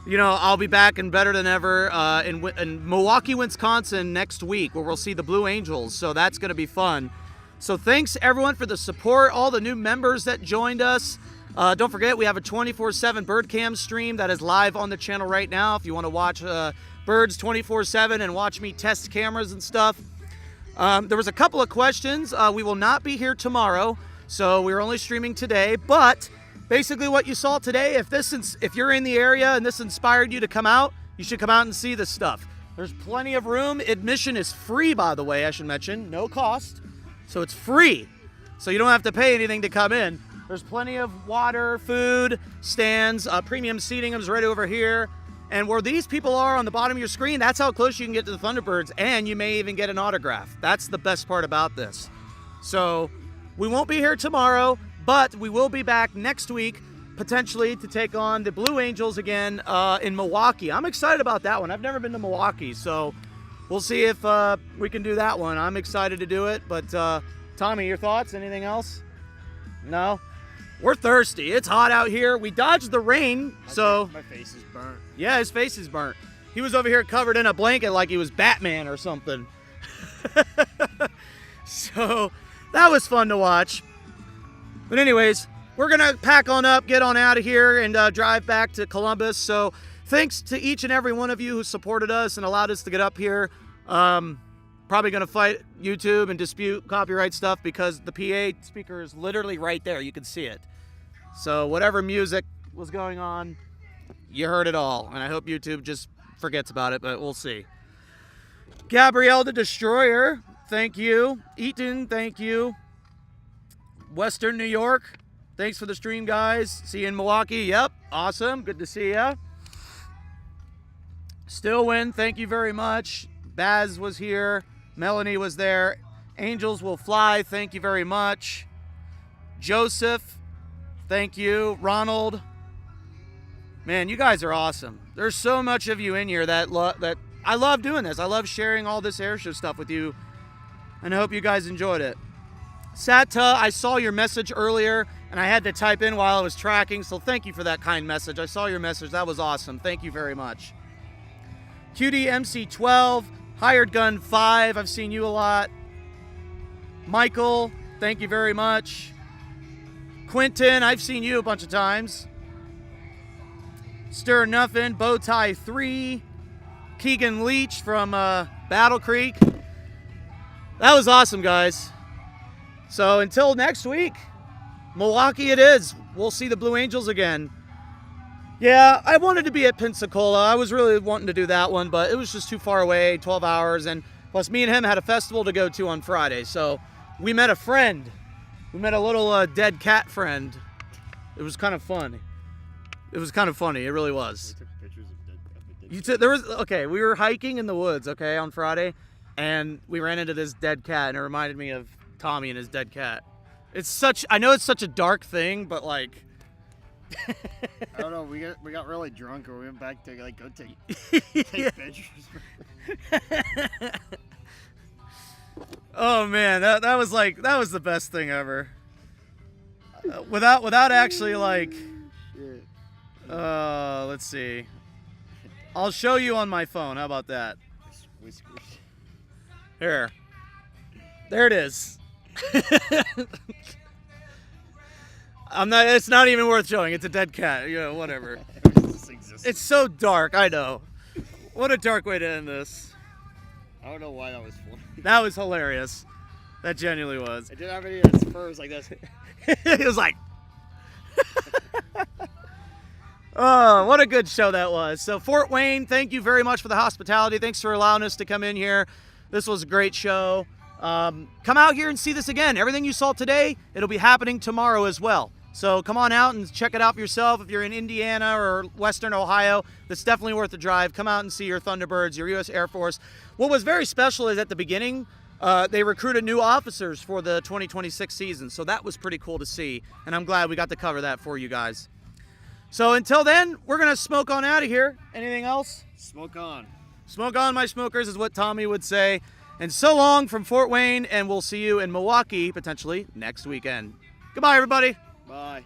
you know, I'll be back and better than ever in Milwaukee, Wisconsin next week, where we'll see the Blue Angels. So that's going to be fun. So thanks everyone for the support, all the new members that joined us. Don't forget, we have a 24/7 bird cam stream that is live on the channel right now. If you want to watch birds 24/7 and watch me test cameras and stuff. There was a couple of questions. We will not be here tomorrow, so we're only streaming today. But basically what you saw today, if you're in the area and this inspired you to come out, you should come out and see this stuff. There's plenty of room. Admission is free, by the way, I should mention. No cost. So it's free. So you don't have to pay anything to come in. There's plenty of water, food, stands, premium seating is right over here. And where these people are on the bottom of your screen, that's how close you can get to the Thunderbirds, and you may even get an autograph. That's the best part about this. So we won't be here tomorrow, but we will be back next week, potentially to take on the Blue Angels again in Milwaukee. I'm excited about that one. I've never been to Milwaukee, so we'll see if we can do that one. I'm excited to do it, but Tommy, your thoughts? Anything else? No? We're thirsty. It's hot out here. We dodged the rain, so... My face is burnt. Yeah, his face is burnt. He was over here covered in a blanket like he was Batman or something. So that was fun to watch. But anyways, we're going to pack on up, get on out of here, and drive back to Columbus. So thanks to each and every one of you who supported us and allowed us to get up here. Probably going to fight YouTube and dispute copyright stuff because the PA speaker is literally right there. You can see it. So whatever music was going on, you heard it all. And I hope YouTube just forgets about it, but we'll see. Gabrielle the Destroyer, thank you. Eaton, thank you. Western New York, thanks for the stream, guys. See you in Milwaukee. Yep, awesome. Good to see ya. Stillwind, thank you very much. Baz was here. Melanie was there. Angels Will Fly, thank you very much. Joseph, thank you. Ronald, man, you guys are awesome. There's so much of you in here that I love doing this. I love sharing all this airshow stuff with you, and I hope you guys enjoyed it. Sata, I saw your message earlier, and I had to type in while I was tracking, so thank you for that kind message. I saw your message. That was awesome. Thank you very much. QDMC12, Hired Gun 5, I've seen you a lot. Michael, thank you very much. Quentin, I've seen you a bunch of times. Stir Nuffin, Bowtie 3, Keegan Leach from Battle Creek. That was awesome, guys. So until next week, Milwaukee it is. We'll see the Blue Angels again. Yeah, I wanted to be at Pensacola. I was really wanting to do that one, but it was just too far away, 12 hours. And plus me and him had a festival to go to on Friday. So we met a friend. We met a little dead cat friend. It was kind of fun. It was kind of funny. It really was. We took pictures of You took, there was, okay, we were hiking in the woods, okay, on Friday. And we ran into this dead cat, and it reminded me of Tommy and his dead cat. It's such, I know it's such a dark thing, but like... I don't know. We got really drunk, or we went back to like go take Yeah. pictures. Oh man, that was the best thing ever. Without actually like, let's see. I'll show you on my phone. How about that? Here. There it is. It's not even worth showing. It's a dead cat. You know, whatever. It's so dark. I know. What a dark way to end this. I don't know why that was funny. That was hilarious. That genuinely was. It didn't have any of that spurs like this. It was like. Oh, what a good show that was. So Fort Wayne, thank you very much for the hospitality. Thanks for allowing us to come in here. This was a great show. Come out here and see this again. Everything you saw today, it'll be happening tomorrow as well. So come on out and check it out for yourself. If you're in Indiana or Western Ohio, that's definitely worth the drive. Come out and see your Thunderbirds, your U.S. Air Force. What was very special is at the beginning, they recruited new officers for the 2026 season. So that was pretty cool to see. And I'm glad we got to cover that for you guys. So until then, we're going to smoke on out of here. Anything else? Smoke on. Smoke on, my smokers, is what Tommy would say. And so long from Fort Wayne, and we'll see you in Milwaukee, potentially, next weekend. Goodbye, everybody. Bye.